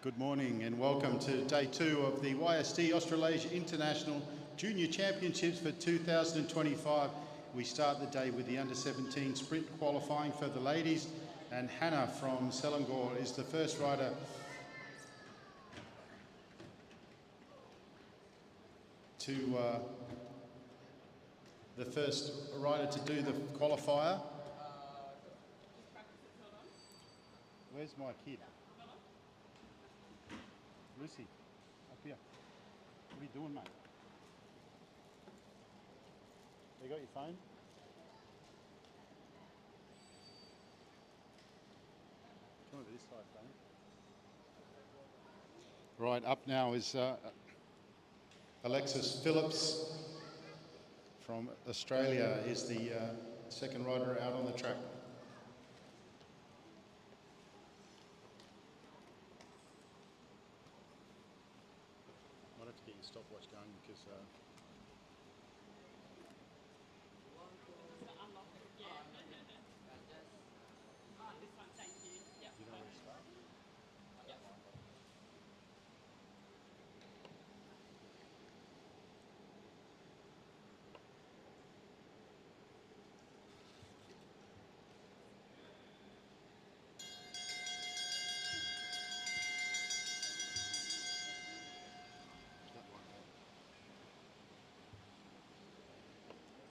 Good morning and welcome to day 2 of the YSD Australasia International Junior Championships for 2025. We start the day with the under-17 sprint qualifying for the ladies, and Hannah from Selangor is the first rider to do the qualifier. Where's my kid? Lucy, up here. What are you doing, mate? You got your phone? Come over this side, Danny. Right, up now is Alexis Phillips from Australia is the second rider out on the track. Might have to get your stopwatch going because you know where to start?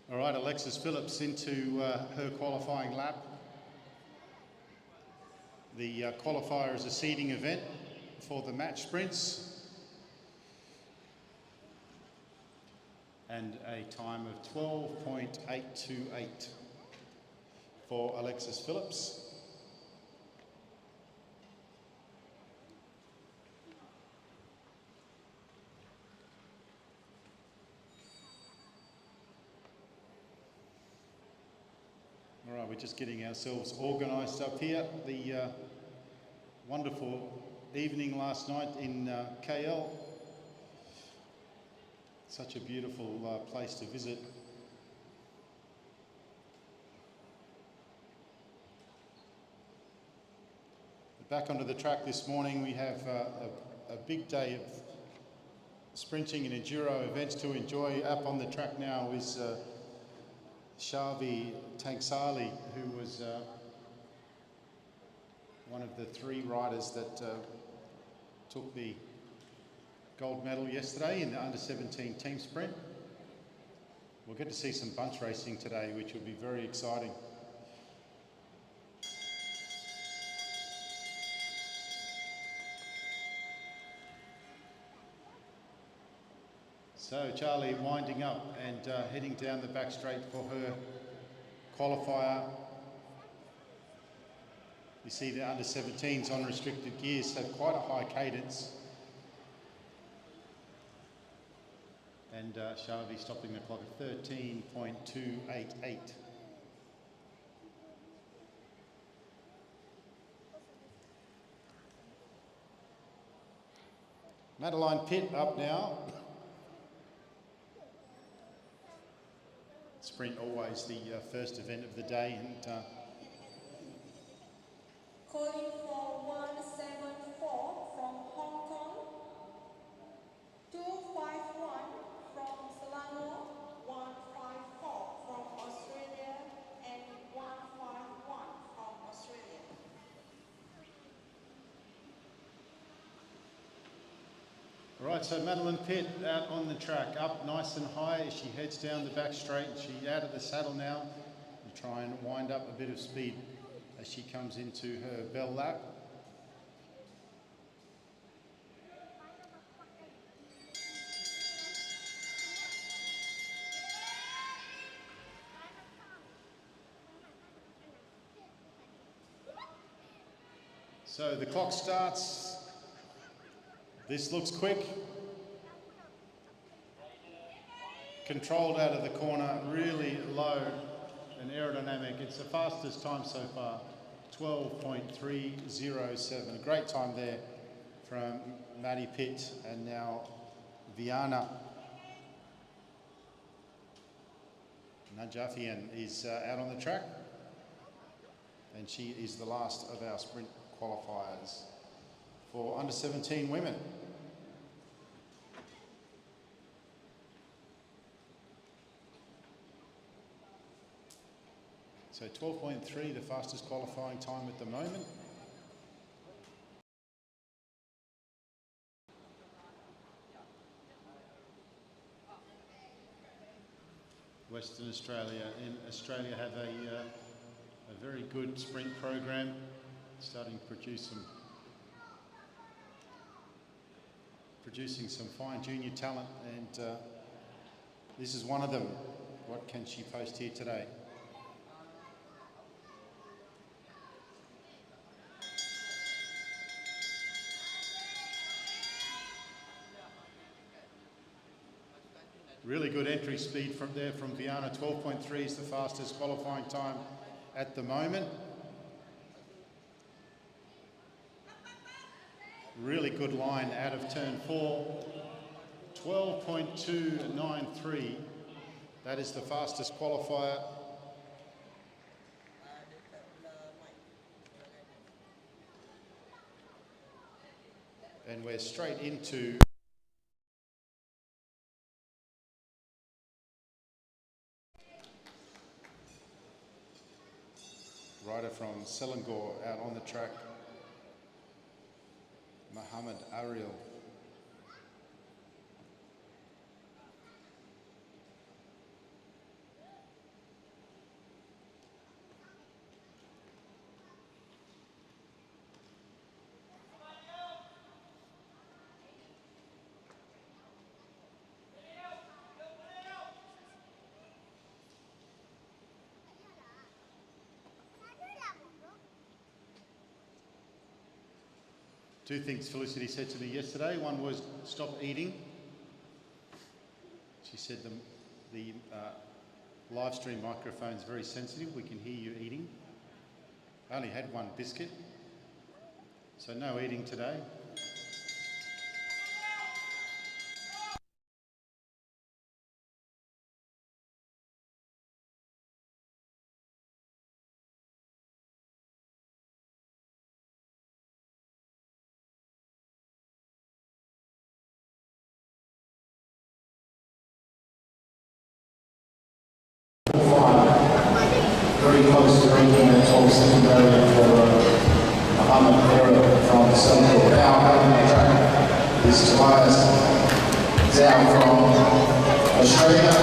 All right, Alexis Phillips into her qualifying lap. The qualifier is a seeding event for the match sprints and a time of 12.828 for Alexis Phillips. All right, we're just getting ourselves organised up here. The wonderful evening last night in KL. Such a beautiful place to visit. Back onto the track this morning, we have a big day of sprinting and enduro events to enjoy. Up on the track now is Shavi Tangsali, who was one of the 3 riders that took the gold medal yesterday in the under-17 team sprint. We'll get to see some bunch racing today, which will be very exciting. So Charlie winding up and heading down the back straight for her qualifier. You see the under-17s on restricted gears have quite a high cadence. And Shavi stopping the clock at 13.288. Madeline Pitt up now. Sprint always the first event of the day, and calling for 174 from Hong Kong, 251 from Selangor, 154 from Australia, and 151 from Australia. All right, so Madeline Pitt out on the track, up nice and high as she heads down the back straight. She's out of the saddle now to try and wind up a bit of speed as she comes into her bell lap. So the clock starts. This looks quick. Controlled out of the corner, really low and aerodynamic. It's the fastest time so far, 12.307. A great time there from Maddie Pitt and now Viana Najafian is out on the track, and she is the last of our sprint qualifiers for under 17 women. So 12.3, the fastest qualifying time at the moment. Western Australia have a very good sprint program, starting to producing some fine junior talent, and this is one of them. What can she post here today? Really good entry speed from Viana. 12.3 is the fastest qualifying time at the moment. Really good line out of turn 4. 12.293. That is the fastest qualifier. And we're straight into rider from Selangor out on the track, Muhammad Ariel. Two things Felicity said to me yesterday. One was stop eating. She said the live stream microphone is very sensitive. We can hear you eating. I only had one biscuit, so no eating today. Very close to breaking that 12-second barrier for Muhammad Ariel from Selangor. Now out on the track is Tobias Zhao from Australia.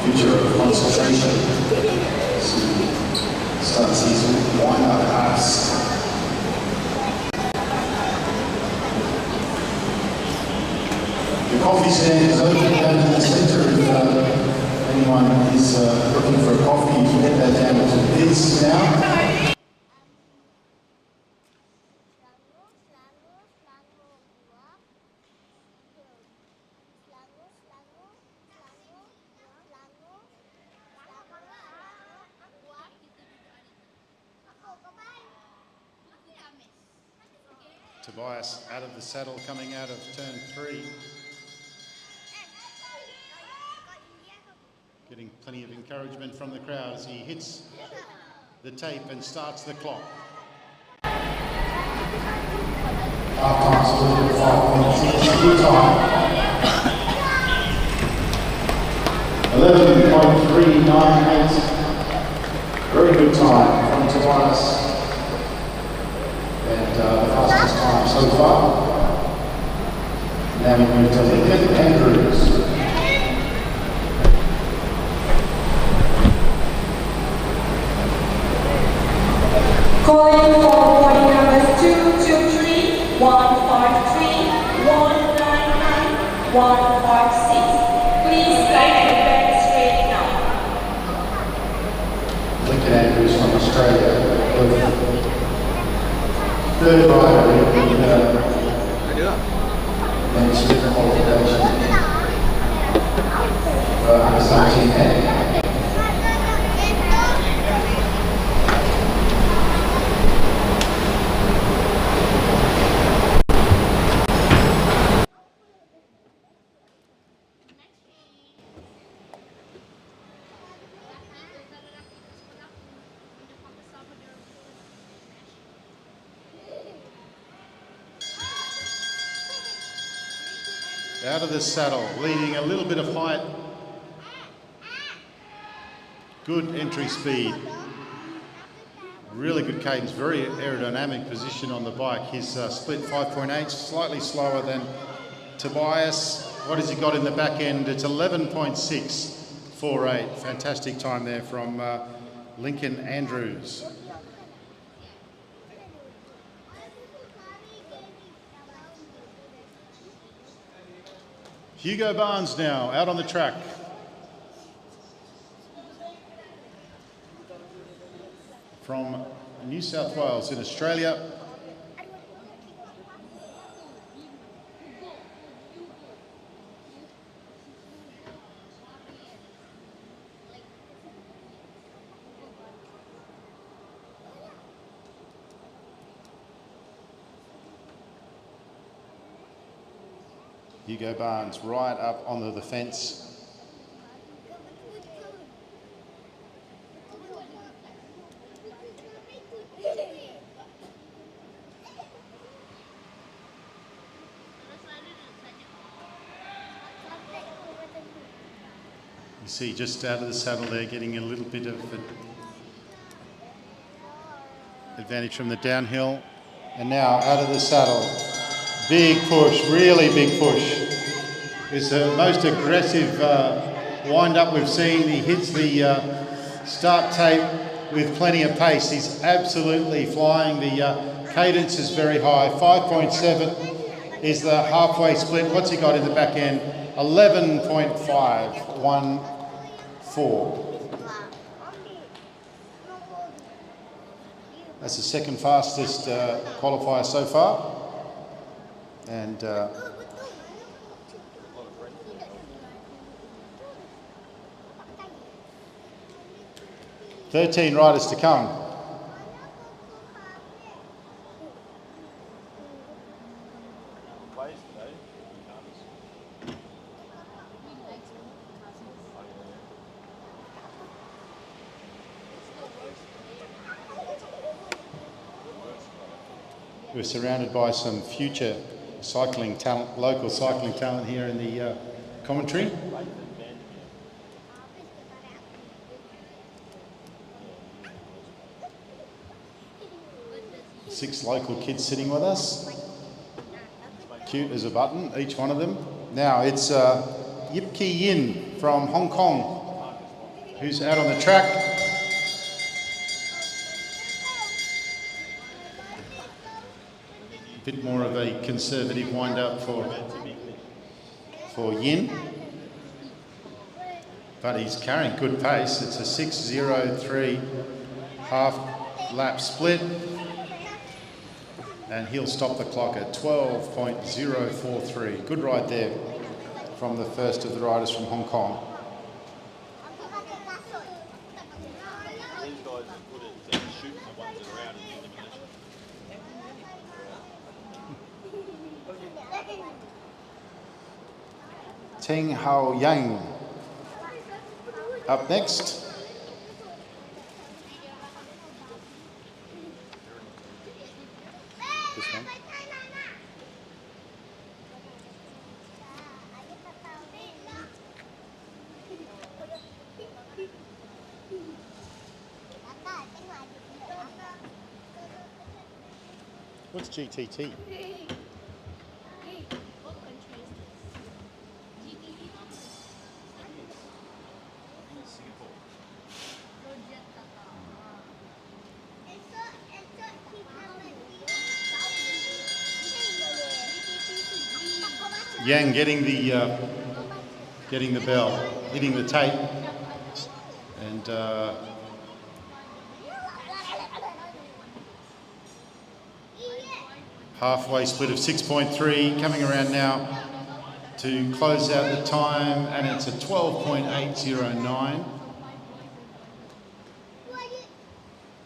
Future of concentration. Start season wind-up pass. The coffee stand is open down in the centre. If anyone is looking for a coffee, you can get that down to this now. Tobias out of the saddle, coming out of turn 3. Getting plenty of encouragement from the crowd as he hits the tape and starts the clock. 11.398. Very good time from Tobias. And the fastest time so far. Now we move to Lincoln Andrews. Calling for boarding numbers 223, 153, 199, 156. Please take the back straight now. Lincoln Andrews from Australia. Third rider in the men's sprint qualification for under 17 men. Out of the saddle, leading a little bit of height. Good entry speed. Really good cadence, very aerodynamic position on the bike. His split 5.8, slightly slower than Tobias. What has he got in the back end? It's 11.648. Fantastic time there from Lincoln Andrews. Hugo Barnes now out on the track. From New South Wales in Australia. Hugo Barnes right up onto the fence. You see just out of the saddle there, getting a little bit of advantage from the downhill. And now out of the saddle. Big push, really big push. It's the most aggressive wind-up we've seen. He hits the start tape with plenty of pace. He's absolutely flying. The cadence is very high. 5.7 is the halfway split. What's he got in the back end? 11.514. That's the second fastest qualifier so far. And 13 riders to come. We're surrounded by some future cycling talent, local cycling talent here in the commentary. 6 local kids sitting with us. Cute as a button, each one of them. Now it's Yip Ki Yin from Hong Kong, who's out on the track. A bit more of a conservative wind-up for Yin. But he's carrying good pace. It's a 6.03 half lap split. And he'll stop the clock at 12.043. Good ride there from the first of the riders from Hong Kong. Teng Hao Yang up next. This one. What's GTT? Yang getting the bell, hitting the tape, and halfway split of 6.3, coming around now to close out the time, and it's a 12.809.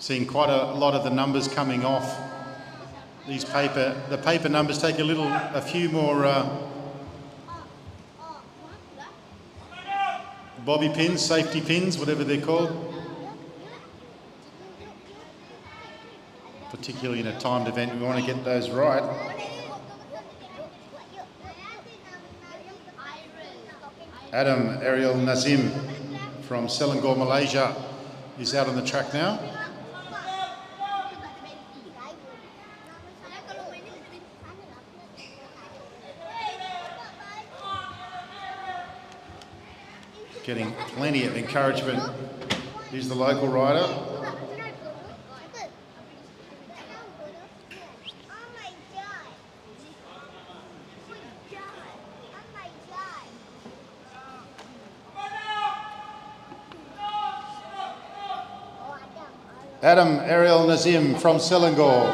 Seeing quite a lot of the numbers coming off. The paper numbers take a few more bobby pins, safety pins, whatever they're called. Particularly in a timed event, we want to get those right. Adam Ariel Nazim from Selangor, Malaysia is out on the track now. Getting plenty of encouragement. He's the local rider. Adam Ariel Nazim from Selangor.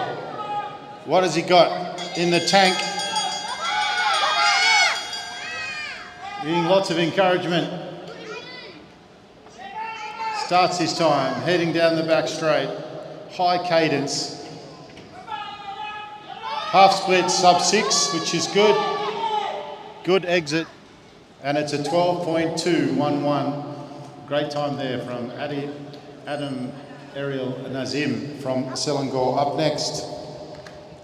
What has he got in the tank? Getting lots of encouragement. Starts his time, heading down the back straight. High cadence. Half split sub 6, which is good. Good exit. And it's a 12.211. Great time there from Adam Ariel Nazim from Selangor. Up next,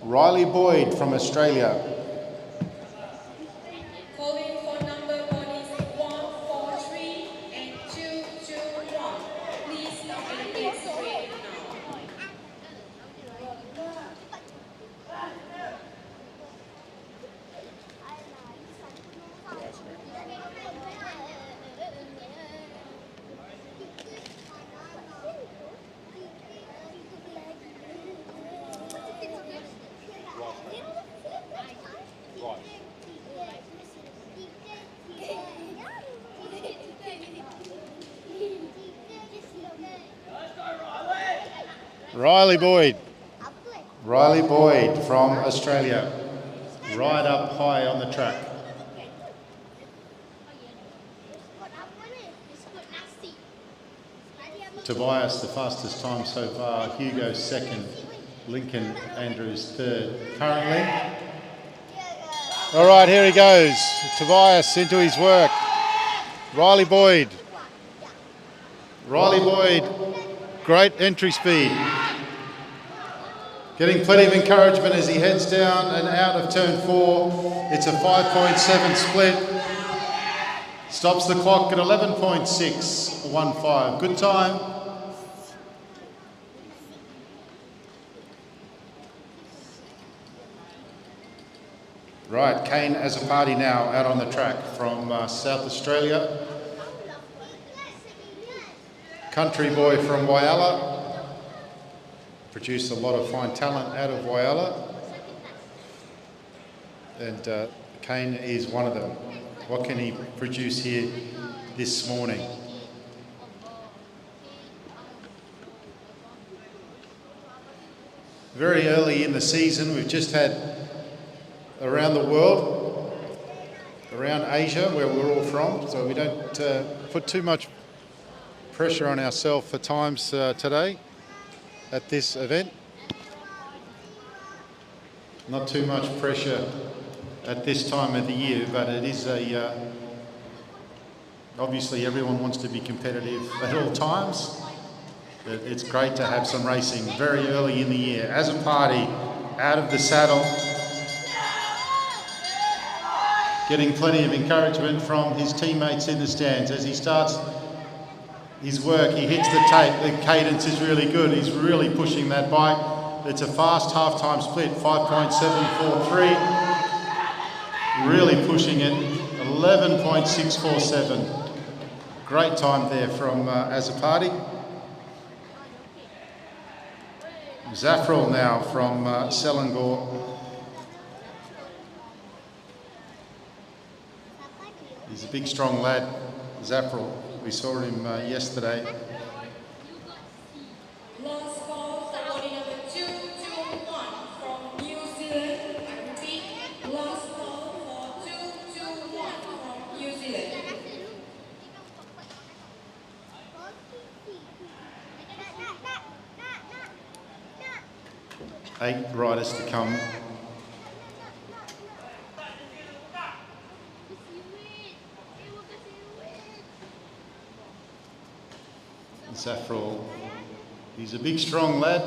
Riley Boyd from Australia. Calling for number bodies 143 and 221. Please stop and get straight now. Riley Boyd from Australia. Right up high on the track. Tobias, the fastest time so far. Hugo second. Lincoln Andrews third. Currently. All right, here he goes. Tobias into his work. Riley Boyd. Great entry speed. Getting plenty of encouragement as he heads down and out of turn 4. It's a 5.7 split. Stops the clock at 11.615. Good time. Right, Kane as a party now out on the track from South Australia. Country boy from Whyalla. Produced a lot of fine talent out of Whyalla. And Kane is one of them. What can he produce here this morning? Very early in the season, we've just had around the world, around Asia, where we're all from, so we don't put too much pressure on ourselves for times today at this event. Not too much pressure at this time of the year, but it is obviously everyone wants to be competitive at all times. But it's great to have some racing very early in the year. As a party, out of the saddle, getting plenty of encouragement from his teammates in the stands as he starts his work. He hits the tape. The cadence is really good. He's really pushing that bike. It's a fast half-time split, 5.743. Really pushing it, 11.647. Great time there from Azapati. Zafrul now from Selangor. He's a big, strong lad, Zafrul. We saw him yesterday. Last call for body number 221 from New Zealand. I repeat, last call for 221 from New Zealand. 8 riders to come. Zafrul, he's a big, strong lad,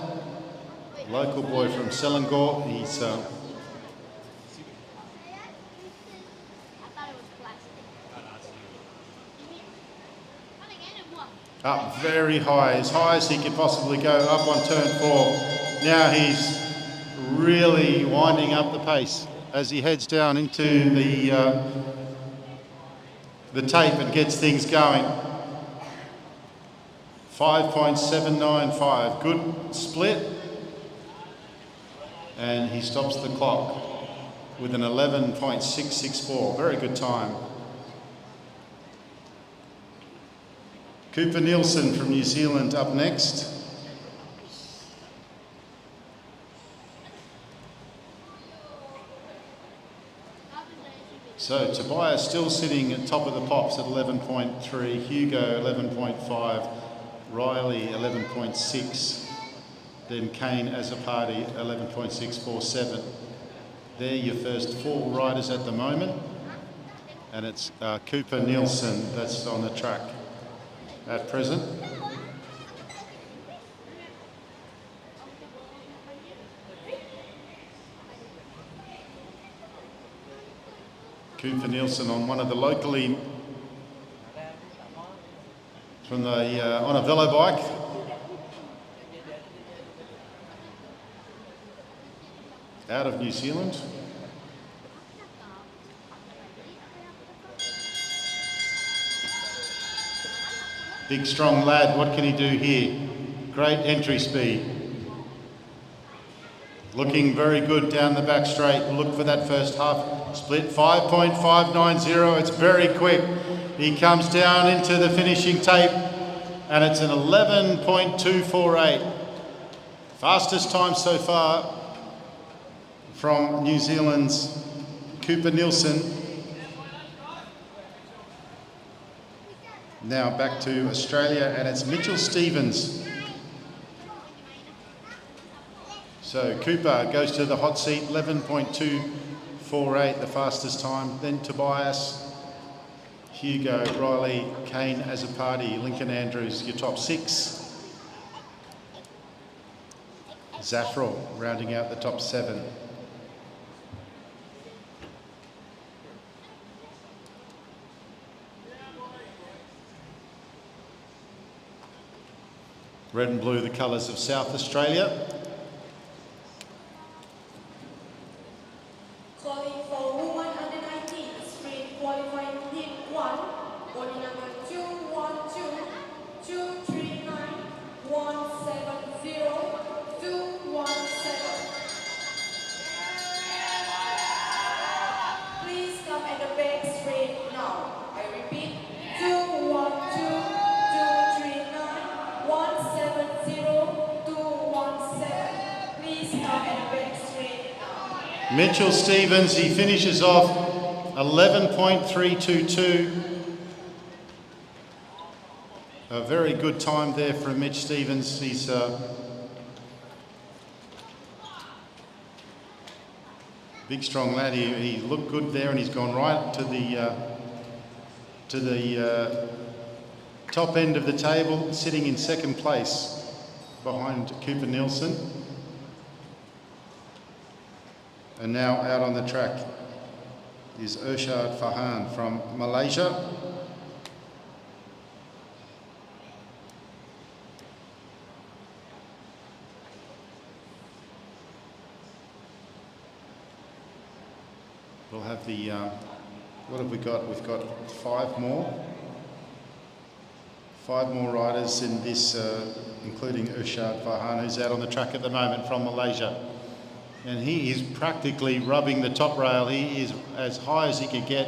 local boy from Selangor. He's Up very high as he could possibly go, up on turn 4. Now he's really winding up the pace as he heads down into the tape and gets things going. 5.795, good split. And he stops the clock with an 11.664, very good time. Cooper Nielsen from New Zealand up next. So Tobias still sitting at top of the pops at 11.3, Hugo 11.5, Riley 11.6, then Kane as a party 11.647. They're your first 4 riders at the moment, and it's Cooper Nielsen that's on the track at present. Cooper Nielsen on one of the locally, from the on a velo bike. Out of New Zealand. Big strong lad, what can he do here? Great entry speed. Looking very good down the back straight. Look for that first half split. 5.590, it's very quick. He comes down into the finishing tape and it's an 11.248. Fastest time so far from New Zealand's Cooper Nielsen. Now back to Australia and it's Mitchell Stevens. So Cooper goes to the hot seat, 11.248, the fastest time. Then Tobias, Hugo, Riley, Kane as a party, Lincoln Andrews, your top 6. Zafrel rounding out the top 7. Red and blue, the colours of South Australia. Calling for women under 19, sprint qualifying heat 1, body number 212, 239, 170, 217. Please come at the back straight now. I repeat, 212, 239, 170, 217. Please come at the back straight now. Mitchell Stevens, he finishes off 11.322. A very good time there from Mitch Stevens. He's big, strong lad. He looked good there, and he's gone right to the top end of the table, sitting in second place behind Cooper Nielsen. And now out on the track is Irshad Farhan from Malaysia. We'll have the, what have we got? We've got 5 more. 5 more riders in this, including Irshad Farhan, who's out on the track at the moment from Malaysia. And he is practically rubbing the top rail. He is as high as he can get.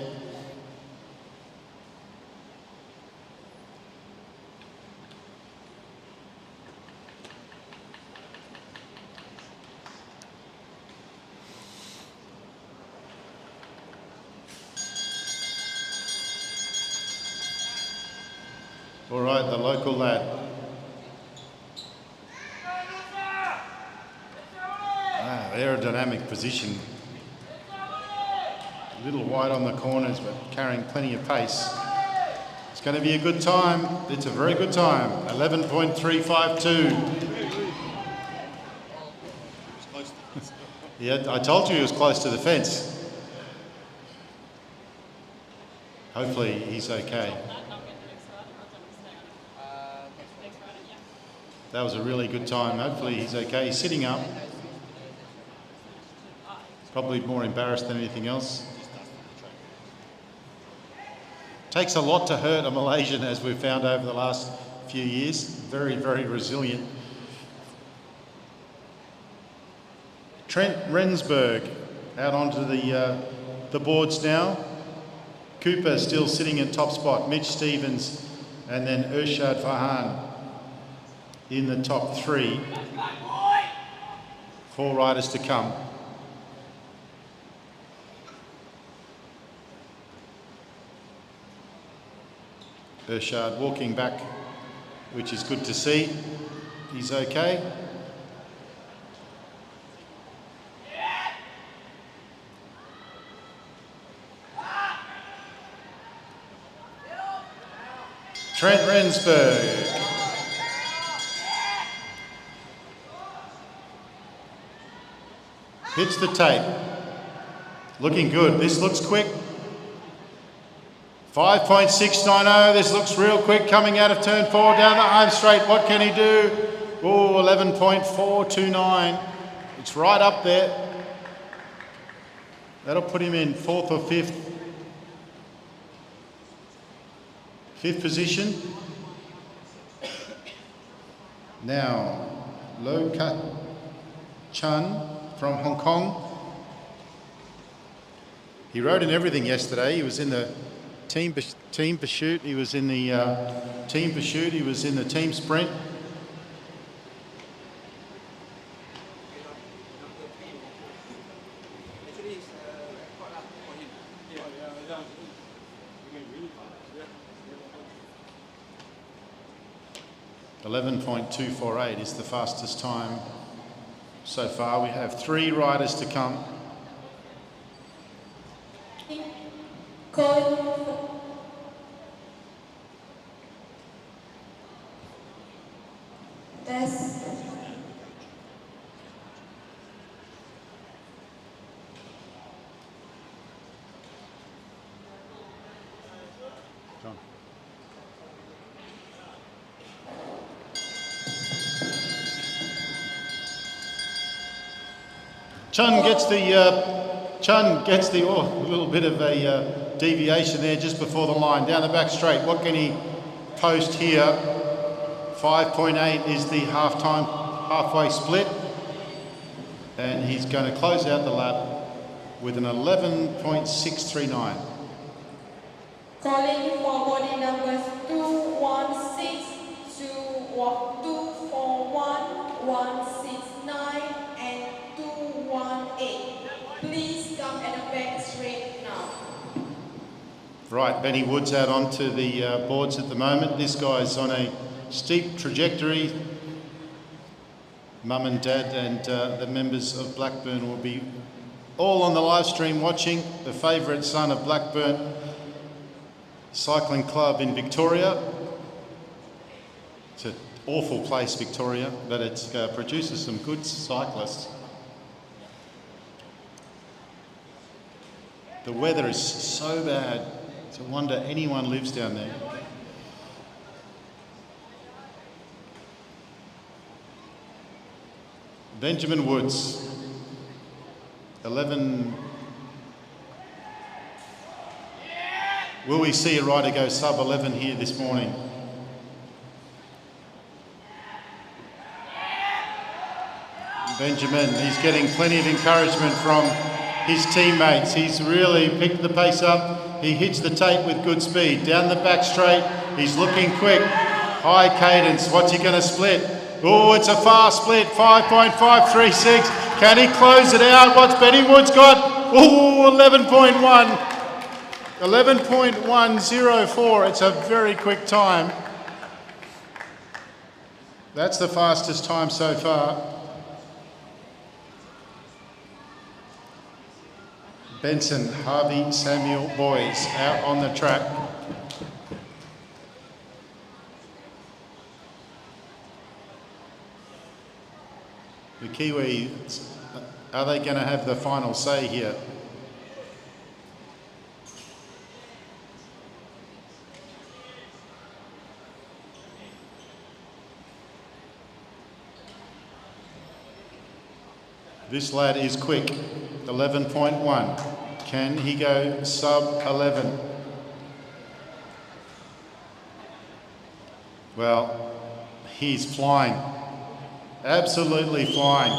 All right, the local lad. Aerodynamic position. A little wide on the corners, but carrying plenty of pace. It's going to be a good time. It's a very good time. 11.352. Yeah, I told you he was close to the fence. Hopefully he's okay. That was a really good time. Hopefully he's okay. He's sitting up. Probably more embarrassed than anything else. Takes a lot to hurt a Malaysian, as we've found over the last few years. Very, very resilient. Trent Rensburg out onto the boards now. Cooper still sitting in top spot. Mitch Stevens and then Urshad Farhan in the top three. 4 riders to come. Urshad walking back, which is good to see. He's okay. Trent Rensburg. Hits the tape. Looking good. This looks quick. 5.690. This looks real quick coming out of turn 4 down the home straight. What can he do? Oh, 11.429. It's right up there. That'll put him in 4th or 5th. 5th position. Now, Lo Kat Chan from Hong Kong. He rode in everything yesterday. He was in the team pursuit. He was in the team pursuit. He was in the team sprint. .248 is the fastest time so far. We have 3 riders to come. Chun gets the a little bit of a deviation there just before the line. Down the back straight, what can he post here? 5.8 is the halfway split. And he's going to close out the lap with an 11.639. Calling for body numbers 216, 241, 169 and 218. Please come at the back straight now. Right, Benny Wood's out onto the boards at the moment. This guy's on a steep trajectory. Mum and Dad and the members of Blackburn will be all on the live stream watching. The favourite son of Blackburn Cycling Club in Victoria. It's an awful place, Victoria, but it produces some good cyclists. The weather is so bad, it's a wonder anyone lives down there. Benjamin Woods, 11. Will we see a rider go sub 11 here this morning? Benjamin, he's getting plenty of encouragement from his teammates. He's really picked the pace up. He hits the tape with good speed. Down the back straight, he's looking quick. High cadence, what's he going to split? Oh, it's a fast split, 5.536. Can he close it out? What's Benny Woods got? Oh, 11.1. 11.104. It's a very quick time. That's the fastest time so far. Benson, Harvey, Samuel, boys out on the track. The Kiwis, are they going to have the final say here? This lad is quick. 11.1. Can he go sub 11? Well, he's flying. Absolutely flying.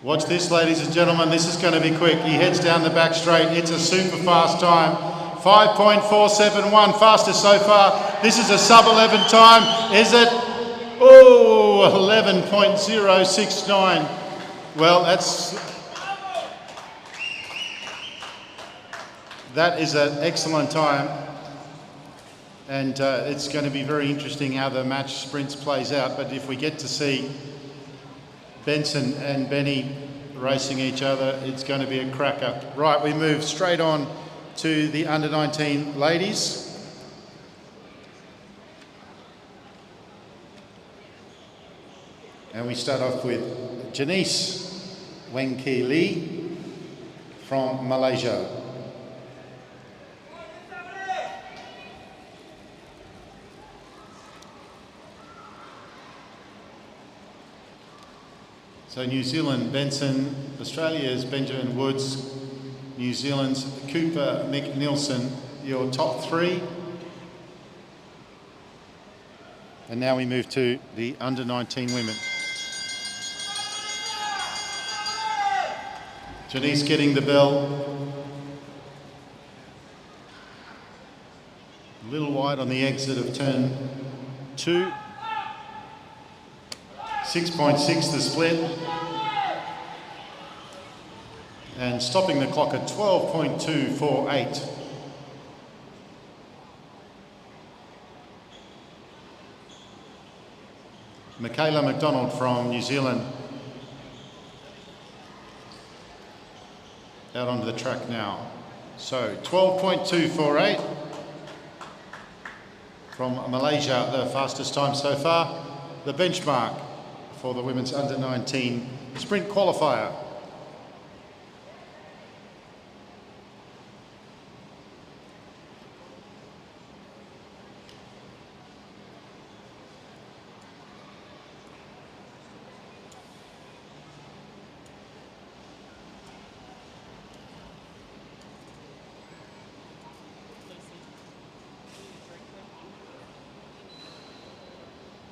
Watch this, ladies and gentlemen. This is going to be quick. He heads down the back straight. It's a super fast time. 5.471, fastest so far. This is a sub 11 time. Is it? Oh, 11.069. Well, that is an excellent time. And it's going to be very interesting how the match sprints plays out. But if we get to see Benson and Benny racing each other, it's going to be a cracker. Right, we move straight on to the under-19 ladies. And we start off with Janice Wengki Lee from Malaysia. So New Zealand, Benson, Australia's Benjamin Woods, New Zealand's Cooper McNilson, your top three. And now we move to the under-19 women. Janice getting the bell. A little wide on the exit of turn 2. 6.6 the split. And stopping the clock at 12.248. Michaela McDonald from New Zealand. Out onto the track now. So 12.248 from Malaysia, the fastest time so far. The benchmark for the women's under-19 sprint qualifier.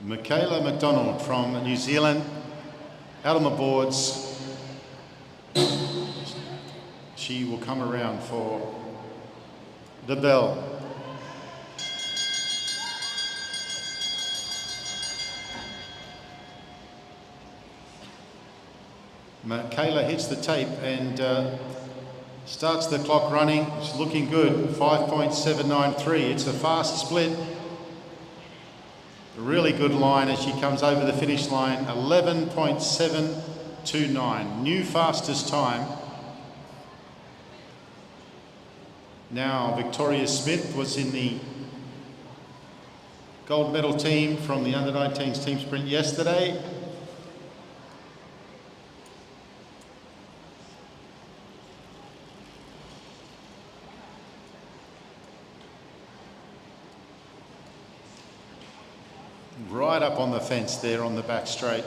Michaela McDonald from New Zealand, out on the boards. She will come around for the bell. Michaela hits the tape and starts the clock running. It's looking good, 5.793. It's a fast split. A really good line as she comes over the finish line, 11.729, new fastest time. Now Victoria Smith was in the gold medal team from the under-19s team sprint yesterday. Right up on the fence there on the back straight.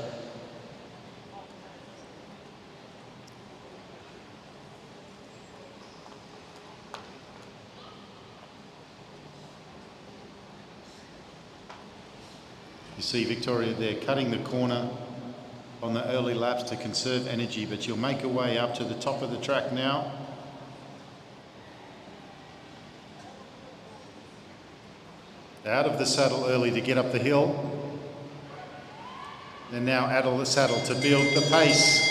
You see Victoria there cutting the corner on the early laps to conserve energy, but she'll make her way up to the top of the track now. Out of the saddle early to get up the hill. And now out of the saddle to build the pace.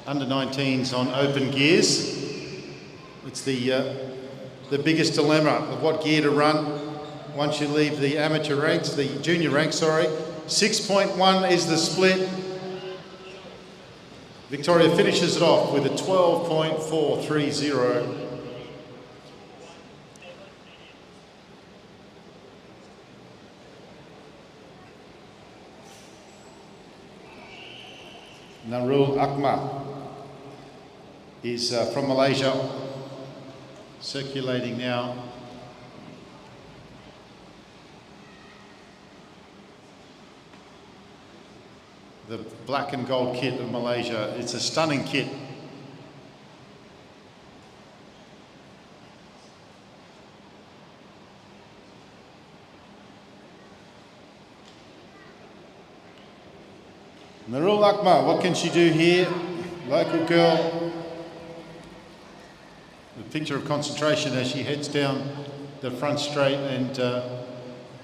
Under-19s on open gears. It's the biggest dilemma of what gear to run once you leave the amateur ranks, the junior ranks, sorry. 6.1 is the split. Victoria finishes it off with a 12.430. Narul Akmal is from Malaysia, circulating now the black and gold kit of Malaysia. It's a stunning kit. Nurul Akmal, what can she do here? Local girl. A picture of concentration as she heads down the front straight and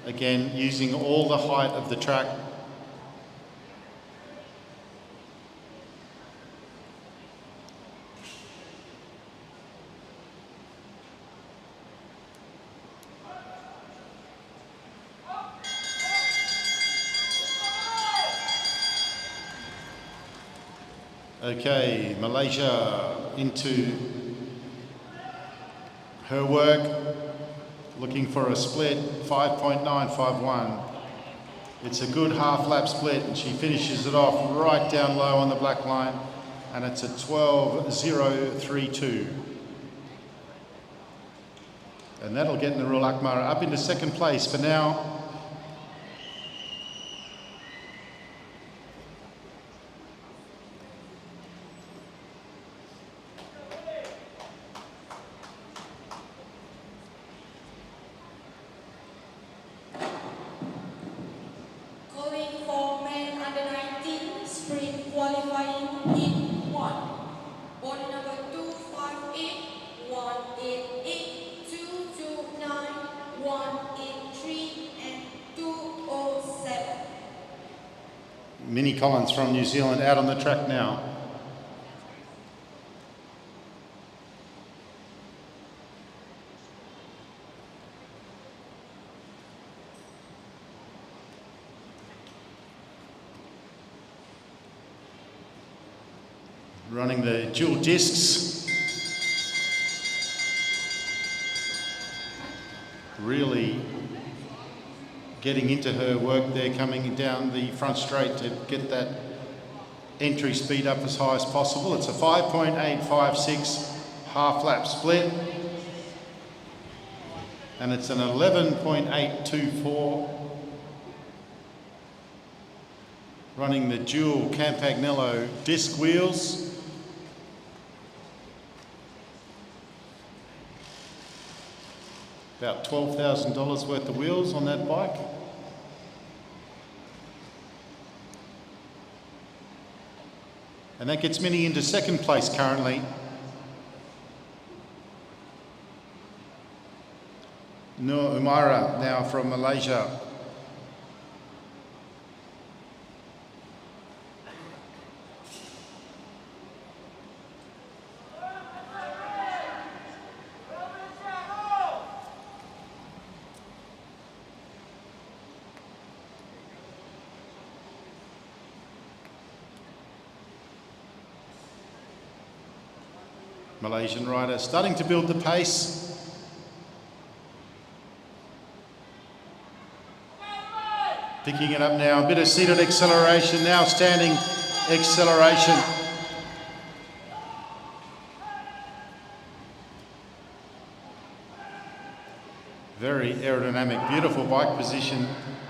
again using all the height of the track. Okay, Malaysia into her work, looking for a split, 5.951. It's a good half lap split and she finishes it off right down low on the black line and it's a 12.032. And that'll get Nurul Akmal up into second place for now. Qualifying heat 1. Body number 258, 188, 229, 183 and 207. Minnie Collins from New Zealand out on the track now. Running the dual discs. Really getting into her work there, coming down the front straight to get that entry speed up as high as possible. It's a 5.856 half lap split. And it's an 11.824. Running the dual Campagnolo disc wheels. About $12,000 worth of wheels on that bike. And that gets Minnie into second place currently. Nur Umaira now from Malaysia. Malaysian rider starting to build the pace. Picking it up now, a bit of seated acceleration, now standing acceleration. Very aerodynamic, beautiful bike position.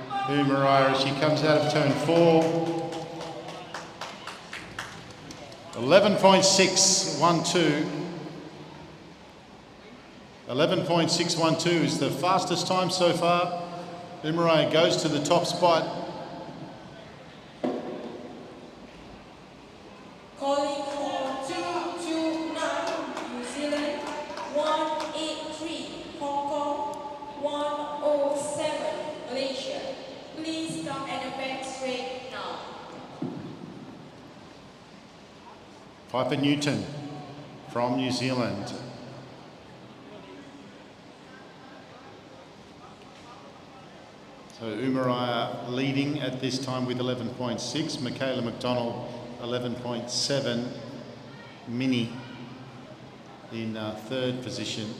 Umaira as she comes out of turn 4. 11.612. 11.612 is the fastest time so far. Umaira goes to the top spot. Calling for 229, New Zealand, 183, Hong Kong, 107, Malaysia. Please come at the back straight now. Piper Newton from New Zealand. So Umaira leading at this time with 11.6, Michaela McDonald 11.7, Minnie in third position.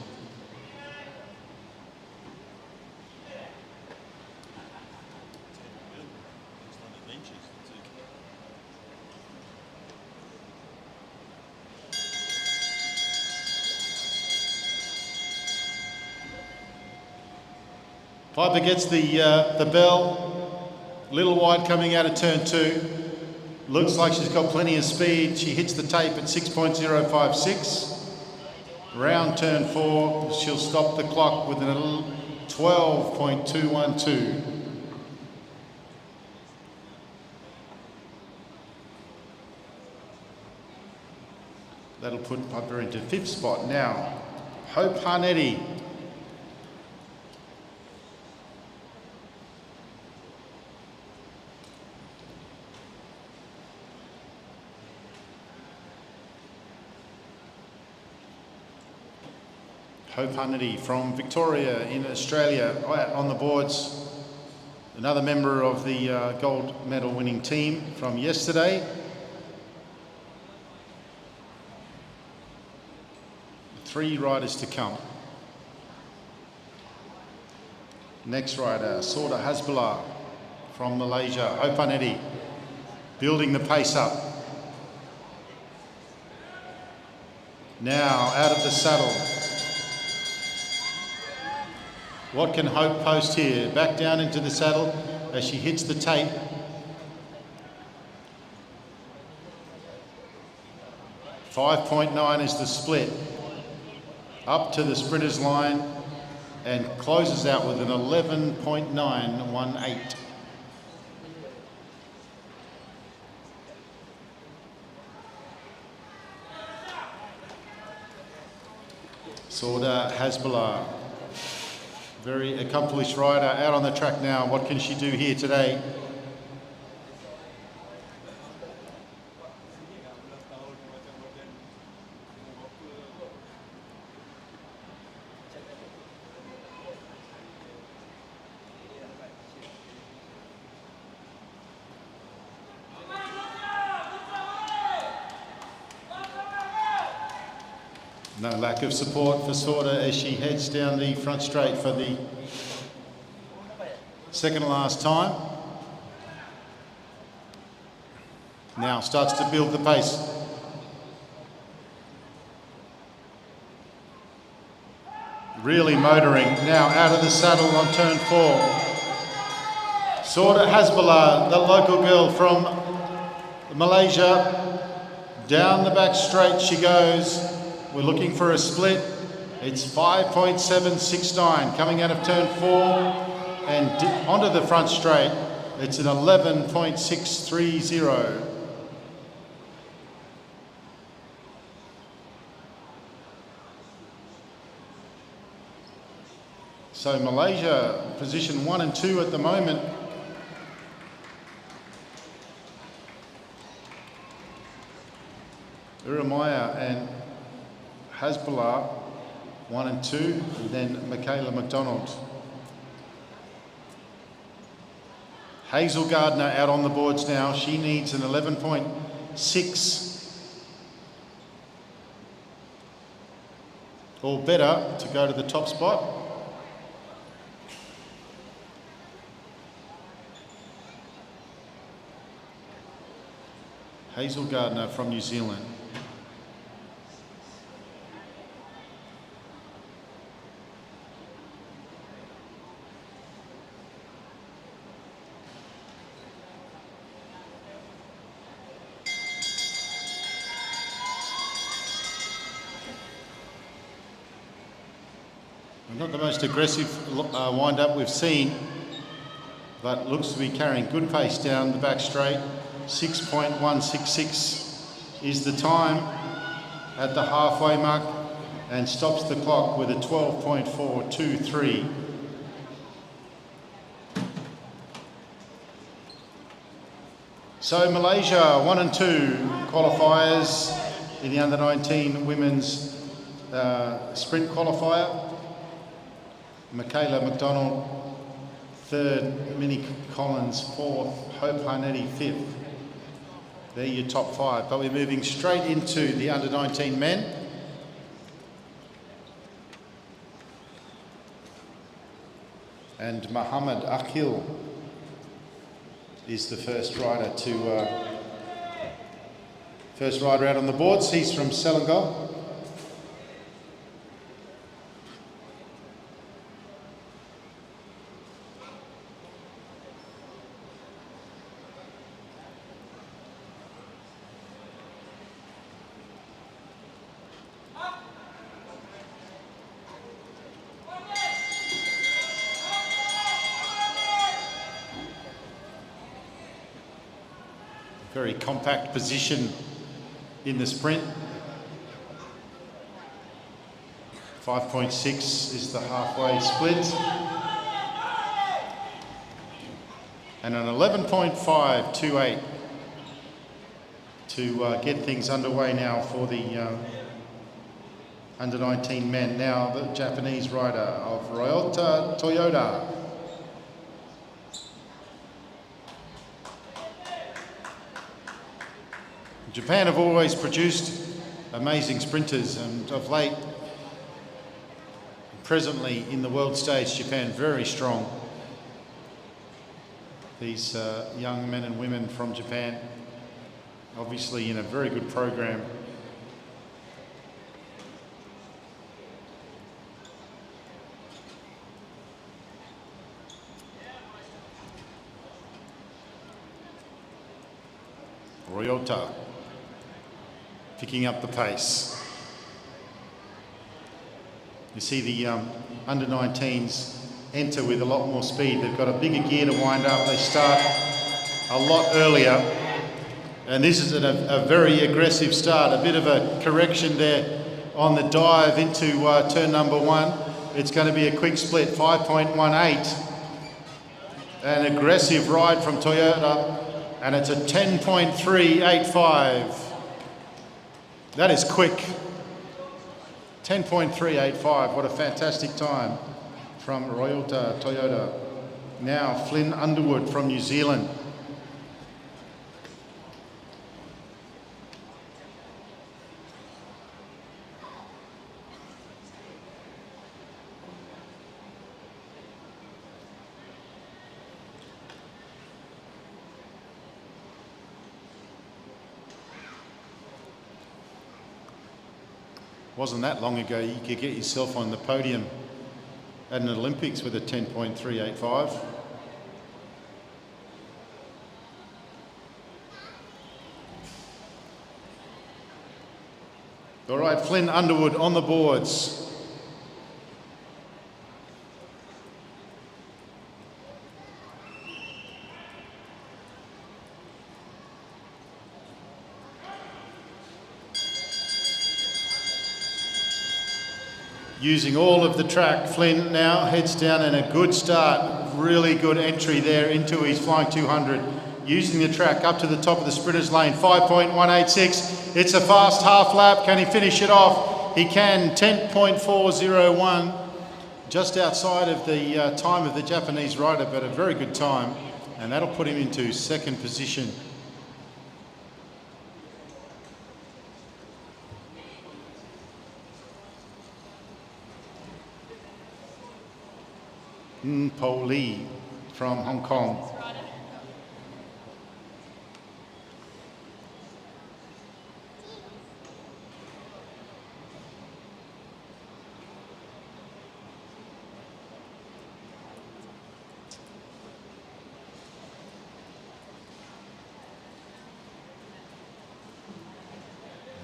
Piper gets the bell, a little wide coming out of turn 2. Looks like she's got plenty of speed. She hits the tape at 6.056. Round turn 4, she'll stop the clock with an 12.212. That'll put her into 5th spot now. Hope Harnetti. Hope Harnetti from Victoria in Australia on the boards. Another member of the gold medal winning team from yesterday. Three riders to come. Next rider, Sorda Hasbullah from Malaysia. Hope Harnetti building the pace up. Now out of the saddle. What can Hope post here? Back down into the saddle as she hits the tape. .5.9 is the split. Up to the sprinter's line and closes out with an 11.918. Sorda Hasbullah, very accomplished rider, out on the track now. What can she do here today? No lack of support for Sorda as she heads down the front straight for the second and last time. Now starts to build the pace. Really motoring. Now out of the saddle on turn 4. Sorda Hasbullah, the local girl from Malaysia. Down the back straight she goes. We're looking for a split. It's 5.769 coming out of turn 4 and onto the front straight. It's an 11.630. So Malaysia position 1 and 2 at the moment. Uramaya and Hasbullah 1 and 2, and then Michaela McDonald. Hazel Gardner out on the boards now. She needs an 11.6 or better to go to the top spot. Hazel Gardner from New Zealand. Not the most aggressive wind-up we've seen, but looks to be carrying good pace down the back straight. 6.166 is the time at the halfway mark and stops the clock with a 12.423. So Malaysia 1 and 2 qualifiers in the under-19 women's sprint qualifier. Michaela McDonald, 3rd, Minnie Collins, 4th, Hope Harnetti, 5th. They're your top 5, but we're moving straight into the under-19 men. And Muhammad Akhil is the first rider out on the boards. He's from Selangor. very compact position in the sprint. 5.6 is the halfway split. And an 11.528 to get things underway now for the under 19 men. Now the Japanese rider of Toyota. Japan have always produced amazing sprinters, and of late, presently in the world stage, Japan very strong. These young men and women from Japan, obviously in a very good program. Ryota picking up the pace. You see the under 19s enter with a lot more speed. They've got a bigger gear to wind up. They start a lot earlier. And this is a very aggressive start. A bit of a correction there on the dive into turn number 1. It's going to be a quick split, 5.18. An aggressive ride from Toyota. And it's a 10.385. That is quick. 10.385. What a fantastic time from Toyota. Now Flynn Underwood from New Zealand. Wasn't that long ago you could get yourself on the podium at an Olympics with a 10.385. All right, Flynn Underwood on the boards. Using all of the track, Flynn now heads down in a good start. Really good entry there into his flying 200. Using the track up to the top of the sprinters lane, 5.186. It's a fast half lap. Can he finish it off? He can, 10.401. Just outside of the time of the Japanese rider, but a very good time. And that'll put him into second position. Po Lee from Hong Kong.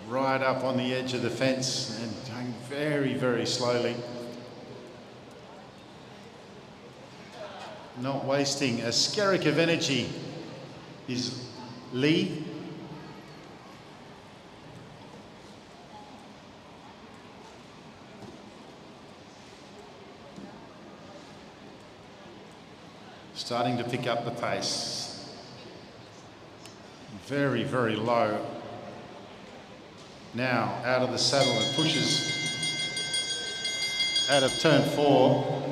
Right up on the edge of the fence and going very, very slowly. Not wasting a skerrick of energy is Lee. Starting to pick up the pace. Very, very low. Now out of the saddle and pushes out of turn 4.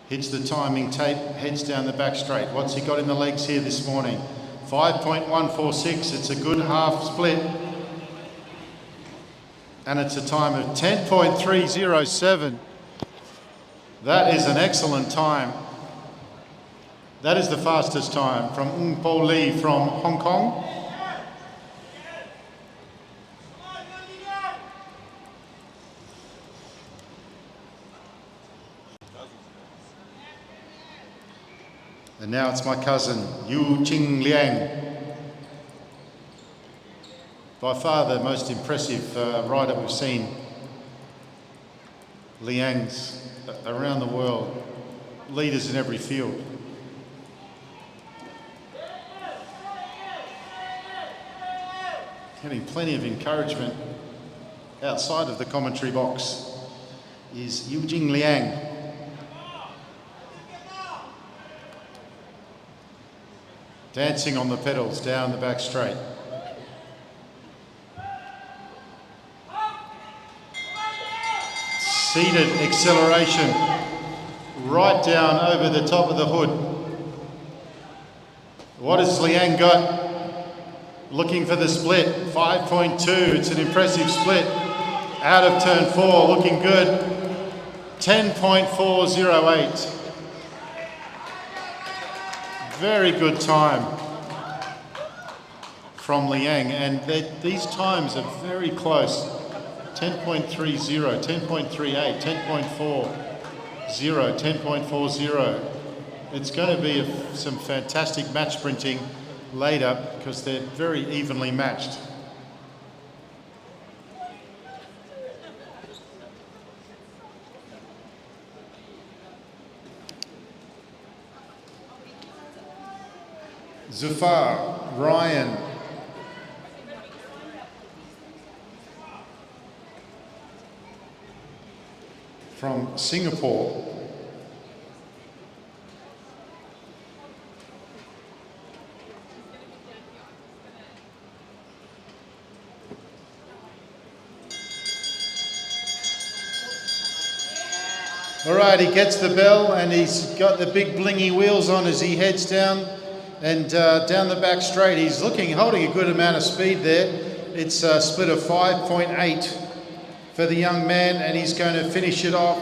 Hits the timing tape, heads down the back straight. What's he got in the legs here this morning? 5.146, it's a good half split. And it's a time of 10.307. That is an excellent time. That is the fastest time from Po Lee from Hong Kong. And now it's my cousin, Yu Ching Liang. By far the most impressive rider we've seen. Liang's around the world, leaders in every field. Getting plenty of encouragement outside of the commentary box is Yujing Liang. Dancing on the pedals down the back straight. Seated acceleration right down over the top of the hood. What has Liang got? Looking for the split, 5.2, it's an impressive split. Out of turn 4, looking good, 10.408. Very good time from Liang, and these times are very close. 10.30, 10.38, 10.40, 10.40. It's going to be some fantastic match sprinting later because they're very evenly matched. Zufar, Ryan, from Singapore. All right, he gets the bell and he's got the big blingy wheels on as he heads down and down the back straight. He's holding a good amount of speed there. It's a split of 5.8 for the young man, and he's going to finish it off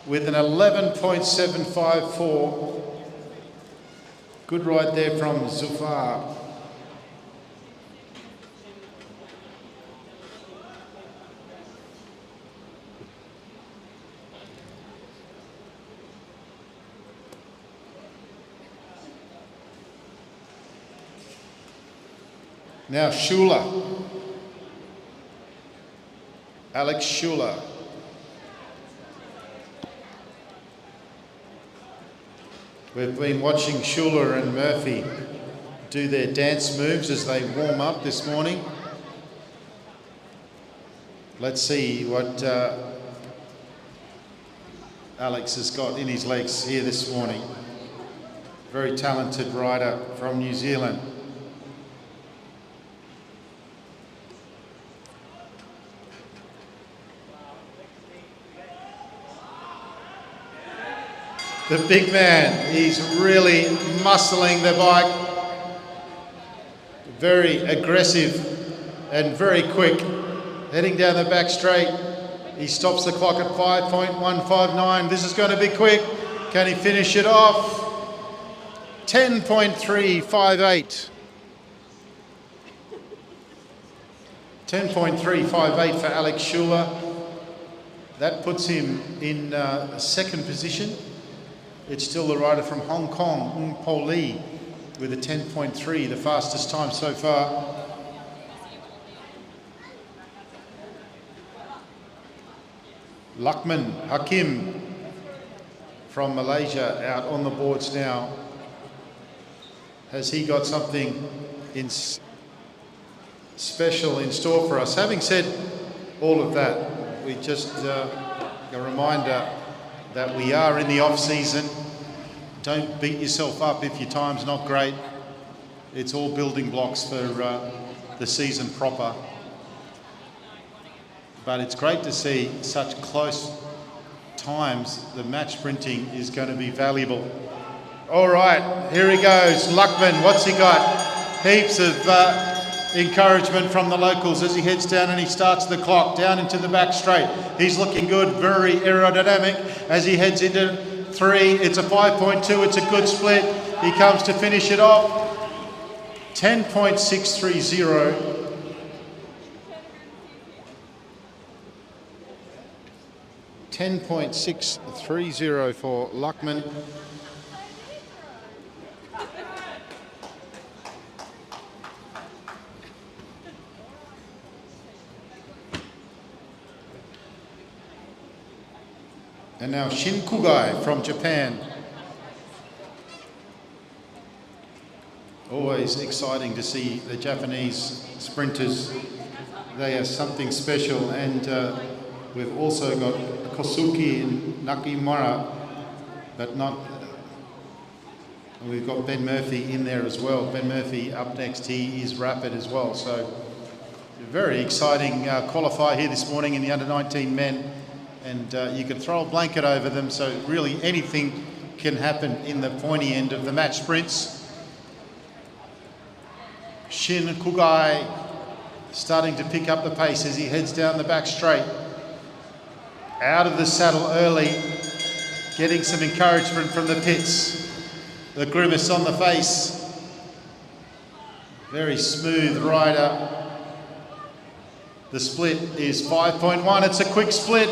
with an 11.754. Good ride there from Zufar. Now Schuler, Alex Schuler. We've been watching Schuler and Murphy do their dance moves as they warm up this morning. Let's see what Alex has got in his legs here this morning. Very talented rider from New Zealand. The big man, he's really muscling the bike. Very aggressive and very quick. Heading down the back straight. He stops the clock at 5.159. This is going to be quick. Can he finish it off? 10.358. 10.358 for Alex Schuler. That puts him in second position. It's still the rider from Hong Kong, Ng Po Lee, with a 10.3, the fastest time so far. Lakman Hakim from Malaysia out on the boards now. Has he got something special in store for us? Having said all of that, we just a reminder that we are in the off season. Don't beat yourself up if your time's not great. It's all building blocks for the season proper. But it's great to see such close times. The match sprinting is going to be valuable. All right, here he goes. Luckman, what's he got? Heaps of encouragement from the locals as he heads down and he starts the clock down into the back straight. He's looking good, very aerodynamic as he heads into 3. It's a 5.2, it's a good split. He comes to finish it off. 10.630. 10.630 for Luckman. And now Shin Kugai from Japan. Always exciting to see the Japanese sprinters. They are something special, and we've also got Kosuke and Nakimura, but not. We've got Ben Murphy in there as well. Ben Murphy up next. He is rapid as well. So very exciting qualifier here this morning in the under-19 men, and you can throw a blanket over them. So really anything can happen in the pointy end of the match sprints. Shin Kugai starting to pick up the pace as he heads down the back straight. Out of the saddle early, getting some encouragement from the pits. The grimace on the face. Very smooth rider. The split is 5.1. It's a quick split.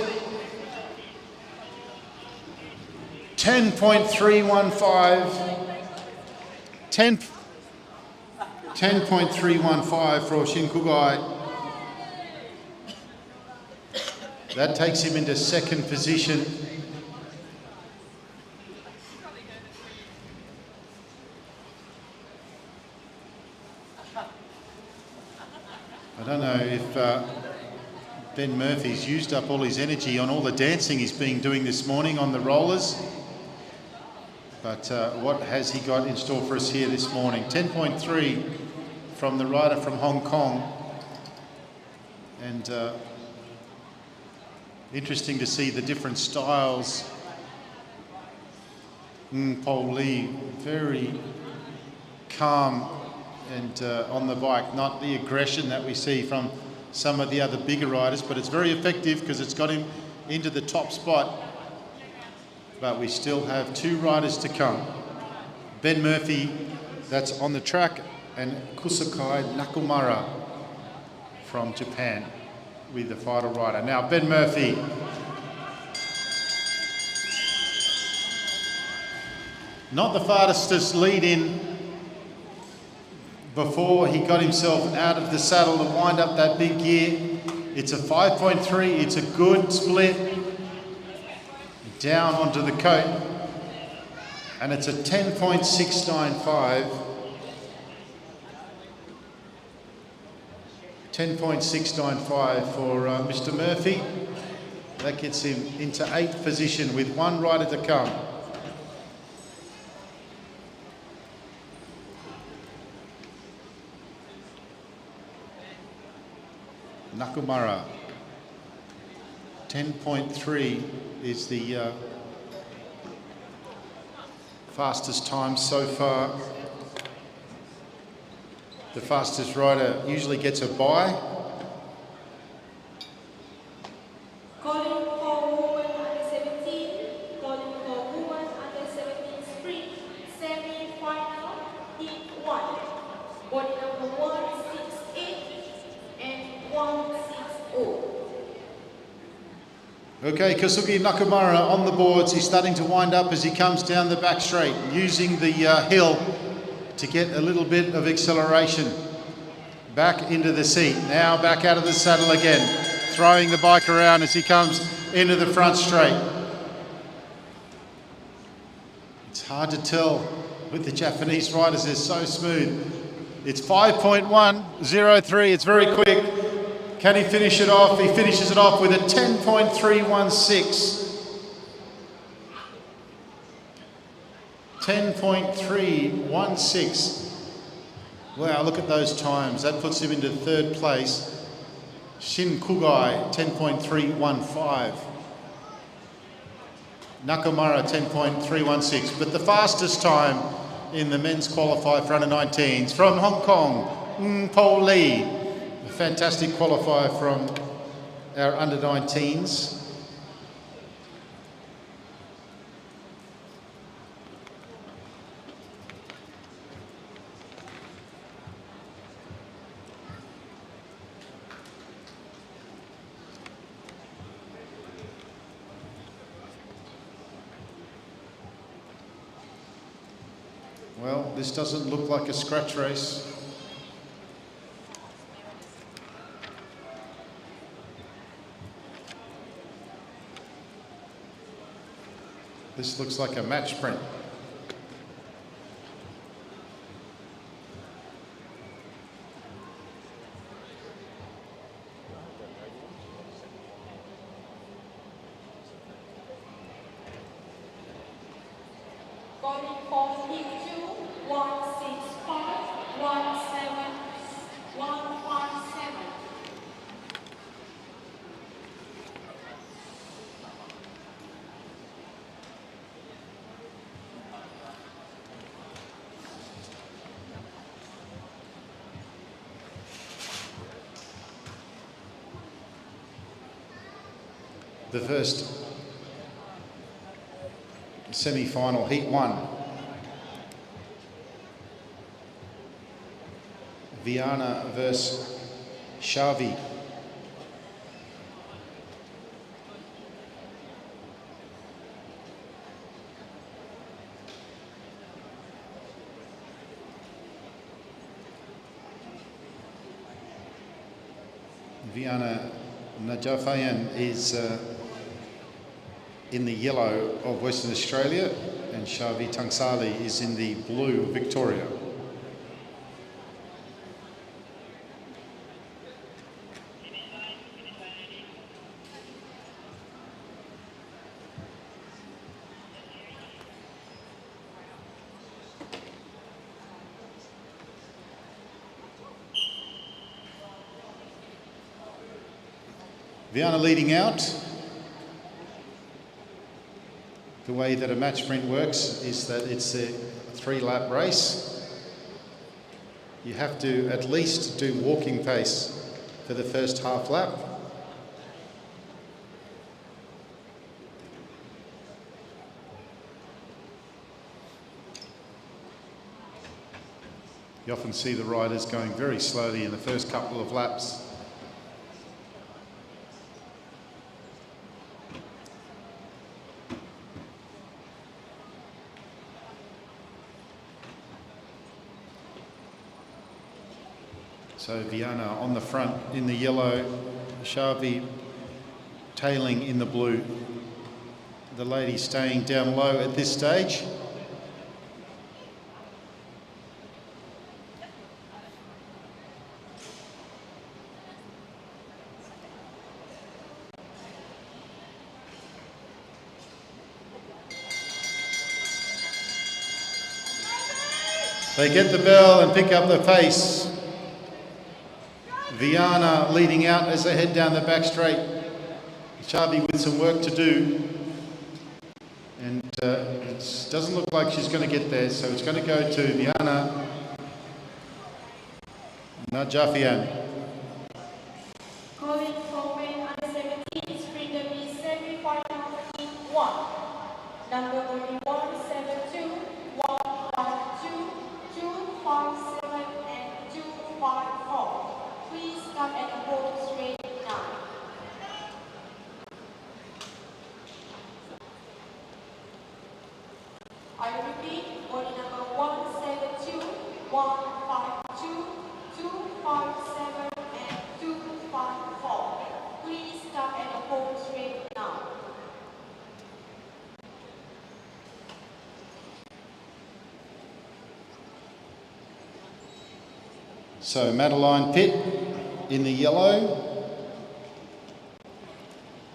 10.315. 10.315 for Shin Kugai. That takes him into second position. I don't know if Ben Murphy's used up all his energy on all the dancing he's been doing this morning on the rollers. But what has he got in store for us here this morning? 10.3 from the rider from Hong Kong. And interesting to see the different styles. Paul Lee, very calm and on the bike, not the aggression that we see from some of the other bigger riders, but it's very effective because it's got him into the top spot. But we still have two riders to come. Ben Murphy, that's on the track, and Kusukai Nakamura from Japan with the final rider. Now Ben Murphy. Not the fastest lead in before he got himself out of the saddle to wind up that big gear. It's a 5.3, it's a good split. Down onto the coat. And it's a 10.695. 10.695 for Mr. Murphy. That gets him into 8th position with one rider to come. Nakamura. 10.3 is the fastest time so far. The fastest rider usually gets a bye. Calling for women under 17, calling for women under 17 sprint, semi-final, heat 1. Body number 168 and 160. Okay, Kosuke Nakamura on the boards. He's starting to wind up as he comes down the back straight, using the hill to get a little bit of acceleration. Back into the seat. Now back out of the saddle again, throwing the bike around as he comes into the front straight. It's hard to tell with the Japanese riders, they're so smooth. It's 5.103, it's very quick. Can he finish it off? He finishes it off with a 10.316. 10.316. Wow, look at those times. That puts him into 3rd place. Shin Kugai, 10.315. Nakamura, 10.316. But the fastest time in the men's qualifier for under-19s from Hong Kong, Paul Lee. A fantastic qualifier from our under-19s. Well, this doesn't look like a scratch race. This looks like a match sprint. the first semi-final, Heat 1. Viana versus Xavi. Viana Najafayan is in the yellow of Western Australia, and Xavi Tangsali is in the blue of Victoria. Viana leading out. The way that a match sprint works is that it's a 3-lap race. You have to at least do walking pace for the first half lap. You often see the riders going very slowly in the first couple of laps. So Viana on the front in the yellow, Xavi tailing in the blue. The lady staying down low at this stage. They get the bell and pick up the pace. Viana leading out as they head down the back straight. Xavi with some work to do. And it doesn't look like she's going to get there, so it's going to go to Viana Najafian. Calling for men under 17, sprint derby semi-final Heat 1. Number 3172, 152, 257 and 254. Please come at the home straight now. I repeat, body number 172, 152, 257 and 254. Please come at the home straight now. So Madeline Pitt in the yellow,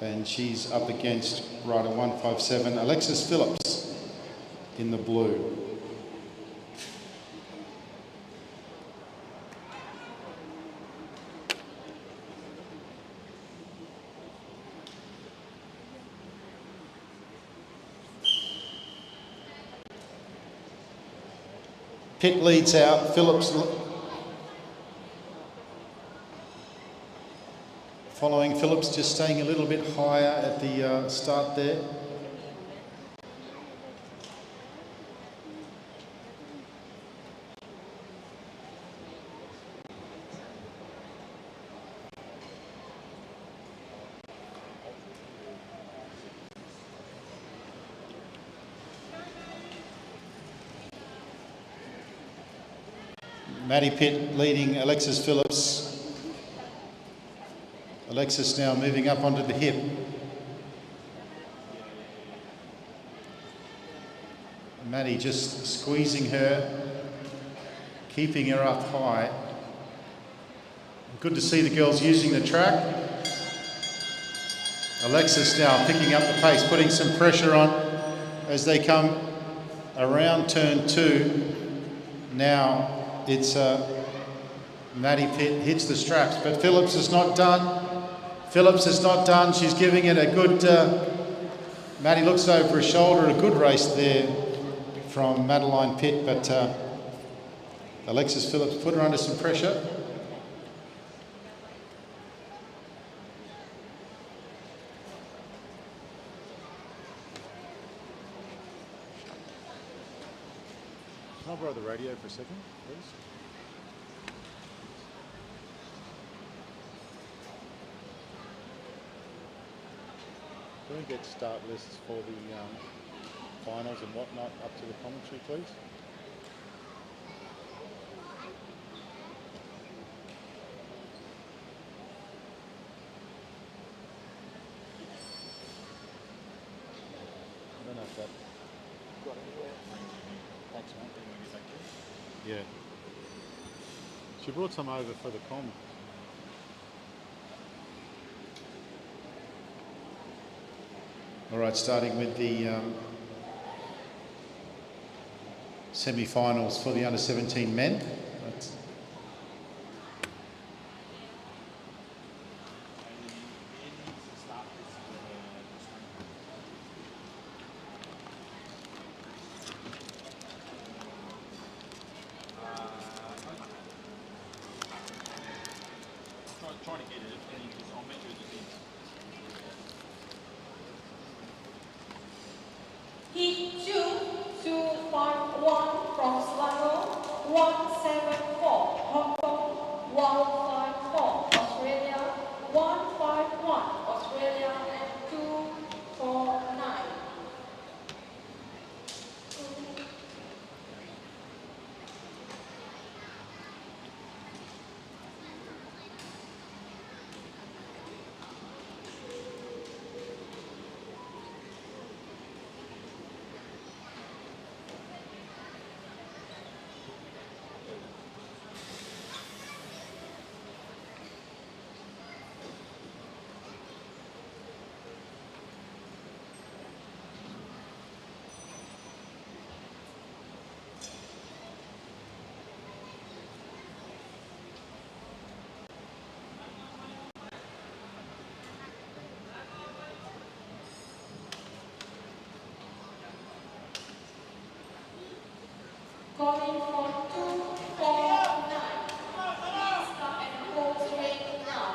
and she's up against rider 157, Alexis Phillips in the blue. Pitt leads out, Phillips following. Phillips just staying a little bit higher at the start there. Maddie Pitt leading Alexis Phillips. Alexis now moving up onto the hip. Maddie just squeezing her, keeping her up high. Good to see the girls using the track. Alexis now picking up the pace, putting some pressure on as they come around turn 2. Now it's Maddie Pitt hits the straps, but Phillips is not done. Phillips is not done. She's giving it a good... Maddie looks over her shoulder. A good race there from Madeline Pitt, but Alexis Phillips put her under some pressure. Can I borrow the radio for a second, please? Can we get start lists for the finals and whatnot up to the commentary, please? I don't know if that... Got anywhere? Thanks, mate. Yeah. She brought some over for the com. All right, starting with the semi-finals for the under-17 men. That's trying to get it, I'll measure the things. Heat 251 from Selangor, 174 Hong Kong, 154 Australia, 151 Australia, and 249. Calling for 249. Please come and hold straight now.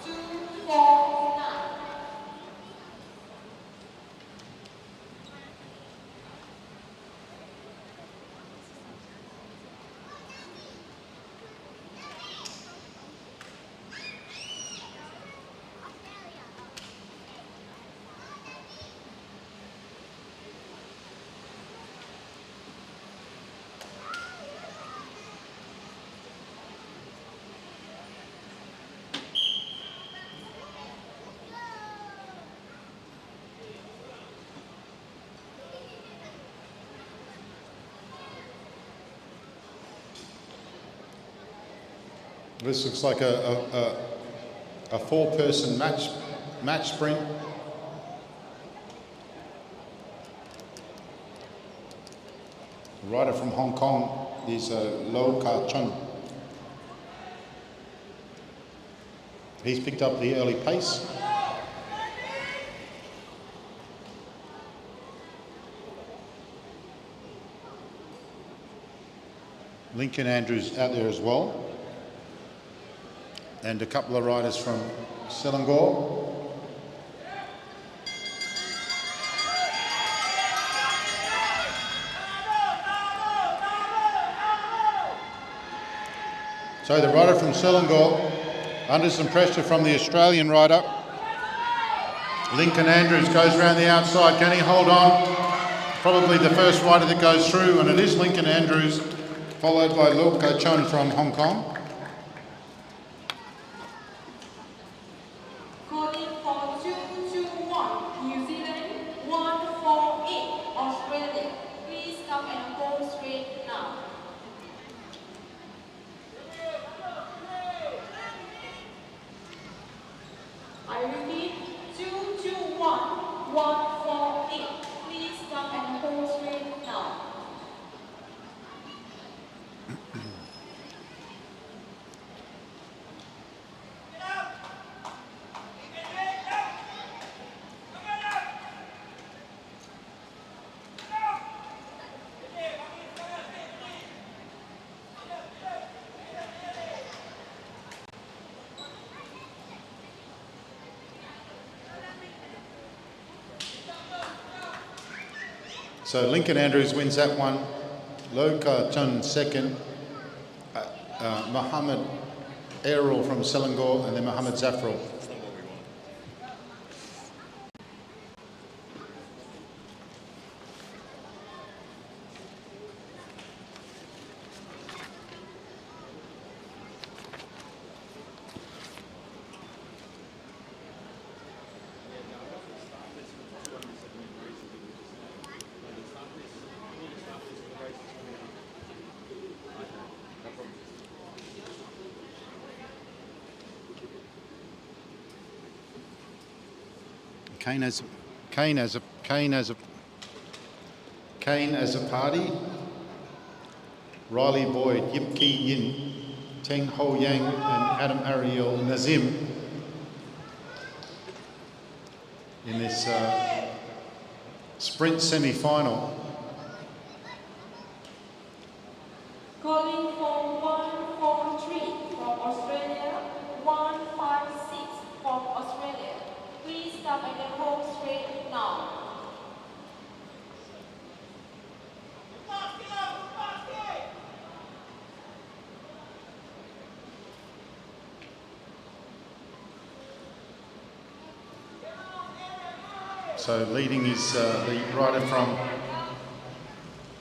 249. This looks like a four-person match sprint. The rider from Hong Kong is Lo Ka Chun. He's picked up the early pace. Lincoln Andrews out there as well. And a couple of riders from Selangor. So the rider from Selangor, under some pressure from the Australian rider, Lincoln Andrews, goes around the outside. Can he hold on? Probably the first rider that goes through, and it is Lincoln Andrews, followed by Lo Ka Chun from Hong Kong. Calling for 221 New Zealand, 148 Australia. Please come and hold straight now. I repeat, 221 148. Please come and hold straight now. So Lincoln Andrews wins that one Loka Chun second, Mohammed Errol from Selangor, and then Mohammed Zafrul. Kane as a party. Riley Boyd, Yip Ki Yin, Teng Ho Yang, and Adam Ariel Nazim in this sprint semi-final. Calling for 143 from Australia, 156 from Australia. Please stop at the home straight now. So leading is the rider from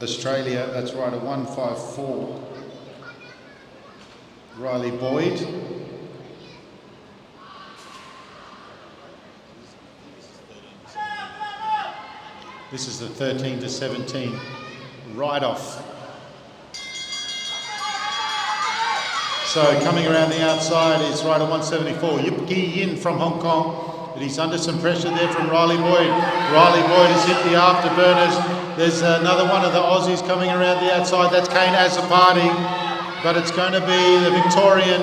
Australia, that's rider 154, Riley Boyd. This is the 13 to 17 ride-off. So coming around the outside is rider 174, Yip Ki Yin from Hong Kong. But he's under some pressure there from Riley Boyd. Riley Boyd has hit the afterburners. There's another one of the Aussies coming around the outside. That's Kane Azapati. But it's going to be the Victorian.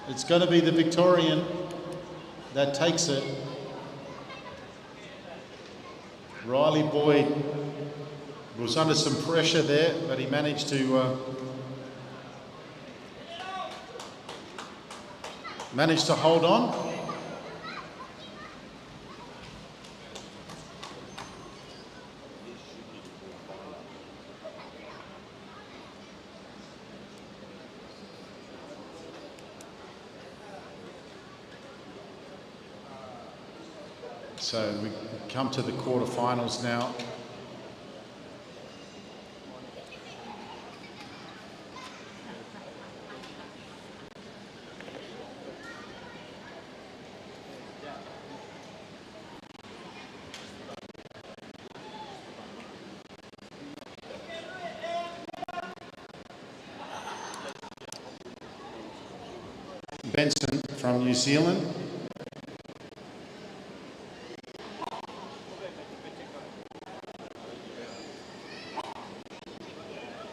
It's going to be the Victorian that takes it. Riley Boyd was under some pressure there, but he managed to hold on. So we come to the quarterfinals now. Benson from New Zealand.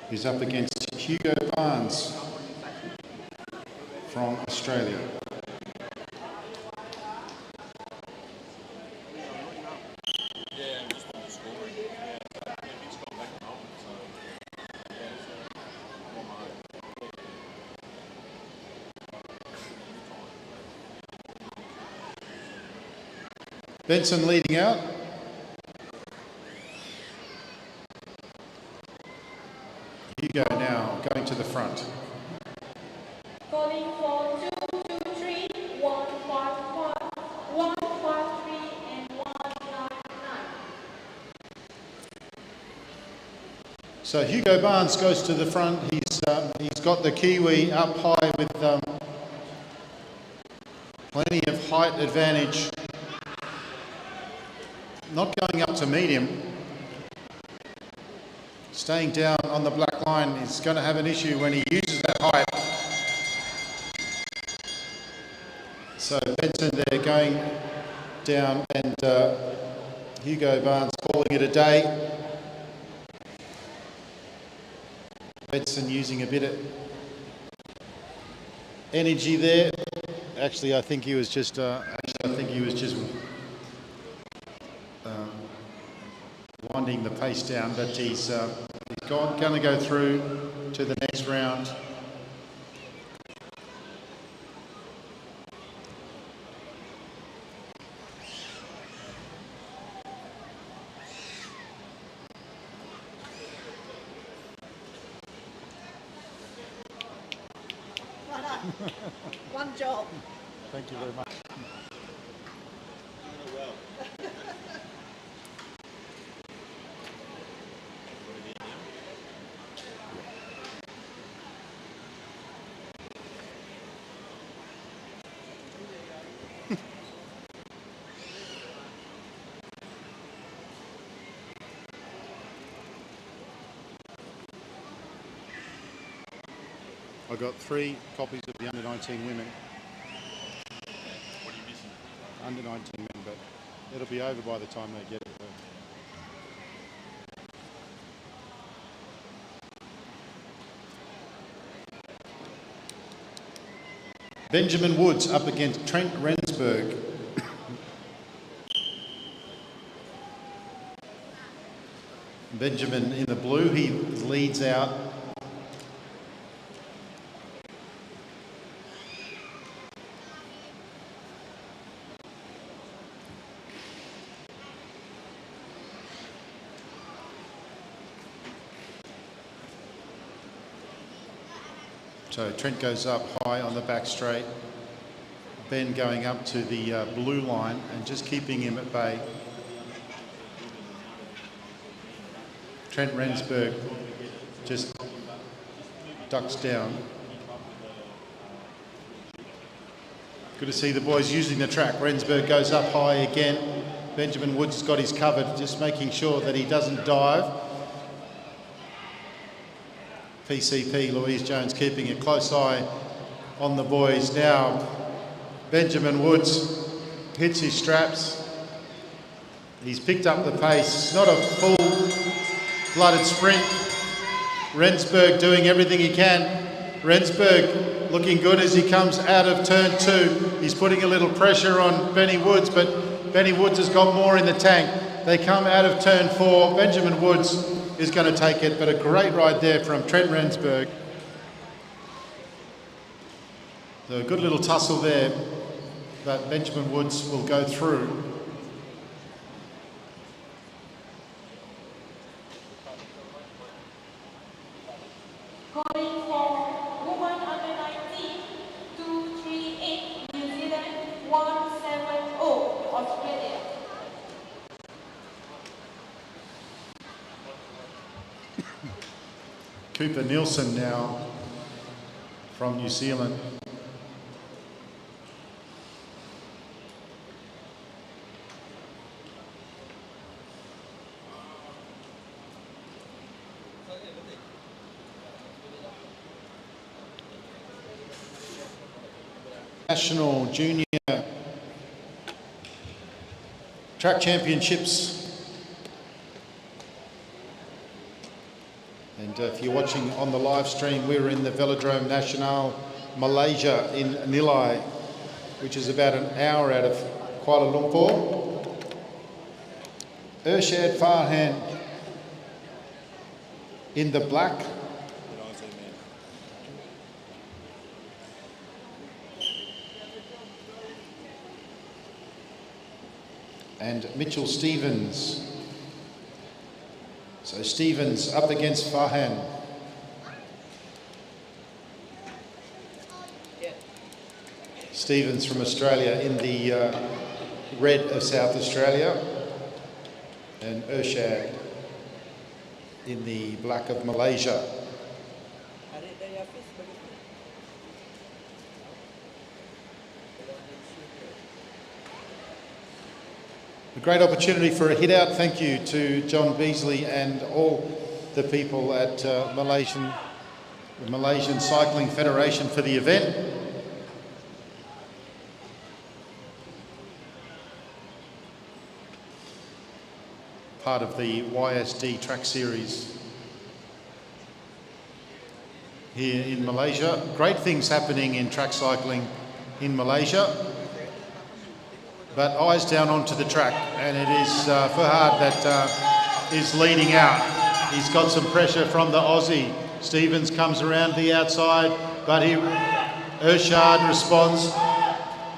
He's up against Hugo Barnes from Australia. Benson leading out. Hugo now going to the front. Calling for 223, 151, 153, and 199. So Hugo Barnes goes to the front. He's got the Kiwi up high with plenty of height advantage. Not going up to medium. Staying down on the black line is going to have an issue when he uses that height. So Benson there going down, and Hugo Barnes calling it a day. Benson using a bit of energy there. Actually, I think he was just winding the pace down, but he's going to go through to the next round. One job. Thank you very much. I got 3 copies of the under-19 women. What are you missing? Under-19 men, but it'll be over by the time they get it. Benjamin Woods up against Trent Rensburg. Benjamin in the blue, he leads out. So Trent goes up high on the back straight. Ben going up to the blue line and just keeping him at bay. Trent Rensburg just ducks down. Good to see the boys using the track. Rensburg goes up high again. Benjamin Woods has got his covered, just making sure that he doesn't dive. PCP, Louise Jones, keeping a close eye on the boys. Now, Benjamin Woods hits his straps. He's picked up the pace. Not a full-blooded sprint. Rensburg doing everything he can. Rensburg looking good as he comes out of turn 2. He's putting a little pressure on Benny Woods, but Benny Woods has got more in the tank. They come out of turn 4. Benjamin Woods is going to take it, but a great ride there from Trent Rensburg. So a good little tussle there, but Benjamin Woods will go through. Calling for woman under 19, 238, New Zealand, 170, Australia. Cooper Nielsen now from New Zealand. National Junior Track Championships. And if you're watching on the live stream, we're in the Velodrome Nasional, Malaysia in Nilai, which is about an hour out of Kuala Lumpur. Ershad Farhan in the black. And Mitchell Stevens. So Stevens up against Farhan. Stevens from Australia in the red of South Australia. And Ershad in the black of Malaysia. A great opportunity for a hit out. Thank you to John Beasley and all the people at the Malaysian Cycling Federation for the event. Part of the YSD track series here in Malaysia. Great things happening in track cycling in Malaysia. But eyes down onto the track, and it is Farhad that is leading out. He's got some pressure from the Aussie. Stevens comes around the outside, but Ershad responds.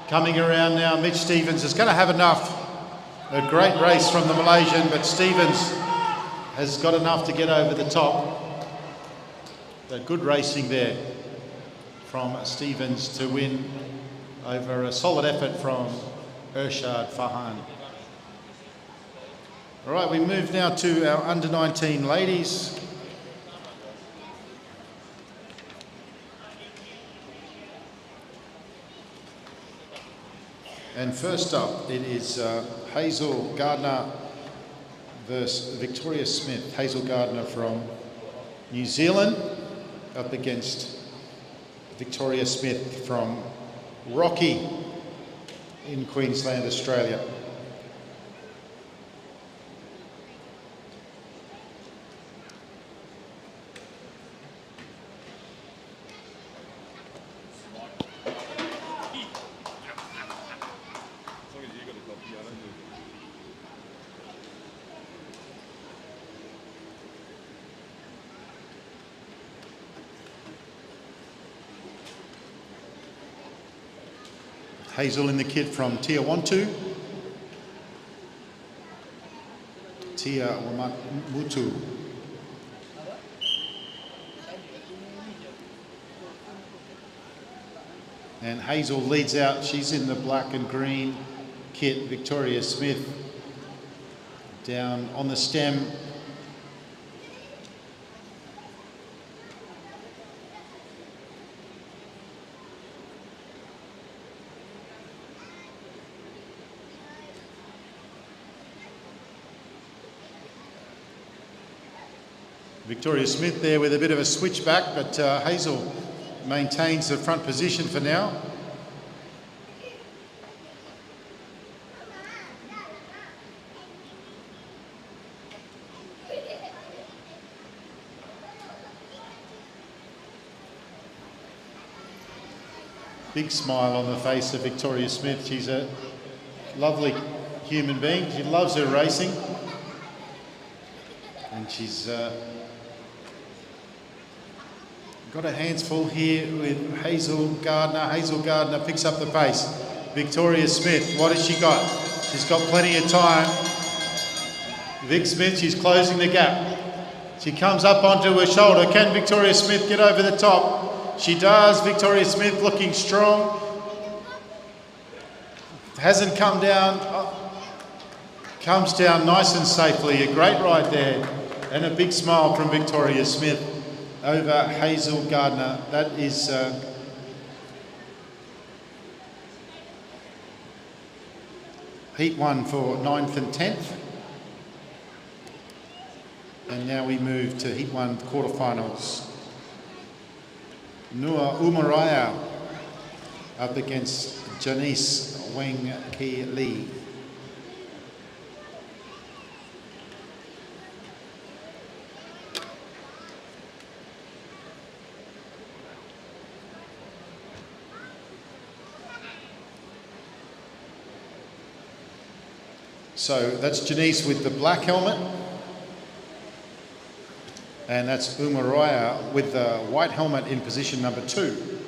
Coming around now, Mitch Stevens is going to have enough. A great race from the Malaysian, but Stevens has got enough to get over the top. But good racing there from Stevens to win over a solid effort from Ershad Fahan. All right, we move now to our under-19 ladies. And first up, it is Hazel Gardner versus Victoria Smith. Hazel Gardner from New Zealand up against Victoria Smith from Rocky in Queensland, Australia. Hazel in the kit from Tiawantu. Tiawamutu. And Hazel leads out. She's in the black and green kit. Victoria Smith down on the stem. Victoria Smith there with a bit of a switchback, but Hazel maintains the front position for now. Big smile on the face of Victoria Smith. She's a lovely human being. She loves her racing. And she's got her hands full here with Hazel Gardner. Hazel Gardner picks up the pace. Victoria Smith, what has she got? She's got plenty of time. Vic Smith, she's closing the gap. She comes up onto her shoulder. Can Victoria Smith get over the top? She does. Victoria Smith looking strong. Hasn't come down. Comes down nice and safely. A great ride there. And a big smile from Victoria Smith over Hazel Gardner. That is heat one for 9th and 10th. And now we move to heat one quarterfinals. Nua Umaraya up against Janice Weng Ki Lee. So that's Janice with the black helmet. And that's Umaraya with the white helmet in position number 2.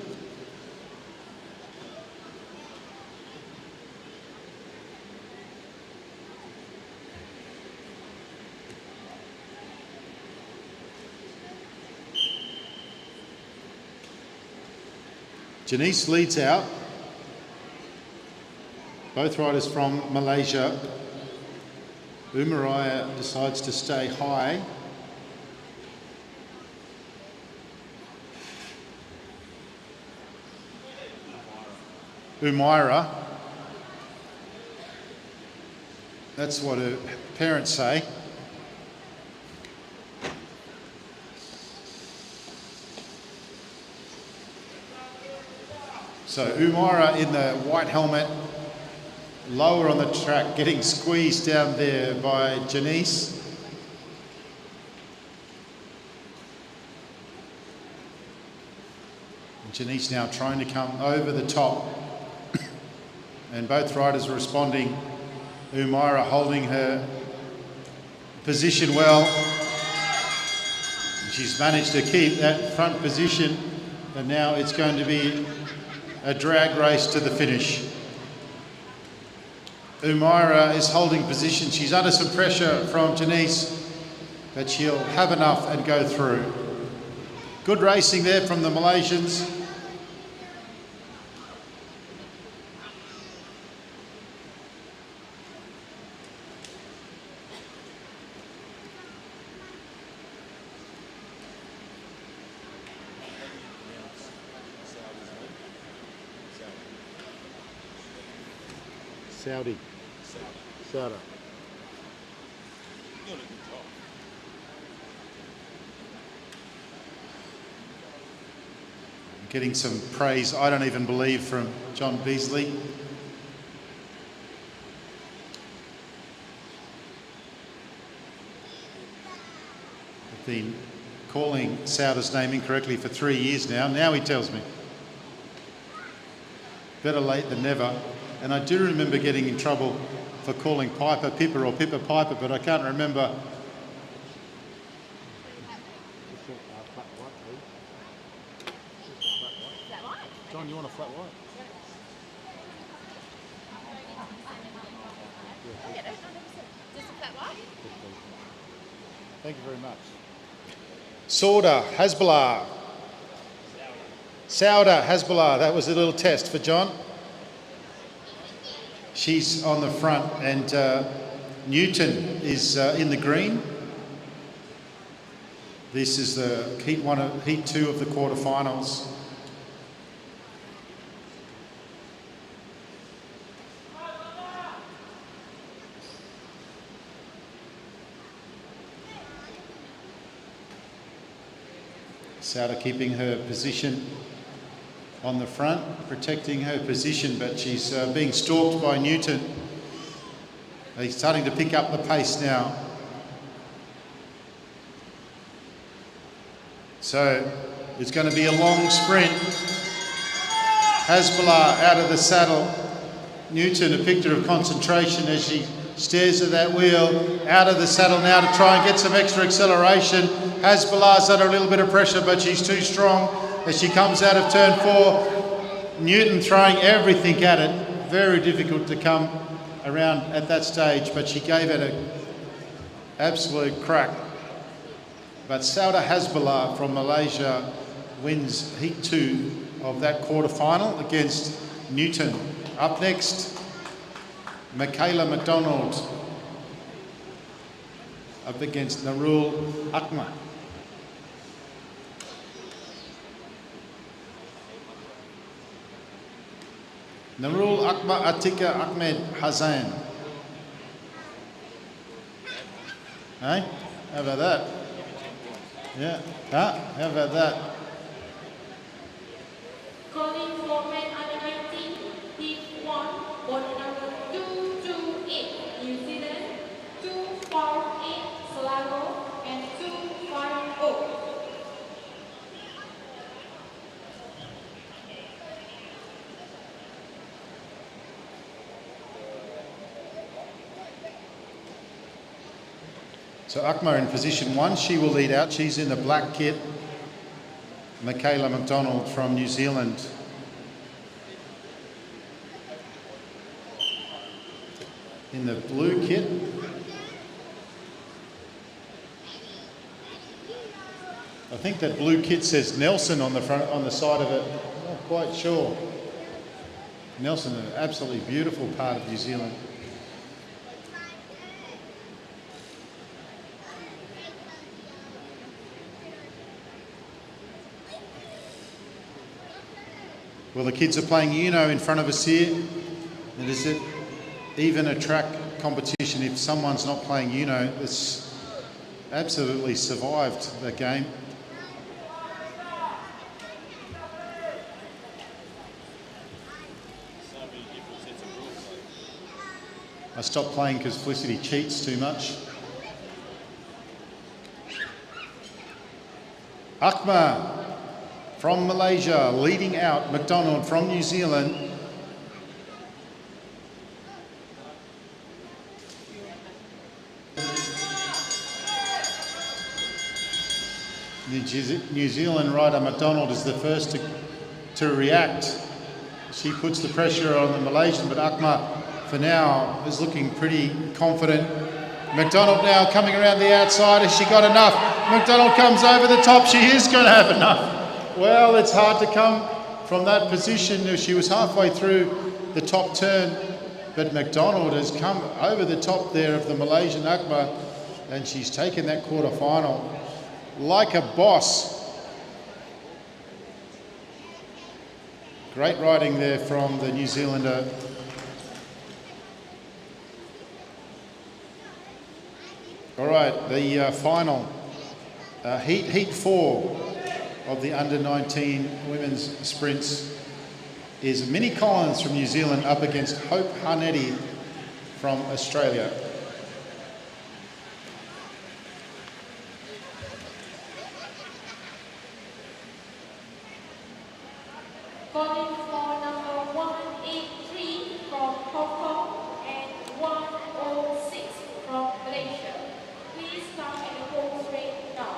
Janice leads out. Both riders from Malaysia. Umaraya decides to stay high. Umaira. That's what her parents say. So Umaira in the white helmet, lower on the track, getting squeezed down there by Janice. Janice now trying to come over the top. And both riders are responding. Umaira holding her position well. She's managed to keep that front position, and now it's going to be a drag race to the finish. Umaira is holding position. She's under some pressure from Janice, but she'll have enough and go through. Good racing there from the Malaysians. Saudi. Sauda. Doing a good job. Getting some praise, I don't even believe, from John Beasley. I've been calling Sauda's name incorrectly for 3 years now. Now he tells me. Better late than never. And I do remember getting in trouble for calling Piper Pippa or Pippa Piper, but I can't remember. John, you want a flat white? Just a flat white? Thank you very much. Sauda, Hasbulla. Sauda, Hasbulla. That was a little test for John. She's on the front, and Newton is in the green. This is the heat 2 of the quarterfinals. Sauda keeping her position on the front, protecting her position, but she's being stalked by Newton. He's starting to pick up the pace now. So it's going to be a long sprint. Hasbulla out of the saddle. Newton, a picture of concentration as she stares at that wheel. Out of the saddle now to try and get some extra acceleration. Hasbulla's under a little bit of pressure, but she's too strong as she comes out of turn 4. Newton throwing everything at it. Very difficult to come around at that stage, but she gave it an absolute crack. But Sauda Hasbulla from Malaysia wins heat 2 of that quarterfinal against Newton. Up next, Michaela McDonald up against Nurul Akma. Nurul Akma Atika Ahmed Hazan. Hey, how about that? Yeah, how about that? Calling for men under 19, heat 1, body number 228, New Zealand, 248, Sligo, and 250. So Akma in position 1, she will lead out. She's in the black kit. Michaela McDonald from New Zealand. In the blue kit. I think that blue kit says Nelson on the front, on the side of it. I'm not quite sure. Nelson, an absolutely beautiful part of New Zealand. Well, the kids are playing Uno in front of us here. And is it even a track competition if someone's not playing Uno? It's absolutely survived that game. So many different sets of rules. I stopped playing because Felicity cheats too much. Akma from Malaysia leading out. McDonald from New Zealand. New Zealand rider McDonald is the first to react. She puts the pressure on the Malaysian, but Akma for now is looking pretty confident. McDonald now coming around the outside. Has she got enough? McDonald comes over the top. She is going to have enough. Well, it's hard to come from that position. She was halfway through the top turn, but McDonald has come over the top there of the Malaysian Akma, and she's taken that quarterfinal like a boss. Great riding there from the New Zealander. All right, the final, heat 4 of the under-19 women's sprints is Minnie Collins from New Zealand up against Hope Harnetti from Australia. Calling for number 183 from Hong Kong and 106 from Malaysia. Please come at the home straight now.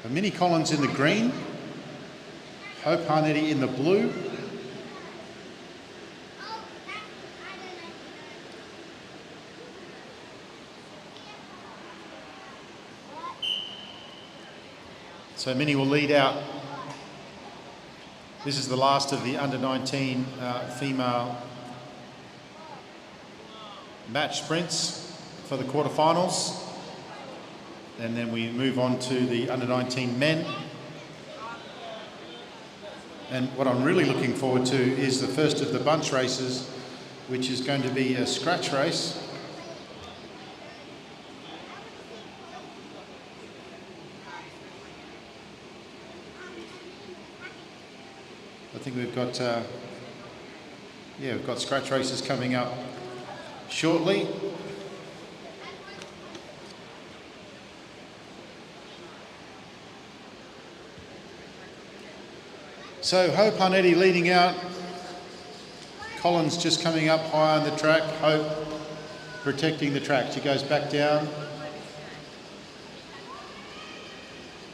Minnie Collins in the green, Hope Harnetti in the blue. So Minnie will lead out. This is the last of the under-19 female match sprints for the quarterfinals. And then we move on to the under-19 men. And what I'm really looking forward to is the first of the bunch races, which is going to be a scratch race. I think we've got, we've got scratch races coming up shortly. So Hope Harnetti leading out, Collins just coming up high on the track, Hope protecting the track. She goes back down.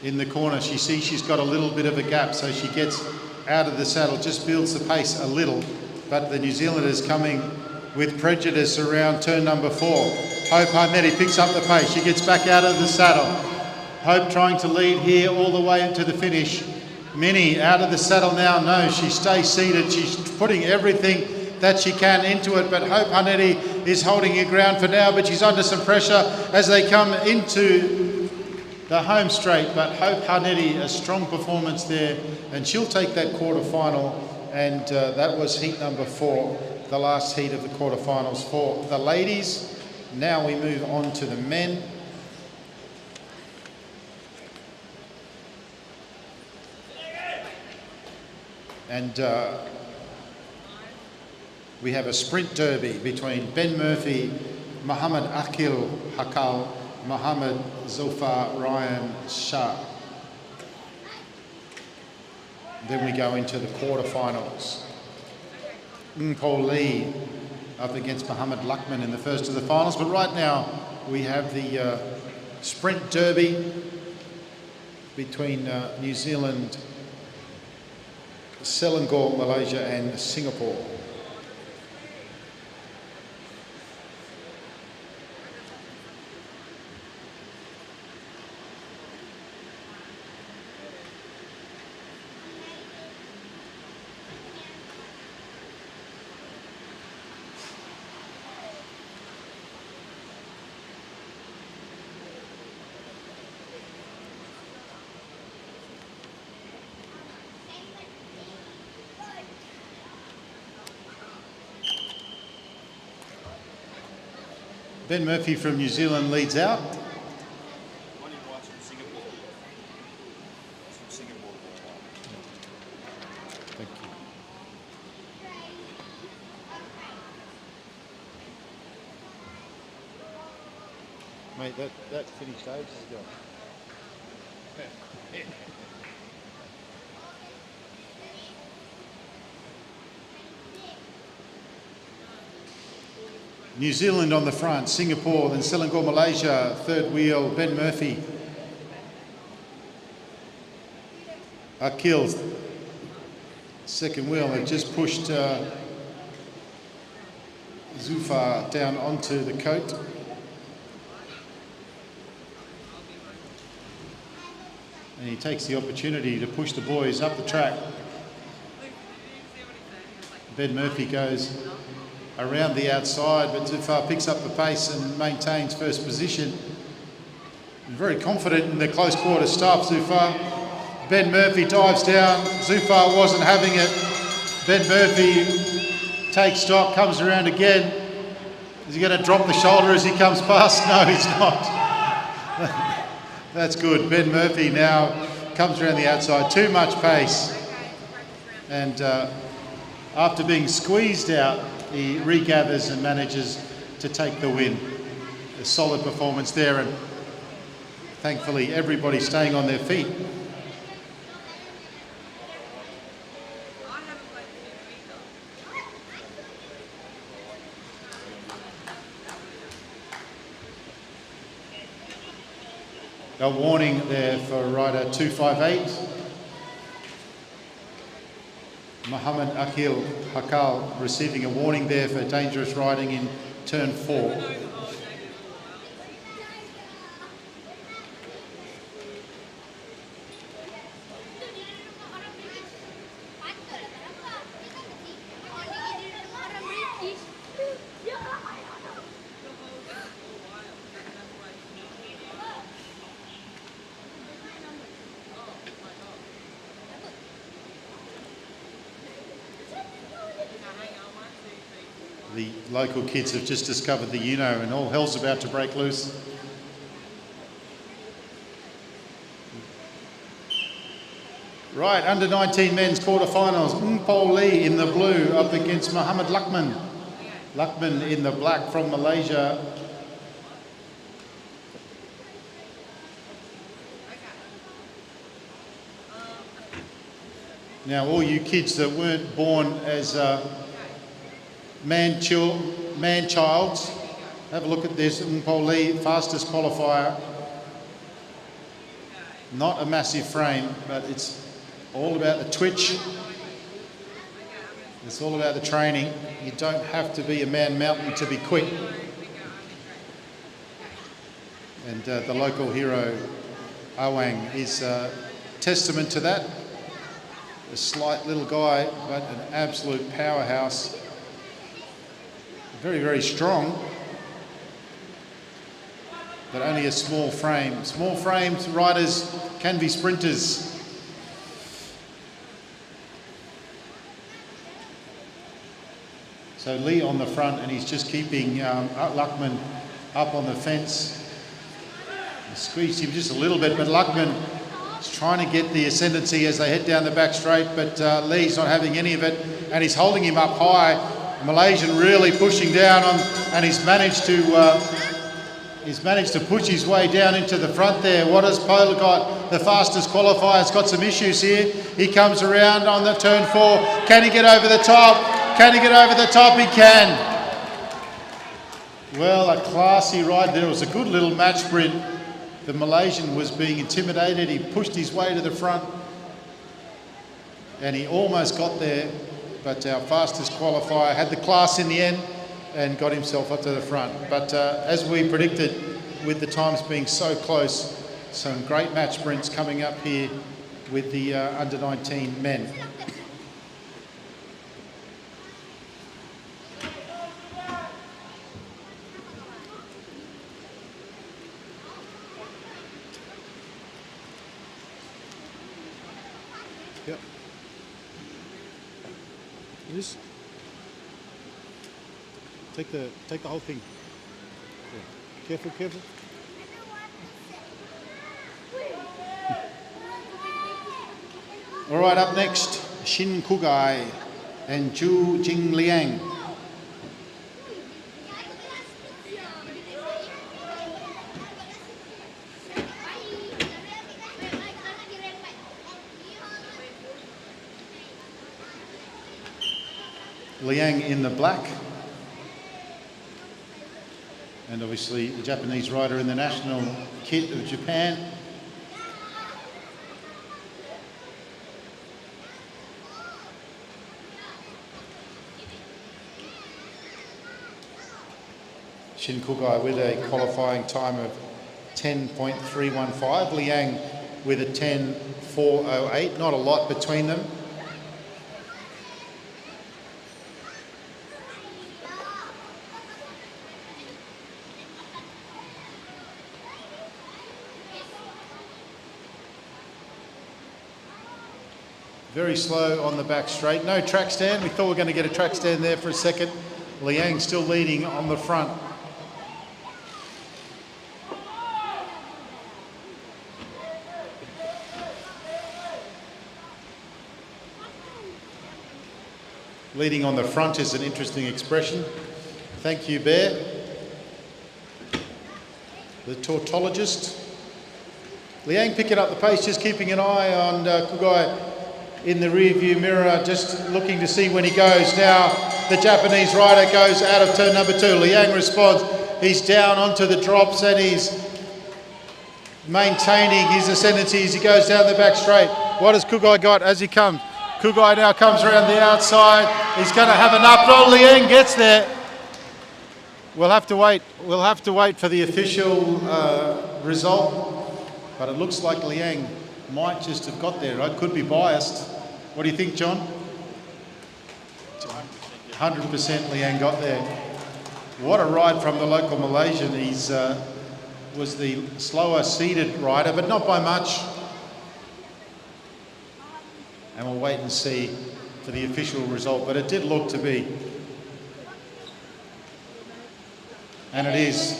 In the corner, she sees she's got a little bit of a gap, so she gets out of the saddle, just builds the pace a little, but the New Zealanders coming with prejudice around turn number 4. Hope Harnetti picks up the pace, she gets back out of the saddle. Hope trying to lead here all the way into the finish. Minnie out of the saddle now, no, she stays seated, she's putting everything that she can into it, but Hope Harnetti is holding her ground for now, but she's under some pressure as they come into the home straight. But Hope Harnetti, a strong performance there, and she'll take that quarterfinal, and that was heat number 4, the last heat of the quarterfinals for the ladies. Now we move on to the men. And we have a sprint derby between Ben Murphy, Muhammad Akil Hakal, Muhammad Zulfar Ryan Shah. Then we go into the quarterfinals. Paul Lee up against Muhammad Luckman in the first of the finals. But right now we have the sprint derby between New Zealand, Selangor, Malaysia and Singapore. Ben Murphy from New Zealand leads out. One invites from Singapore. It's from Singapore. Thank you. Mate, that finished ages ago. New Zealand on the front, Singapore, then Selangor, Malaysia, third wheel, Ben Murphy. Akil, second wheel, they've just pushed Zufar down onto the coat. And he takes the opportunity to push the boys up the track. Ben Murphy goes around the outside, but Zufar picks up the pace and maintains first position. Very confident in the close quarter stuff, Zufar. Ben Murphy dives down. Zufar wasn't having it. Ben Murphy takes stock, comes around again. Is he going to drop the shoulder as he comes past? No, he's not. That's good. Ben Murphy now comes around the outside. Too much pace. And after being squeezed out, he regathers and manages to take the win. A solid performance there, and thankfully everybody staying on their feet. A warning there for rider 258. Muhammad Akhil Hakal receiving a warning there for dangerous riding in turn 4. The local kids have just discovered the Uno and all hell's about to break loose. Right, under 19 men's quarterfinals. Mpol Lee in the blue up against Muhammad Lakman. Lakman in the black from Malaysia. Now all you kids that weren't born as man-childs, have a look at this. Mpol Lee, fastest qualifier. Not a massive frame, but it's all about the twitch. It's all about the training. You don't have to be a man mountain to be quick. And the local hero, Awang, is a testament to that. A slight little guy, but an absolute powerhouse. Very, very strong, but only a small frame. Small framed riders can be sprinters. So Lee on the front, and he's just keeping Luckman up on the fence. He squeezed him just a little bit, but Luckman is trying to get the ascendancy as they head down the back straight, but Lee's not having any of it, and he's holding him up high. Malaysian really pushing down on, and he's managed to push his way down into the front there. What has Polar got? The fastest qualifier has got some issues here. He comes around on the turn 4. Can he get over the top? Can he get over the top? He can. Well, a classy ride there. It was a good little match sprint. The Malaysian was being intimidated. He pushed his way to the front, and he almost got there. But our fastest qualifier had the class in the end and got himself up to the front. But as we predicted, with the times being so close, some great match sprints coming up here with the under 19 men. Yep. Just take the whole thing. Yeah. Careful, careful. All right, up next, Shin Kugai and Zhu Jingliang. Liang in the black, and obviously the Japanese rider in the national kit of Japan. Shin Kugai with a qualifying time of 10.315, Liang with a 10.408, not a lot between them. Very slow on the back straight. No track stand. We thought we were going to get a track stand there for a second. Liang still leading on the front. Leading on the front is an interesting expression. Thank you, Bear. The tautologist. Liang picking up the pace, just keeping an eye on Kugai in the rear view mirror, just looking to see when he goes. Now the Japanese rider goes out of turn number 2. Liang responds. He's down onto the drops and he's maintaining his ascendancy as he goes down the back straight. What has Kugai got as he comes? Kugai now comes around the outside. He's going to have an up. Oh, Liang gets there. We'll have to wait. We'll have to wait for the official result. But it looks like Liang might just have got there. I could be biased. What do you think, John? 100% Liang got there. What a ride from the local Malaysian. He's was the slower seated rider, but not by much. And we'll wait and see for the official result. But it did look to be. And it is.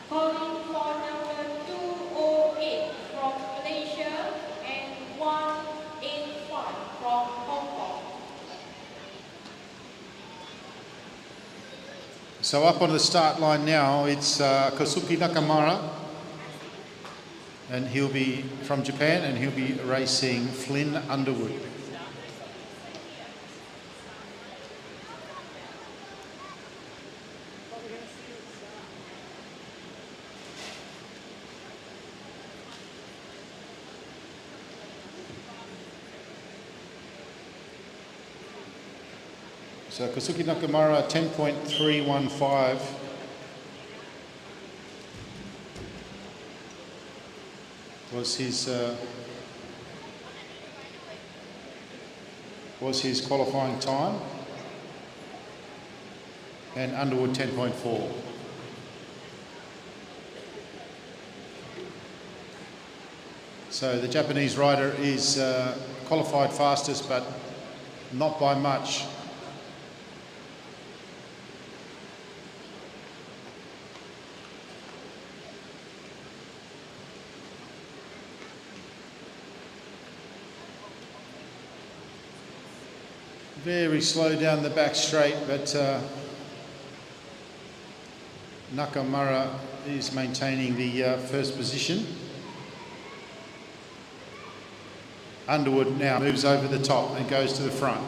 Calling for number 208 from Malaysia and 185 from Hong Kong. So up on the start line now, it's Kosuke Nakamura, and he'll be from Japan, and he'll be racing Flynn Underwood. So Kosuke Nakamura, 10.315. Was his qualifying time, and Underwood 10.4. So the Japanese rider is qualified fastest, but not by much. Very slow down the back straight, but Nakamura is maintaining the first position. Underwood now moves over the top and goes to the front.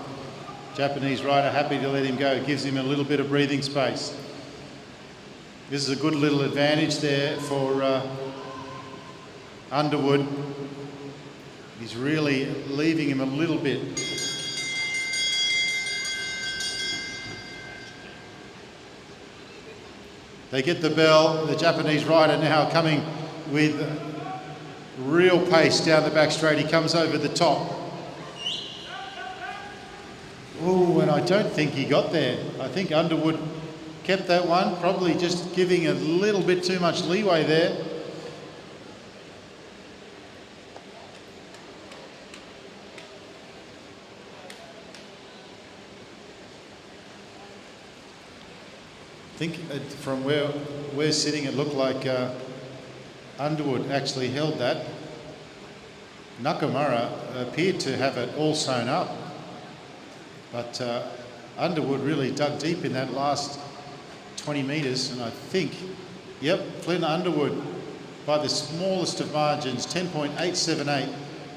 Japanese rider happy to let him go, gives him a little bit of breathing space. This is a good little advantage there for Underwood. He's really leaving him a little bit. They get the bell. The Japanese rider now coming with real pace down the back straight. He comes over the top. Oh, and I don't think he got there. I think Underwood kept that one, probably just giving a little bit too much leeway there. I think from where we're sitting, it looked like Underwood actually held that. Nakamura appeared to have it all sewn up, but Underwood really dug deep in that last 20 metres, and I think, yep, Flynn Underwood by the smallest of margins, 10.878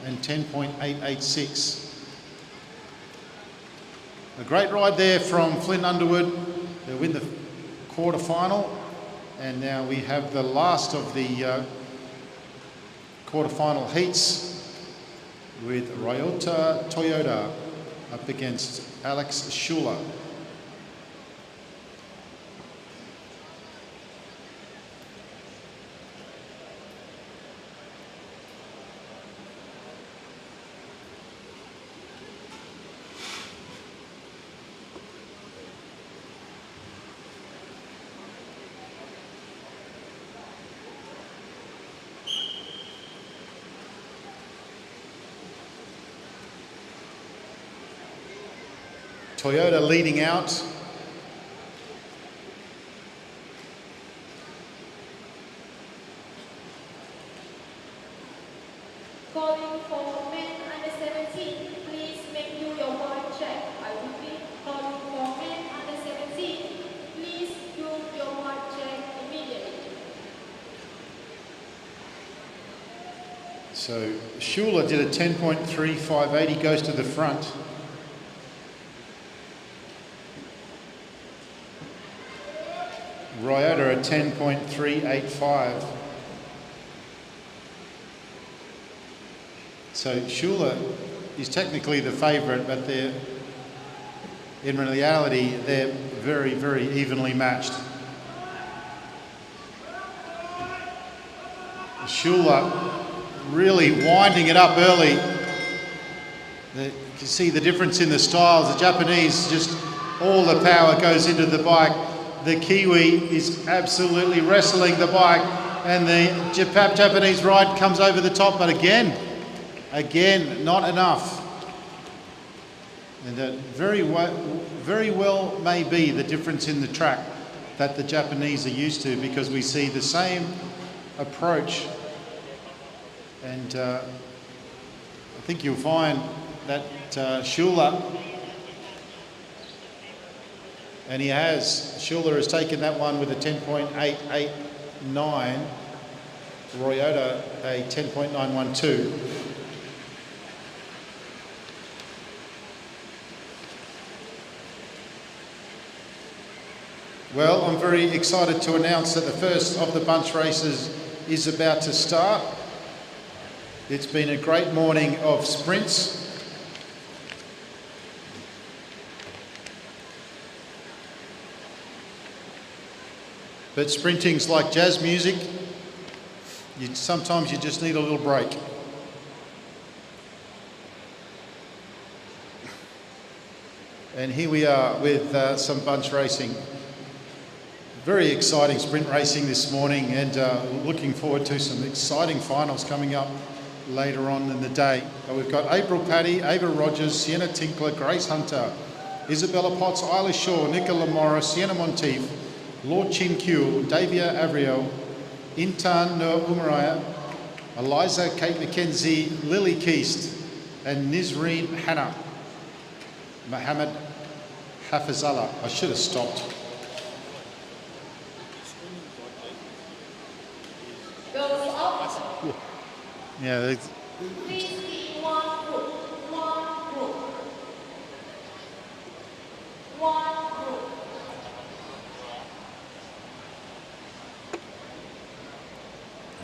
and 10.886. A great ride there from Flynn Underwood. They win the quarterfinal, and now we have the last of the quarterfinal heats with Ryota Toyota up against Alex Schuler. Toyota leading out. Calling for men under 17, please make do your mark check. I repeat, calling for men under 17, please do your mark check immediately. So Schuler did a 10.358. He goes to the front. Ryota a 10.385. So Schuler is technically the favourite, but in reality they're very, very evenly matched. Schuler really winding it up early. You can see the difference in the styles. The Japanese, just all the power goes into the bike. The Kiwi is absolutely wrestling the bike, and the Japanese ride comes over the top, but again, not enough. And that very well may be the difference in the track that the Japanese are used to, because we see the same approach. And I think you'll find that Schuler, and Schuler has taken that one with a 10.889, Ryota a 10.912. Well, I'm very excited to announce that the first of the bunch races is about to start. It's been a great morning of sprints. But sprinting's like jazz music. Sometimes you just need a little break. And here we are with some bunch racing. Very exciting sprint racing this morning, and looking forward to some exciting finals coming up later on in the day. We've got April Paddy, Ava Rogers, Sienna Tinkler, Grace Hunter, Isabella Potts, Isla Shaw, Nicola Morris, Sienna Monteith, Lord Chin Kyu, Davia Avriel, Intan Nur Umaraya, Eliza Kate McKenzie, Lily Keast, and Nizreen Hannah. Mohammed Hafizallah. I should have stopped. Yeah, Please be one group.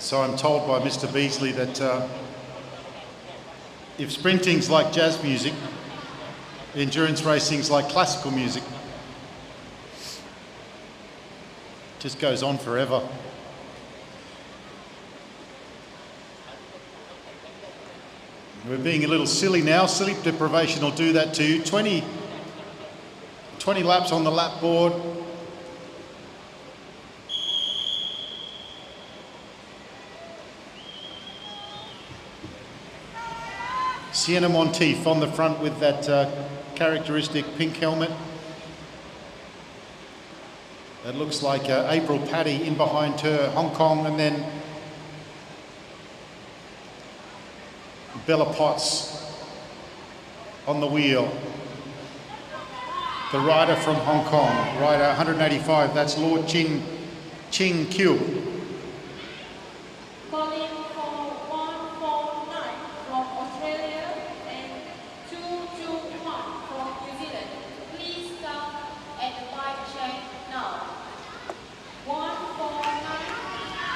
So I'm told by Mr. Beasley that if sprinting's like jazz music, endurance racing's like classical music. Just goes on forever. We're being a little silly now. Sleep deprivation will do that to you. 20 laps on the lap board. Sienna Monteith on the front with that characteristic pink helmet. That looks like April Paddy in behind her, Hong Kong, and then Bella Potts on the wheel. The rider from Hong Kong, rider 185, that's Lord Chin Kyu. Calling for 149 from Australia and 221 from New Zealand. Please stop at the bike check now. 149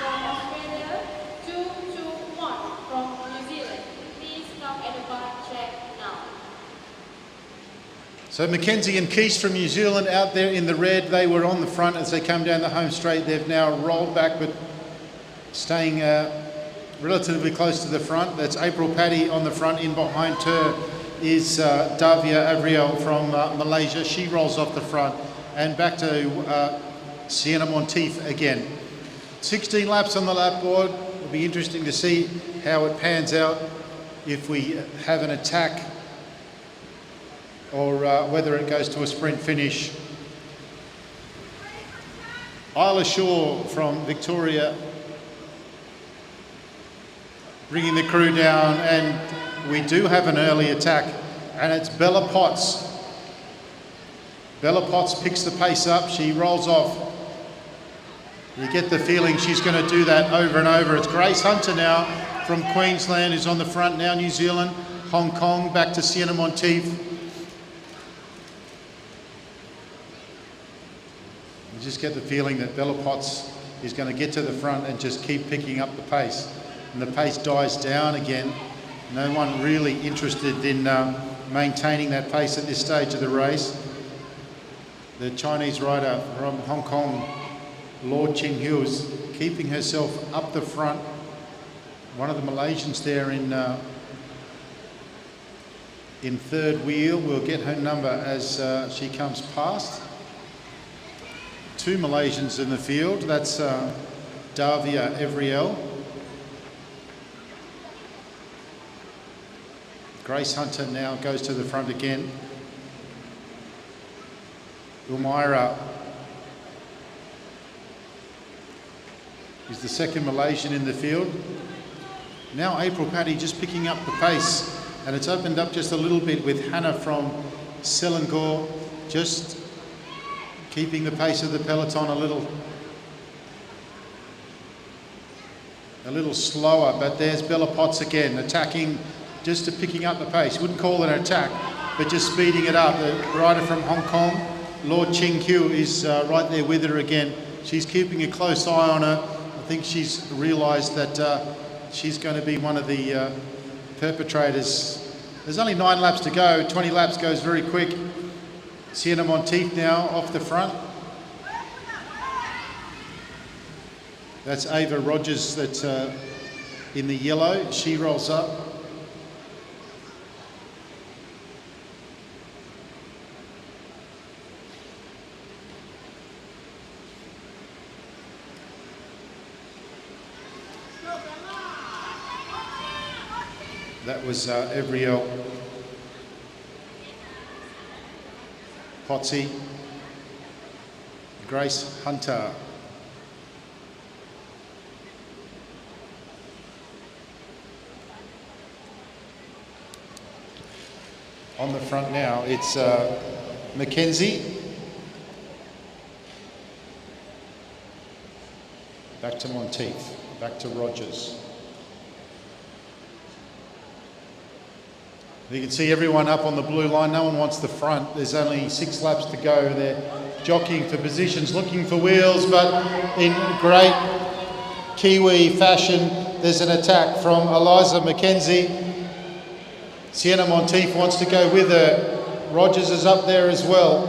from Australia, 221 from New Zealand. Please stop at the bike check now. So Mackenzie and Keast from New Zealand out there in the red. They were on the front as they come down the home straight. They've now rolled back, but staying relatively close to the front. That's April Paddy on the front. In behind her is Davia Avriel from Malaysia. She rolls off the front. And back to Sienna Monteith again. 16 laps on the lap board. It'll be interesting to see how it pans out if we have an attack or whether it goes to a sprint finish. Isla Shaw from Victoria bringing the crew down, and we do have an early attack, and it's Bella Potts. Bella Potts picks the pace up, she rolls off. You get the feeling she's going to do that over and over. It's Grace Hunter now from Queensland who's on the front now, New Zealand, Hong Kong, back to Sienna Monteith. You just get the feeling that Bella Potts is going to get to the front and just keep picking up the pace. And the pace dies down again. No one really interested in maintaining that pace at this stage of the race. The Chinese rider from Hong Kong, Lord Ching Hu, is keeping herself up the front. One of the Malaysians there in third wheel. We'll get her number as she comes past. Two Malaysians in the field. That's Davia Evriel. Grace Hunter now goes to the front again. Umaira is the second Malaysian in the field. Now April Paddy just picking up the pace, and it's opened up just a little bit with Hannah from Selangor just keeping the pace of the peloton a little slower, but there's Bella Potts again attacking, just picking up the pace. Wouldn't call it an attack, but just speeding it up. The rider from Hong Kong, Lord Ching Hu, is right there with her again. She's keeping a close eye on her. I think she's realised that she's going to be one of the perpetrators. There's only 9 laps to go. 20 laps goes very quick. Sienna Monteith now off the front. That's Ava Rogers that's in the yellow. She rolls up. That was Evriel, Potsy, Grace Hunter. On the front now, it's Mackenzie. Back to Monteith, back to Rogers. You can see everyone up on the blue line. No one wants the front. There's only 6 laps to go. They're jockeying for positions, looking for wheels, but in great Kiwi fashion, there's an attack from Eliza Mackenzie. Sienna Monteith wants to go with her. Rogers is up there as well.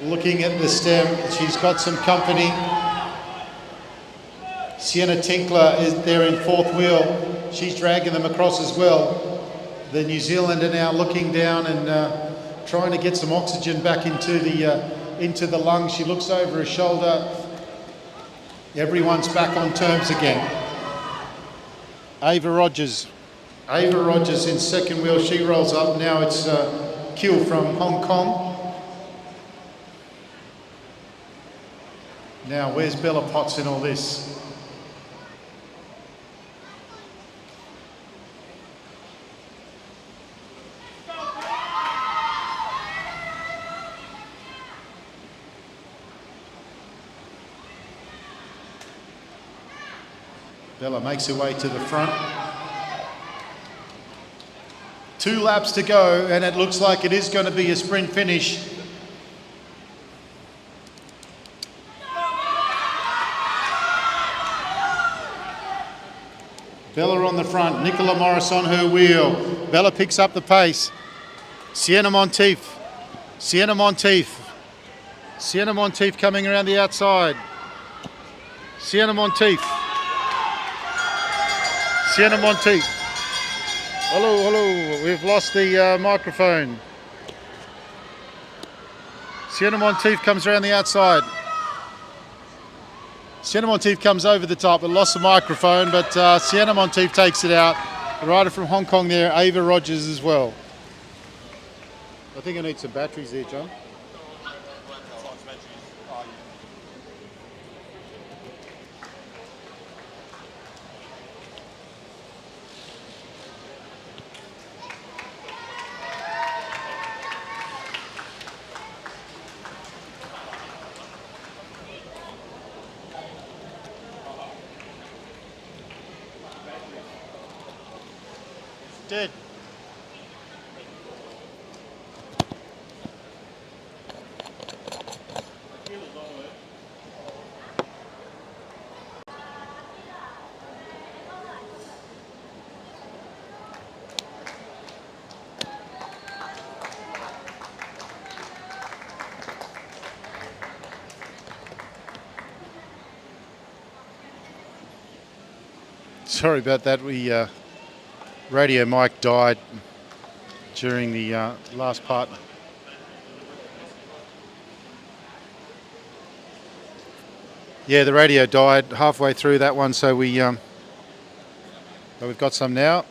Looking at the stem, she's got some company. Sienna Tinkler is there in 4th wheel. She's dragging them across as well. The New Zealander now looking down and trying to get some oxygen back into the lungs. She looks over her shoulder. Everyone's back on terms again. Ava Rogers in 2nd wheel. She rolls up. Now it's Kiel from Hong Kong. Now where's Bella Potts in all this? Bella makes her way to the front. 2 laps to go, and it looks like it is going to be a sprint finish. Bella on the front, Nicola Morris on her wheel. Bella picks up the pace. Sienna Monteith coming around the outside. Sienna Monteith. Hello, we've lost the microphone. Sienna Monteith comes around the outside. Sienna Monteith comes over the top, but lost the microphone, but Sienna Monteith takes it out. The rider from Hong Kong there, Ava Rogers as well. I think I need some batteries there, John. Dead. Sorry about that. We radio mic died during the last part. Yeah, the radio died halfway through that one, so we've got some now.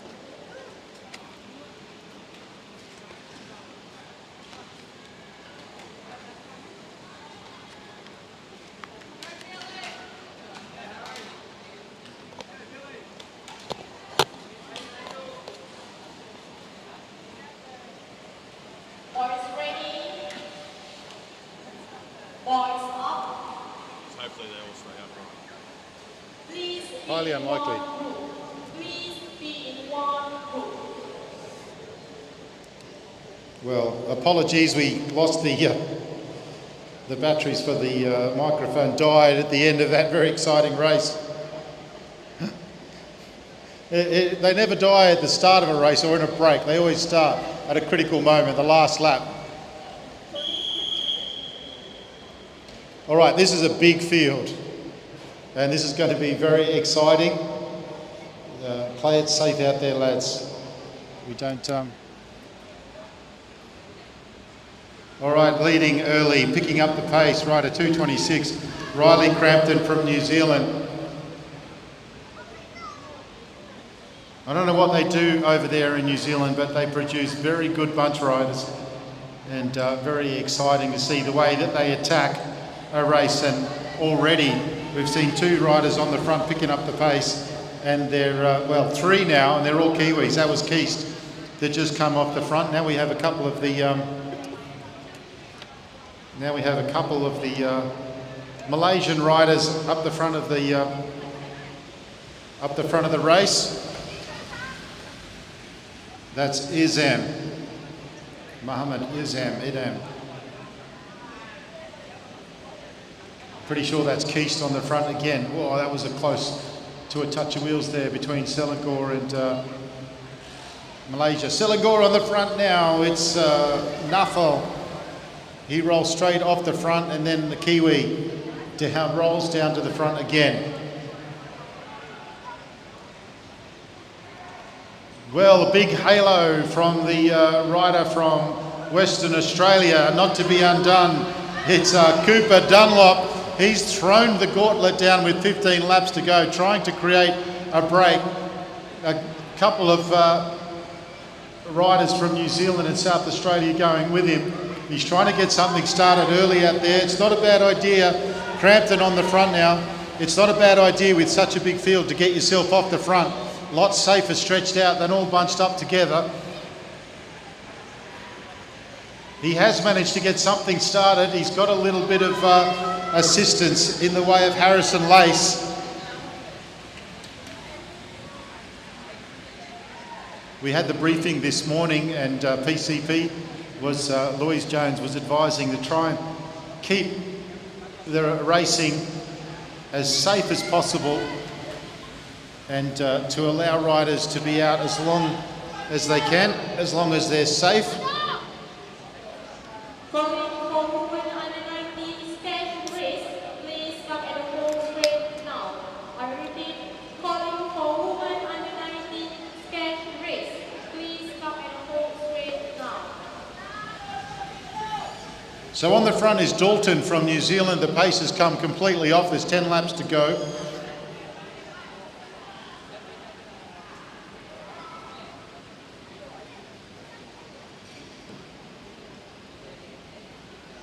Boys ready? Boys up. Hopefully they all stay upright. Please be Highly in unlikely. one group. Please be in one group. Well, apologies, we lost the batteries for the microphone died at the end of that very exciting race. They never die at the start of a race or in a break. They always start at a critical moment, the last lap. All right, this is a big field, and this is going to be very exciting. Play it safe out there, lads. We don't... All right, leading early, picking up the pace, rider 226, Riley Crampton from New Zealand. I don't know what they do over there in New Zealand, but they produce very good bunch riders, and very exciting to see the way that they attack a race. And already we've seen two riders on the front picking up the pace, and they're, well, three now, and they're all Kiwis. That was Keast that just come off the front. Now we have a couple of the Malaysian riders up the front of the race. That's Izam, Muhammad Idam. Pretty sure that's Keast on the front again. Whoa, that was a close to a touch of wheels there between Selangor and Malaysia. Selangor on the front now. It's Nafal. He rolls straight off the front, and then the Kiwi rolls down to the front again. Well, a big halo from the rider from Western Australia, not to be undone. It's Cooper Dunlop. He's thrown the gauntlet down with 15 laps to go, trying to create a break. A couple of riders from New Zealand and South Australia going with him. He's trying to get something started early out there. It's not a bad idea. Crampton on the front now. It's not a bad idea with such a big field to get yourself off the front. Lots safer stretched out than all bunched up together. He has managed to get something started. He's got a little bit of assistance in the way of Harrison Lace. We had the briefing this morning, and PCP was, Louise Jones was advising to try and keep the racing as safe as possible, and to allow riders to be out as long as they can, as long as they're safe. Calling for women under 19 sketch race, please come at the home straight now. I repeat, calling for women under 19 sketch race, please come at the home straight now. So So on the front is Dalton from New Zealand. The pace has come completely off. There's 10 laps to go.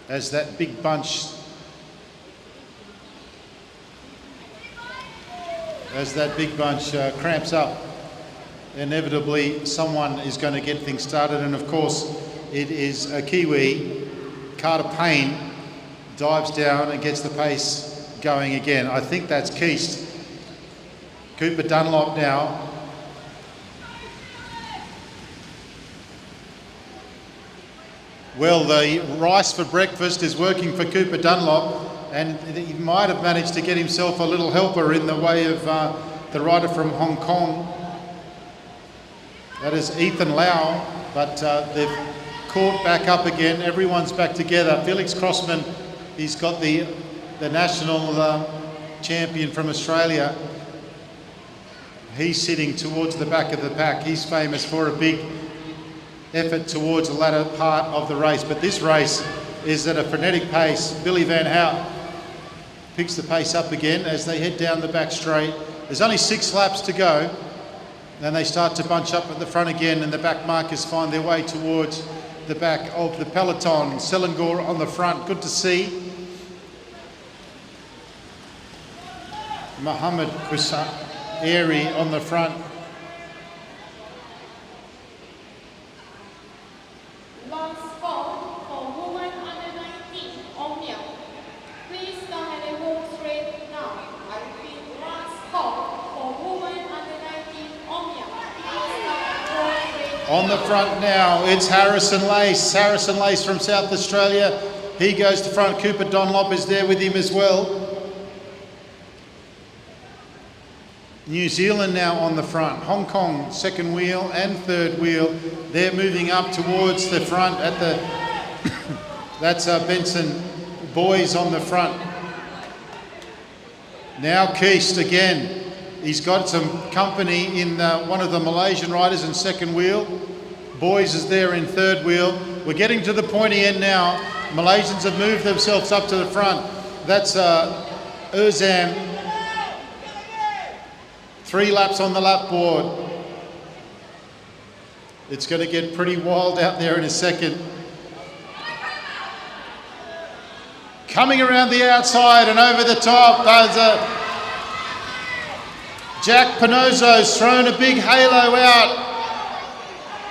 As that big bunch cramps up, inevitably someone is going to get things started, and of course it is a Kiwi. Carter Payne dives down and gets the pace going again. I think that's Keast. Cooper Dunlop now. Well, the rice for breakfast is working for Cooper Dunlop, and he might have managed to get himself a little helper in the way of the rider from Hong Kong. That is Ethan Lau, but they've caught back up again. Everyone's back together. Felix Crossman, he's got the national champion from Australia. He's sitting towards the back of the pack. He's famous for a big effort towards the latter part of the race, but this race is at a frenetic pace. Billy Van Hout picks the pace up again as they head down the back straight. There's only 6 laps to go. Then they start to bunch up at the front again, and the back markers find their way towards the back of the peloton. Selangor on the front, good to see. Mohammed Kusari on the front. Last call for women under 19, Omnia. Please come and walk straight now. I repeat, last call for women under 19, Omnia. Please come and walk straight On the front now, it's Harrison Lace. Harrison Lace from South Australia. He goes to front. Cooper Dunlop is there with him as well. New Zealand now on the front. Hong Kong second wheel and third wheel. They're moving up towards the front at the that's Benson Boys on the front. Now Keast again. He's got some company in one of the Malaysian riders in second wheel. Boys is there in third wheel. We're getting to the pointy end now. Malaysians have moved themselves up to the front. That's Urzam. 3 laps on the lap board. It's going to get pretty wild out there in a second. Coming around the outside and over the top, there's Jack Pinozzo's thrown a big halo out.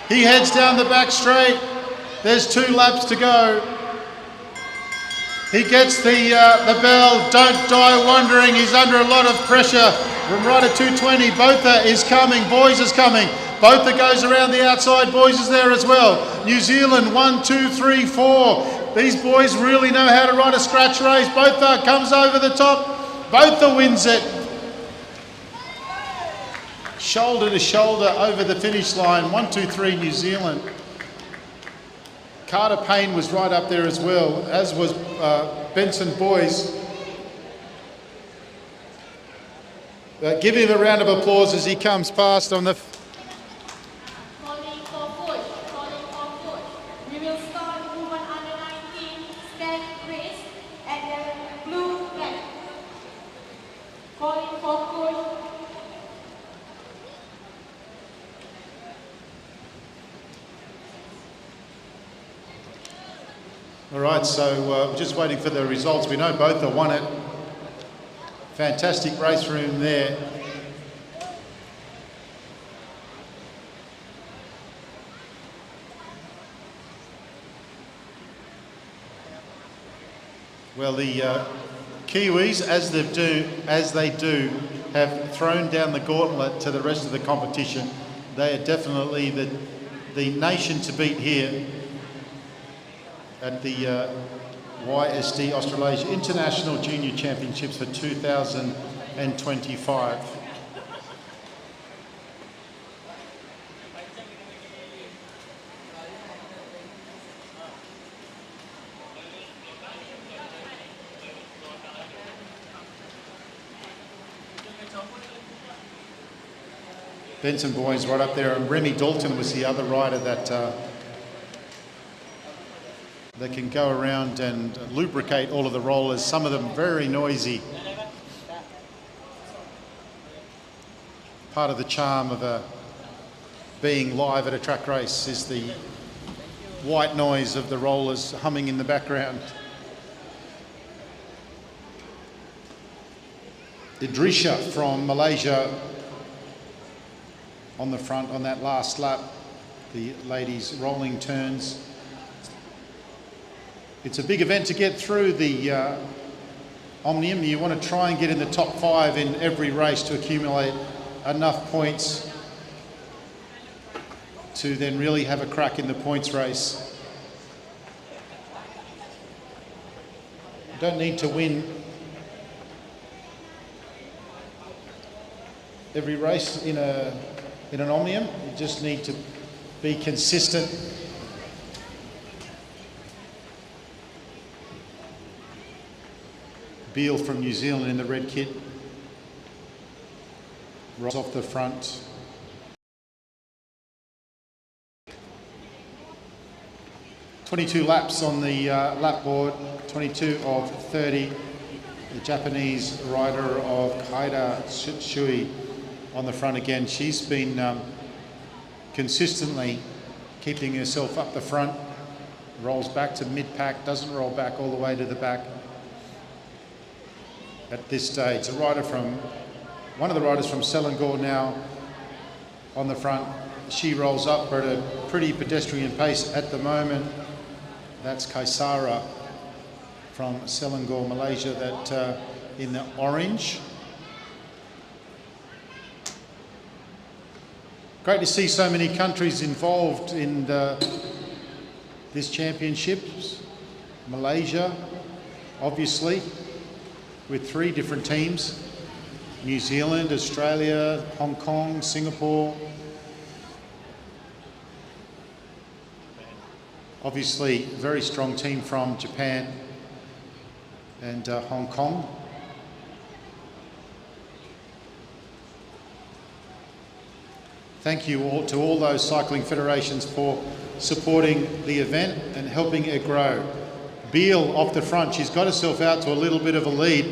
He heads down the back straight. There's 2 laps to go. He gets the bell. Don't die wondering. He's under a lot of pressure from rider 220. Botha is coming. Boys is coming. Botha goes around the outside. Boys is there as well. New Zealand 1, 2, 3, 4. These boys really know how to ride a scratch race. Botha comes over the top. Botha wins it. Shoulder to shoulder over the finish line. 1, 2, 3 New Zealand. Carter Payne was right up there as well, as was Benson Boys. Give him a round of applause as he comes past on the... Calling for push, calling for push. We will start women under 19, stand race, and then blue flag. Calling for push. All right, so just waiting for the results. We know both have won it. Fantastic race room there. Well, the Kiwis, as they do, have thrown down the gauntlet to the rest of the competition. They are definitely the nation to beat here at the YSD Australasia International Junior Championships for 2025. Benson Boys right up there, and Remy Dalton was the other rider that that can go around and lubricate all of the rollers, some of them very noisy. Part of the charm of being live at a track race is the white noise of the rollers humming in the background. Idrisha from Malaysia on the front on that last lap. The ladies rolling turns. It's a big event to get through the Omnium. You want to try and get in the top 5 in every race to accumulate enough points to then really have a crack in the points race. You don't need to win every race in an Omnium. You just need to be consistent. Beale from New Zealand in the red kit rolls off the front. "22 laps on the lap board, 22 of 30. The Japanese rider of Kaida Shui on the front again. She's been consistently keeping herself up the front. Rolls back to mid-pack, doesn't roll back all the way to the back. At this stage, one of the riders from Selangor now on the front. She rolls up at a pretty pedestrian pace at the moment. That's Kaisara from Selangor, Malaysia, that in the orange. Great to see so many countries involved in this championship. Malaysia, obviously, with 3 different teams. New Zealand, Australia, Hong Kong, Singapore. Obviously, very strong team from Japan and Hong Kong. Thank you all to all those cycling federations for supporting the event and helping it grow. Beale off the front, she's got herself out to a little bit of a lead.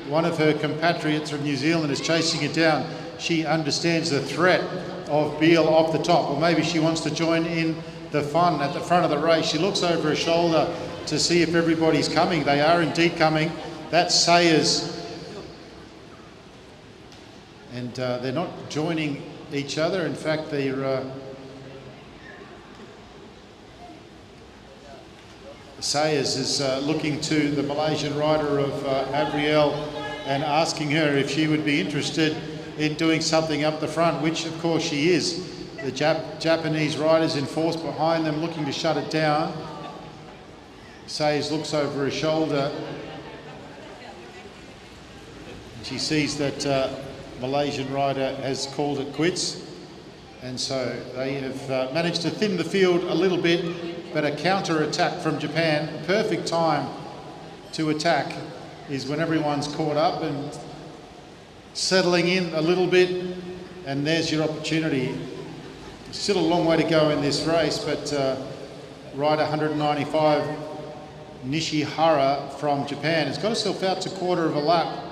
One of her compatriots from New Zealand is chasing it down. She understands the threat of Beale off the top, or maybe she wants to join in the fun at the front of the race. She looks over her shoulder to see if everybody's coming. They are indeed coming. That's Sayers. And they're not joining each other. In fact, they're Sayers is looking to the Malaysian rider of Abriel and asking her if she would be interested in doing something up the front, which of course she is. The Japanese riders in force behind them looking to shut it down. Sayers looks over her shoulder. She sees that Malaysian rider has called it quits, and so they have managed to thin the field a little bit, but a counter attack from Japan. Perfect time to attack is when everyone's caught up and settling in a little bit, and there's your opportunity. Still a long way to go in this race, but rider 195 Nishihara from Japan has got herself out to quarter of a lap.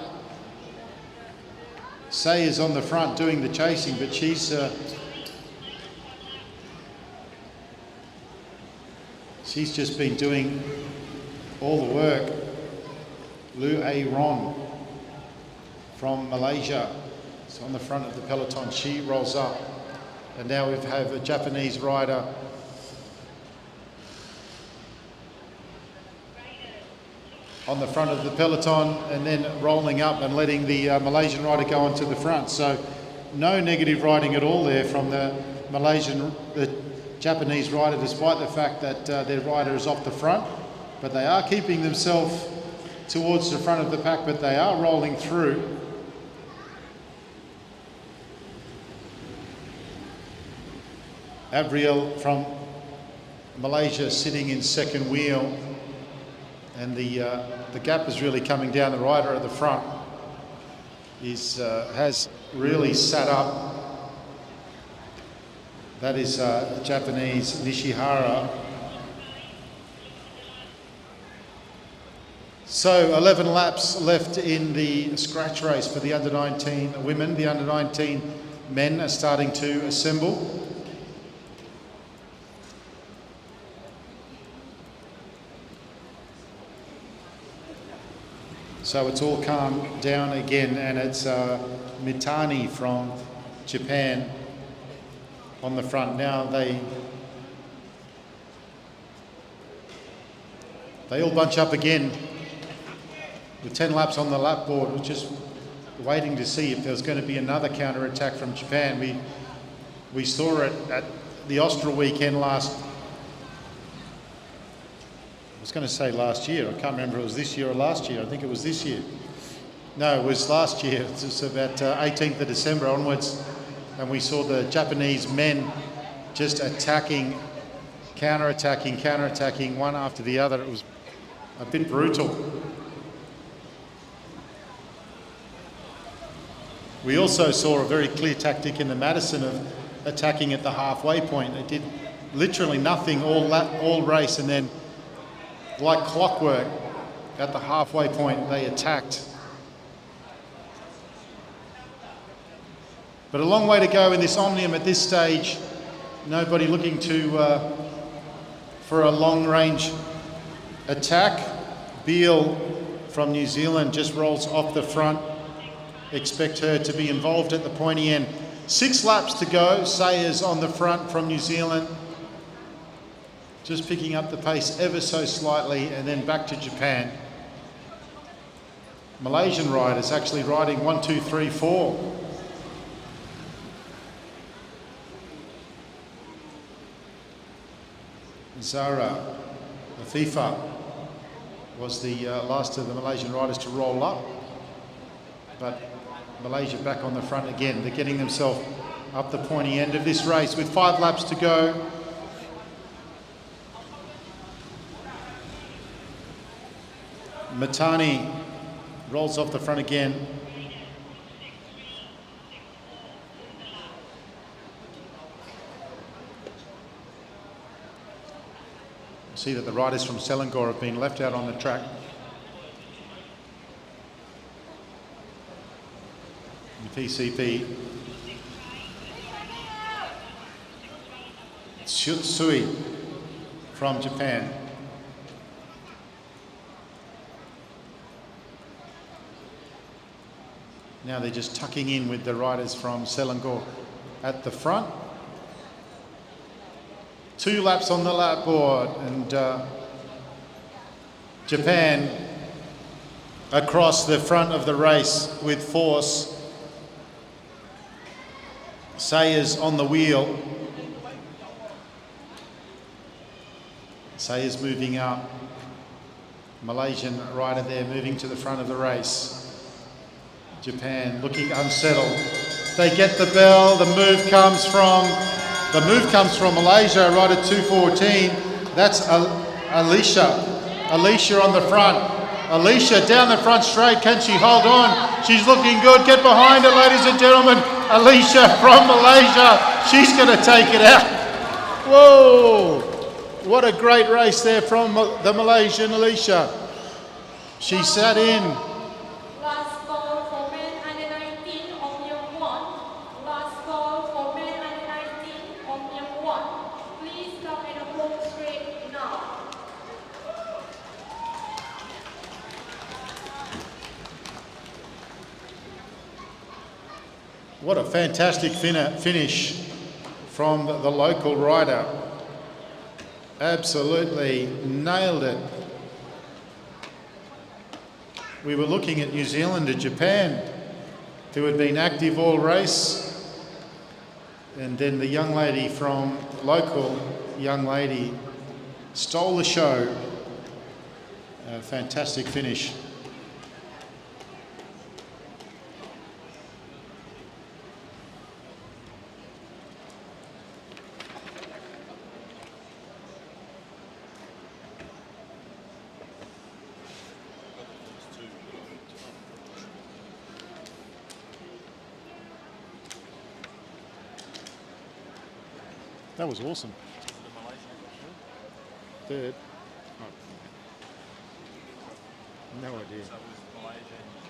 Sayers on the front doing the chasing, but she's just been doing all the work. Lu A. Ron from Malaysia is on the front of the peloton. She rolls up, and now we have a Japanese rider on the front of the peloton, and then rolling up and letting the Malaysian rider go onto the front. So no negative riding at all there from the Japanese rider, despite the fact that their rider is off the front. But they are keeping themselves towards the front of the pack, but they are rolling through. Abriel from Malaysia sitting in second wheel, and the gap is really coming down. The rider at the front has really sat up. That is Japanese Nishihara. So 11 laps left in the scratch race for the under-19 women. The under-19 men are starting to assemble. So it's all calmed down again, and it's Mitani from Japan on the front. Now they all bunch up again with 10 laps on the lap board. We're just waiting to see if there's going to be another counter-attack from Japan. We saw it at the Austral weekend last year. I can't remember if it was this year or last year. I think it was this year. No, it was last year. It was about 18th of December onwards. And we saw the Japanese men just attacking, counter-attacking one after the other. It was a bit brutal. We also saw a very clear tactic in the Madison of attacking at the halfway point. They did literally nothing all race, and then like clockwork, at the halfway point, they attacked. But a long way to go in this Omnium at this stage. Nobody looking for a long-range attack. Beale from New Zealand just rolls off the front. Expect her to be involved at the pointy end. 6 laps to go. Sayers on the front from New Zealand. Just picking up the pace ever so slightly, and then back to Japan. Malaysian riders actually riding 1, 2, 3, 4. Zara Afifa was the last of the Malaysian riders to roll up, but Malaysia back on the front again. They're getting themselves up the pointy end of this race with 5 laps to go. Matani rolls off the front again. See that the riders from Selangor have been left out on the track. The PCP. Tsutsui from Japan. Now they're just tucking in with the riders from Selangor at the front. 2 laps on the lap board, and Japan across the front of the race with force. Sayers on the wheel. Sayers moving up. Malaysian rider there moving to the front of the race. Japan looking unsettled. They get the bell. The move comes from Malaysia, rider 214. That's Alicia. Alicia on the front. Alicia down the front straight. Can she hold on? She's looking good. Get behind her, ladies and gentlemen. Alicia from Malaysia. She's going to take it out. Whoa! What a great race there from the Malaysian Alicia. She sat in. Last call for men under 19, Omnium 1. Last call for men under 19, Omnium 1. Please come in a home straight now. What a fantastic finish from the local rider. Absolutely nailed it. We were looking at New Zealand and Japan, who had been active all race. And then the young lady from local, stole the show. A fantastic finish. That was awesome. Third. No idea. So it was Malaysia and New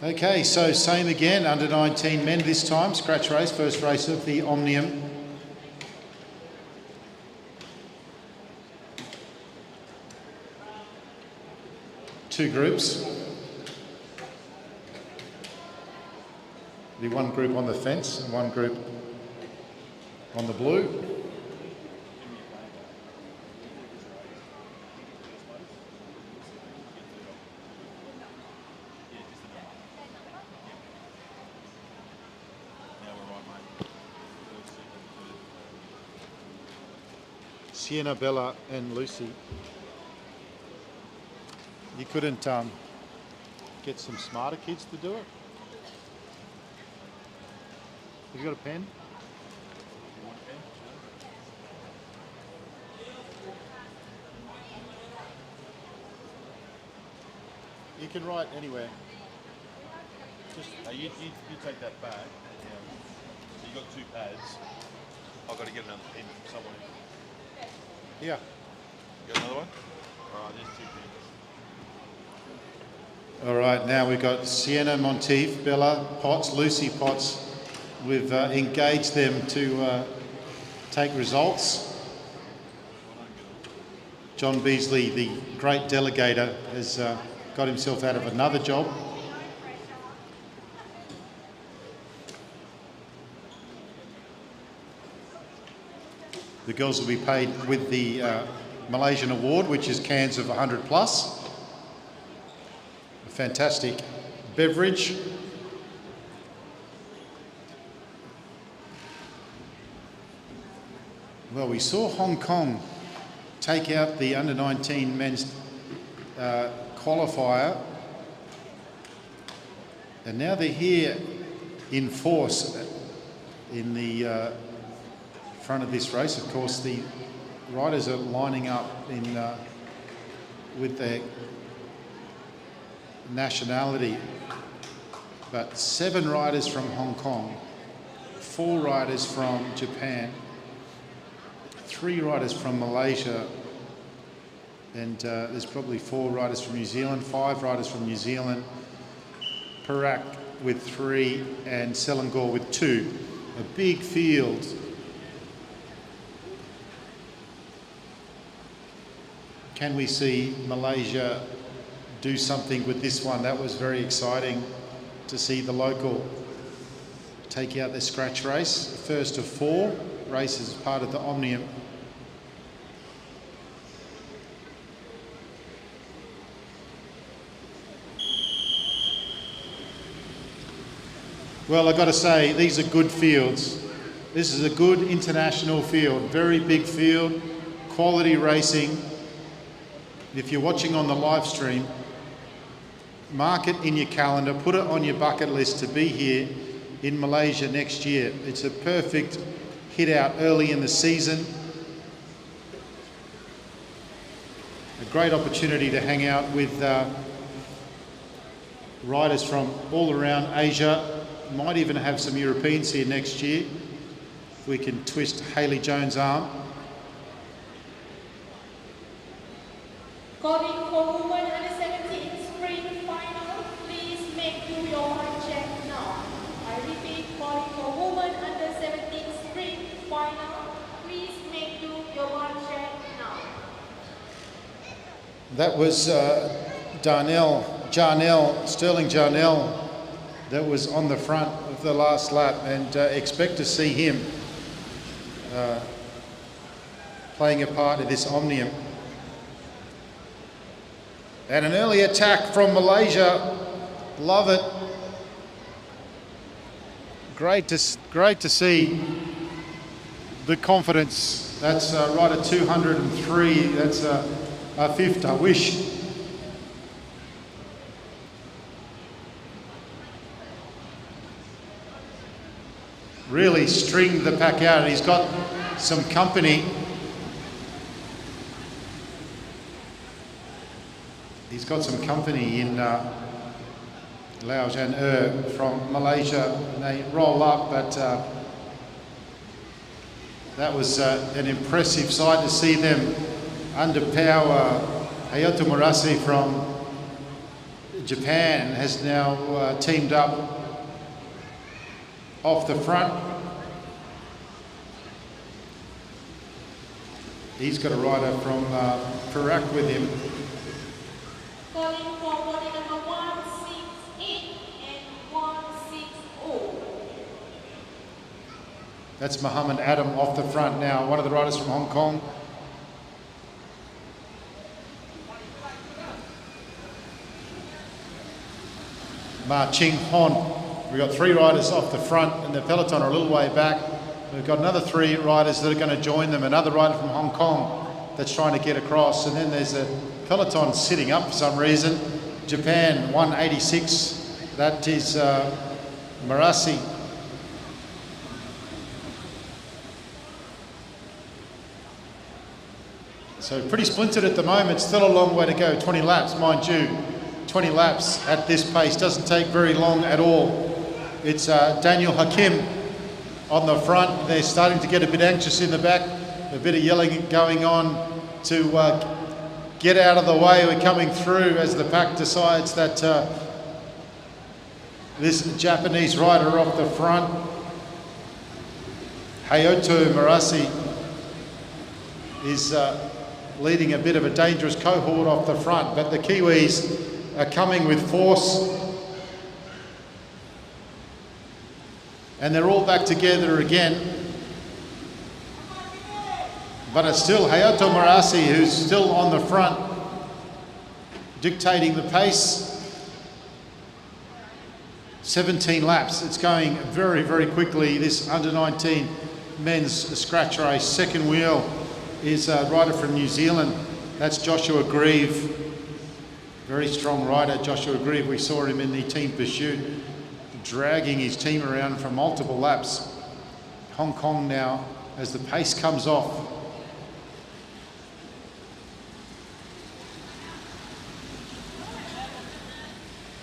Zealand. Okay, so same again, under 19 men this time, scratch race, first race of the Omnium. Two groups. The one group on the fence and one group on the blue. Sienna, Bella and Lucy. You couldn't get some smarter kids to do it? Have you got a pen? You can write anywhere. Just You take that back. So you got two pads. I've got to get another pen from someone. yeah. You got another one? Alright, there's two pens. All right, now we've got Sienna Monteith, Bella Potts, Lucy Potts. We've engaged them to take results. John Beasley, the great delegator, has got himself out of another job. The girls will be paid with the Malaysian award, which is cans of 100 plus. A fantastic beverage. Well, we saw Hong Kong take out the under-19 men's qualifier, and now they're here in force in the front of this race. Of course, the riders are lining up in with their nationality, but 7 riders from Hong Kong, 4 riders from Japan, 3 riders from Malaysia, and there's probably 4 riders from New Zealand, 5 riders from New Zealand, Perak with 3 and Selangor with 2. A big field. Can we see Malaysia do something with this one? That was very exciting to see the local take out the scratch race. First of 4 races as part of the Omnium. Well, I've got to say, these are good fields. This is a good international field, very big field, quality racing. If you're watching on the live stream, mark it in your calendar, put it on your bucket list to be here in Malaysia next year. It's a perfect hit out early in the season. A great opportunity to hang out with riders from all around Asia. Might even have some Europeans here next year. If we can twist Hayley Jones' arm. Calling for women under 17 sprint final. Please make do your one check now. I repeat, calling for women under 17 sprint final. Please make do your one check now. That was Sterling Jarnell, that was on the front of the last lap, and expect to see him playing a part in this Omnium. And an early attack from Malaysia. Love it. Great to see the confidence. That's right at 203. That's a fifth, I wish. Really stringed the pack out, and he's got some company. He's got some company in Lau Jan from Malaysia. They roll up, but That was an impressive sight to see them underpower. Hayato Murase from Japan has now teamed up off the front. He's got a rider from Perak with him. Calling for body number 168 and 160. That's Muhammad Adam off the front now, one of the riders from Hong Kong. Ma Ching Hon. We've got 3 riders off the front and the peloton are a little way back. We've got another 3 riders that are going to join them. Another rider from Hong Kong that's trying to get across. And then there's a peloton sitting up for some reason. Japan, 186. That is Murase. So pretty splintered at the moment. Still a long way to go. 20 laps, mind you. 20 laps at this pace. Doesn't take very long at all. It's Daniel Hakim on the front. They're starting to get a bit anxious in the back. A bit of yelling going on to get out of the way. We're coming through as the pack decides that this Japanese rider off the front, Hayato Murase, is leading a bit of a dangerous cohort off the front, but the Kiwis are coming with force. And they're all back together again. But it's still Hayato Murase who's still on the front, dictating the pace. 17 laps. It's going very, very quickly. This under-19 men's scratch race. Second wheel is a rider from New Zealand. That's Joshua Grieve. Very strong rider, Joshua Grieve. We saw him in the team pursuit, dragging his team around for multiple laps. Hong Kong now, as the pace comes off.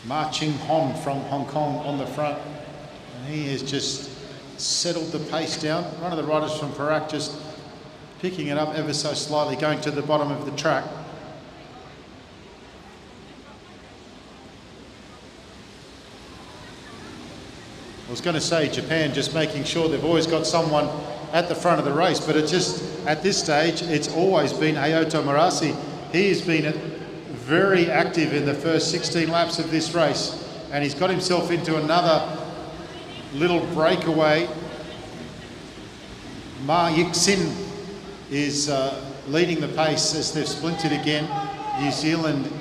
Ma Ching Hon from Hong Kong on the front. And he has just settled the pace down. One of the riders from Perak just picking it up ever so slightly, going to the bottom of the track. I was going to say Japan just making sure they've always got someone at the front of the race, but it just, at this stage, it's always been Hayato Murase. He has been very active in the first 16 laps of this race, and he's got himself into another little breakaway. Ma Yik-sin is leading the pace as they've splintered again. New Zealand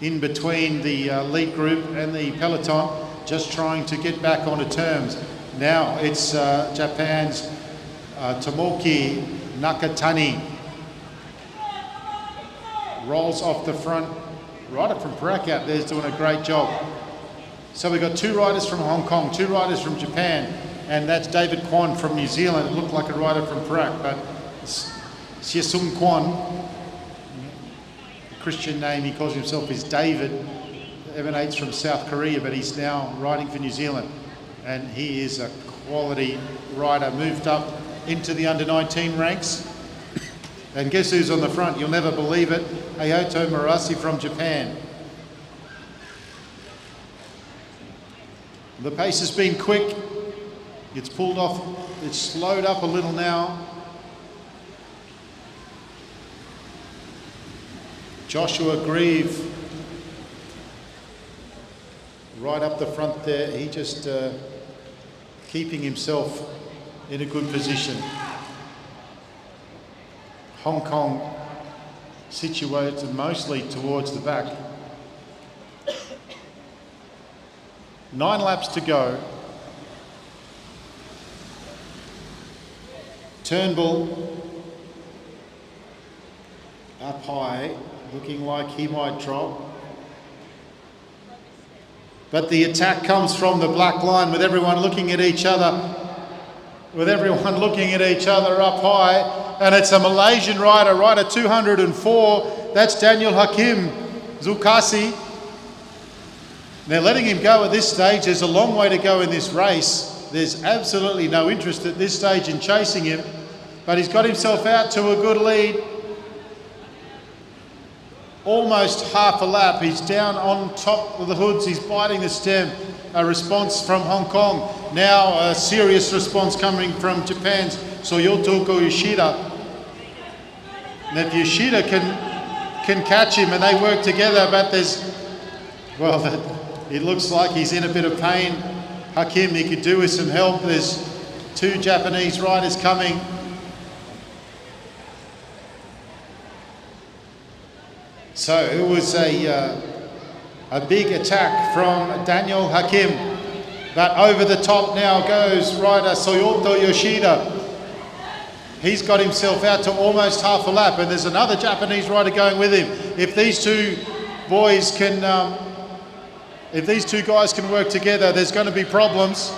in between the lead group and the peloton, just trying to get back onto terms. Now it's Japan's Tomoki Nakatani. Rolls off the front. Rider from Perak out there is doing a great job. So we've got 2 riders from Hong Kong, 2 riders from Japan, and that's David Kwan from New Zealand. It looked like a rider from Perak, but Sia Sung Kwan, the Christian name he calls himself is David, emanates from South Korea, but he's now riding for New Zealand. And he is a quality rider, moved up into the under-19 ranks. And guess who's on the front? You'll never believe it. Hayato Murase from Japan. The pace has been quick. It's pulled off, it's slowed up a little now. Joshua Grieve, right up the front there. He just keeping himself in a good position. Hong Kong situated mostly towards the back. 9 laps to go. Turnbull up high, looking like he might drop. But the attack comes from the black line with everyone looking at each other. With everyone looking at each other up high. And it's a Malaysian rider, rider 204. That's Daniel Hakim Zulkifli. They're letting him go at this stage. There's a long way to go in this race. there's absolutely no interest at this stage in chasing him, but he's got himself out to a good lead. Almost half a lap. He's down on top of the hoods. He's biting the stem. A response from Hong Kong. Now a serious response coming from Japan's Soyotoko Yoshida. And if Yoshida can catch him and they work together, but it looks like he's in a bit of pain. Hakim, he could do with some help. There's two Japanese riders coming. So it was a big attack from Daniel Hakim, but over the top now goes rider Soyoto Yoshida. He's got himself out to almost half a lap, and there's another Japanese rider going with him. If these two boys can, if these two guys can work together, there's going to be problems.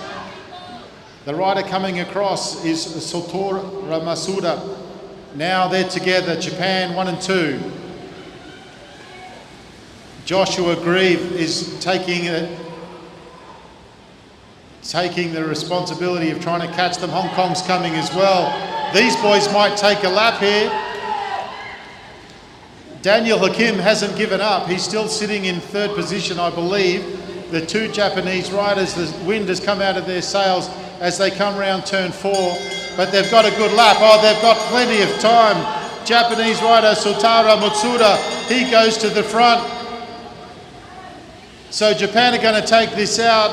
The rider coming across is Satoru Masuda. Now they're together, Japan 1 and 2. Joshua Grieve is taking the responsibility of trying to catch them. Hong Kong's coming as well. These boys might take a lap here. Daniel Hakim hasn't given up. He's still sitting in third position, I believe. The two Japanese riders, the wind has come out of their sails as they come round turn 4, but they've got a good lap. Oh, they've got plenty of time. Japanese rider Sotara Matsuda, he goes to the front. So Japan are going to take this out.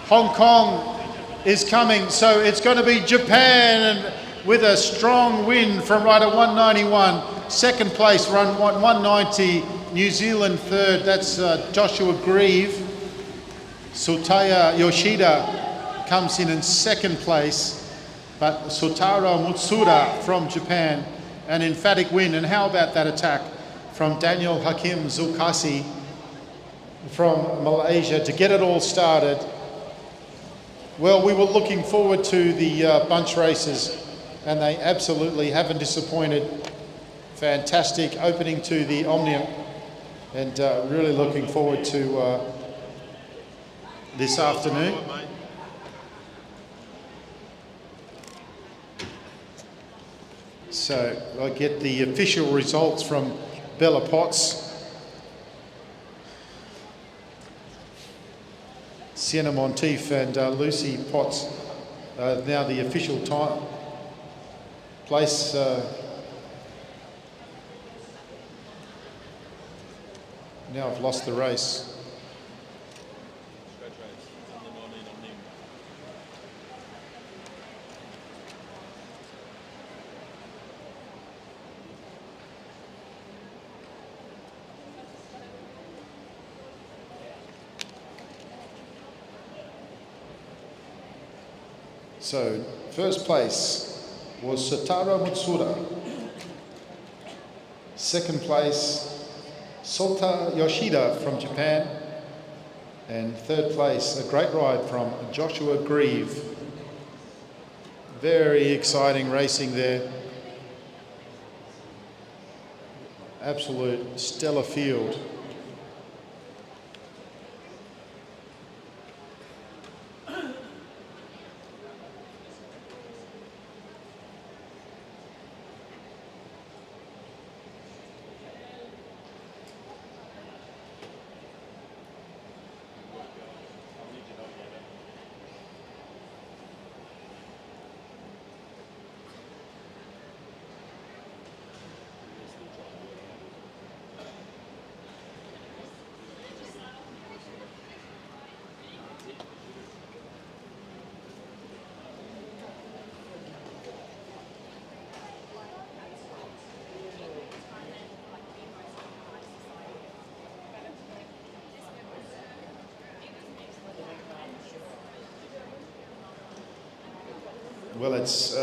Hong Kong is coming, so it's going to be Japan, and with a strong win from rider 191. Second place, run 190. New Zealand third, that's Joshua Grieve. Sotaya Yoshida comes in second place, but Sotaro Matsuda from Japan, an emphatic win. And how about that attack from Daniel Hakim Zulkassi from Malaysia to get it all started? Well, we were looking forward to the bunch races, and they absolutely haven't disappointed. Fantastic opening to the Omnium, and really looking forward to this afternoon. So I get the official results from Bella Potts. Sienna Monteith and Lucy Potts, now the official time place. Now I've lost the race. So, first place was Sotaro Matsuda. Second place, Sota Yoshida from Japan. And third place, a great ride from Joshua Grieve. Very exciting racing there. Absolute stellar field. Well, it's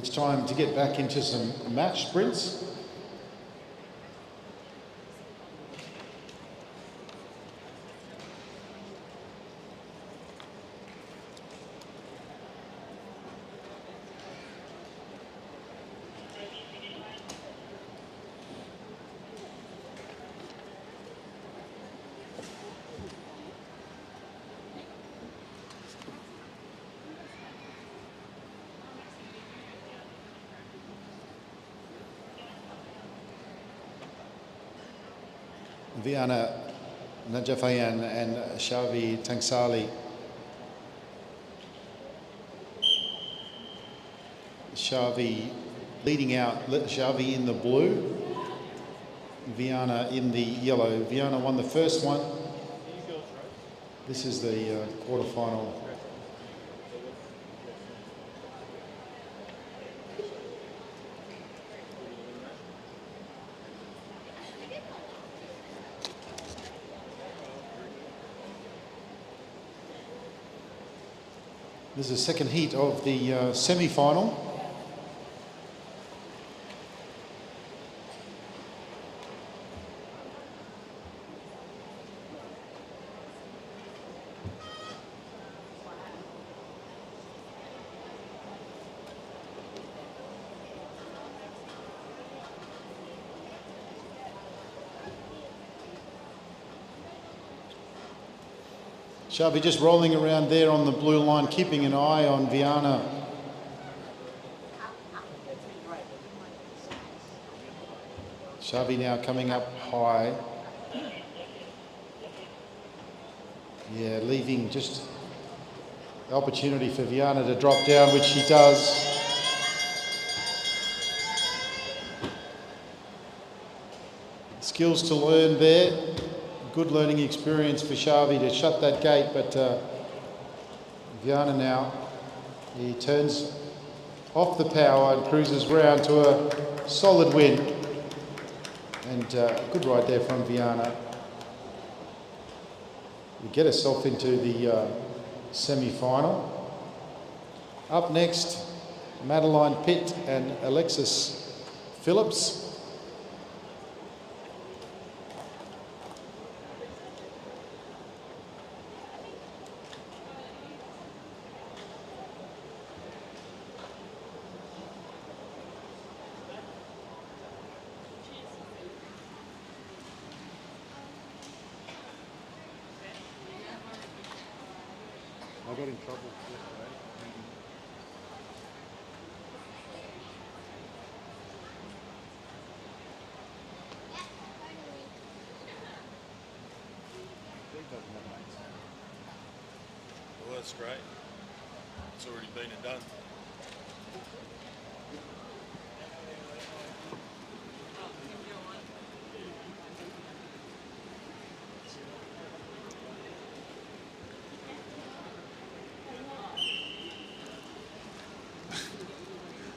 time to get back into some match sprints. Viana Najafayan and Shavi Tangsali. Shavi leading out, Shavi in the blue, Viana in the yellow. Viana won the first one. This is the quarterfinal. This is the second heat of the semi-final. Shavi just rolling around there on the blue line, keeping an eye on Viana. Shavi now coming up high. Yeah, leaving just the opportunity for Viana to drop down, which she does. Skills to learn there. Good learning experience for Shavi to shut that gate, but Viana now, he turns off the power and cruises round to a solid win. And good ride there from Viana. We get herself into the semi-final. Up next, Madeline Pitt and Alexis Phillips. I got in trouble yesterday. Well, that's great. It's already been and done.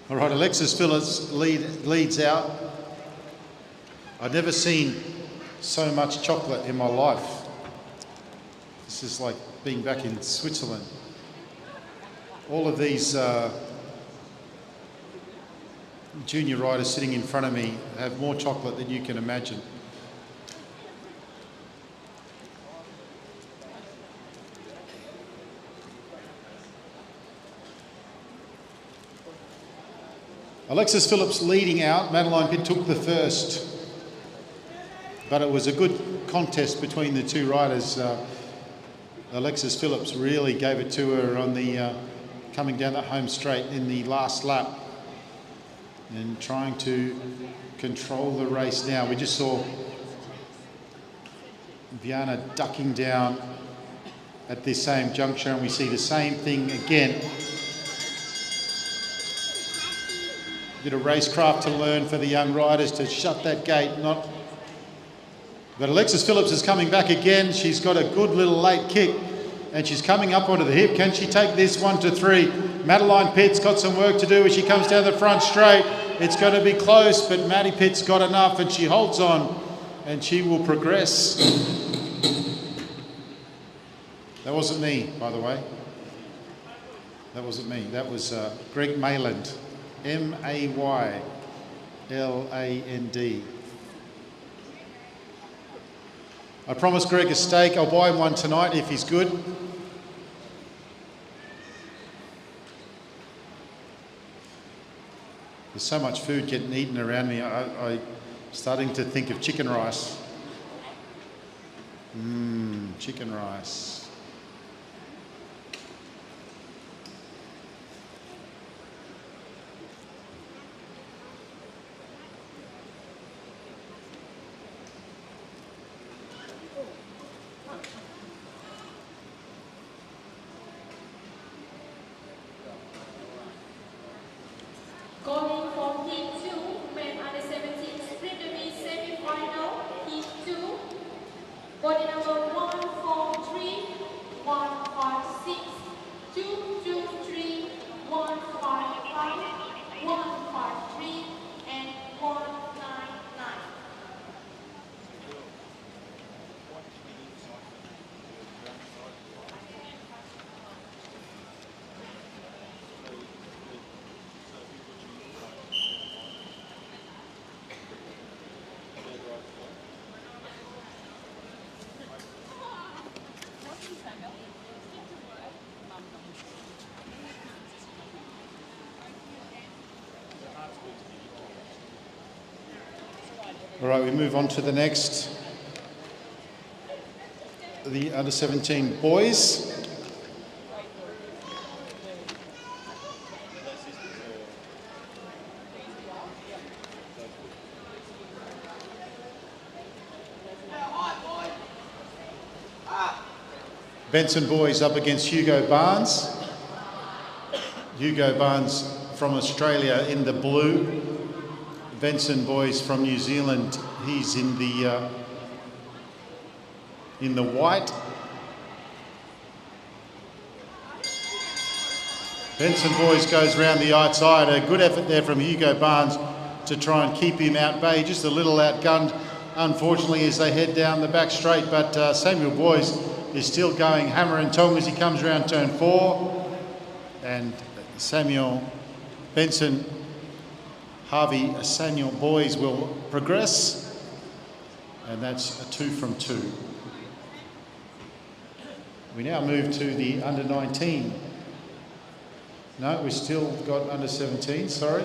All right, Alexis Phillips leads out. I've never seen so much chocolate in my life. This is like being back in Switzerland. All of these junior riders sitting in front of me have more chocolate than you can imagine. Alexis Phillips leading out. Madeline Pitt took the first, but it was a good contest between the two riders. Alexis Phillips really gave it to her on the coming down that home straight in the last lap and trying to control the race now. We just saw Viana ducking down at this same juncture, and we see the same thing again. Bit of racecraft to learn for the young riders to shut that gate. But Alexis Phillips is coming back again. She's got a good little late kick and she's coming up onto the hip. Can she take this 1 to 3? Madeline Pitt's got some work to do as she comes down the front straight. It's going to be close, but Maddie Pitt's got enough and she holds on and she will progress. That wasn't me, by the way. That wasn't me. That was Greg Mayland. Mayland. I promised Greg a steak. I'll buy him one tonight if he's good. There's so much food getting eaten around me. I'm starting to think of chicken rice. Chicken rice. Body number 143, 156, 223, 155, 153, and 199. All right, we move on to the next. The under 17 boys. Benson boys up against Hugo Barnes. Hugo Barnes from Australia in the blue. Benson boys from New Zealand, he's in the white. Benson boys goes round the outside. A good effort there from Hugo Barnes to try and keep him at bay. Just a little outgunned, unfortunately, as they head down the back straight. But Samuel Boys is still going hammer and tong as he comes around turn 4. And Samuel Benson, Harvey Samuel Boys will progress. And that's a 2 from 2. We now move to the under 19. No, we've still got under 17, sorry.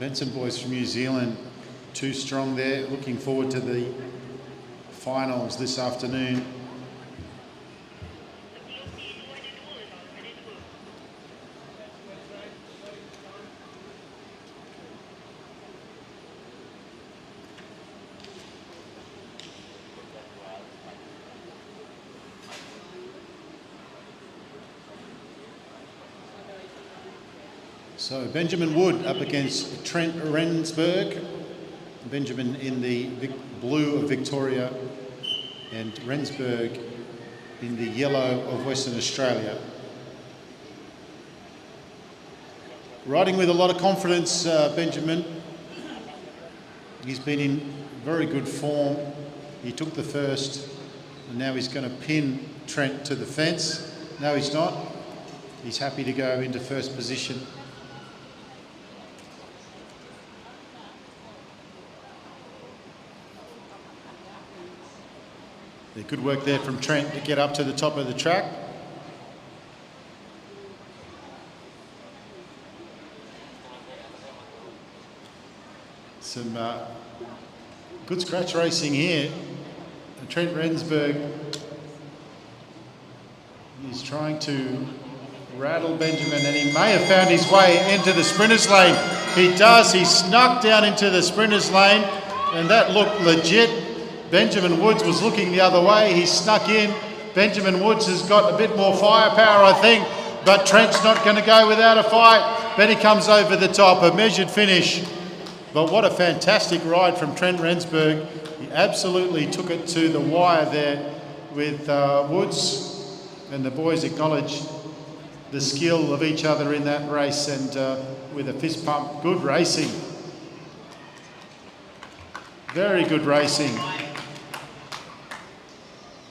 Benson boys from New Zealand, 2 strong there. Looking forward to the finals this afternoon. So Benjamin Wood up against Trent Rensburg. Benjamin in the blue of Victoria and Rensburg in the yellow of Western Australia. Riding with a lot of confidence, Benjamin. He's been in very good form. He took the first and now he's going to pin Trent to the fence. No, he's not. He's happy to go into first position. Good work there from Trent to get up to the top of the track. Some good scratch racing here. Trent Rensburg is trying to rattle Benjamin, and he may have found his way into the sprinters lane. He does. He snuck down into the sprinters lane, and that looked legit. Benjamin Woods was looking the other way. He snuck in. Benjamin Woods has got a bit more firepower, I think, but Trent's not going to go without a fight. Then he comes over the top, a measured finish. But what a fantastic ride from Trent Rensburg. He absolutely took it to the wire there with Woods, and the boys acknowledge the skill of each other in that race, and with a fist pump. Good racing. Very good racing.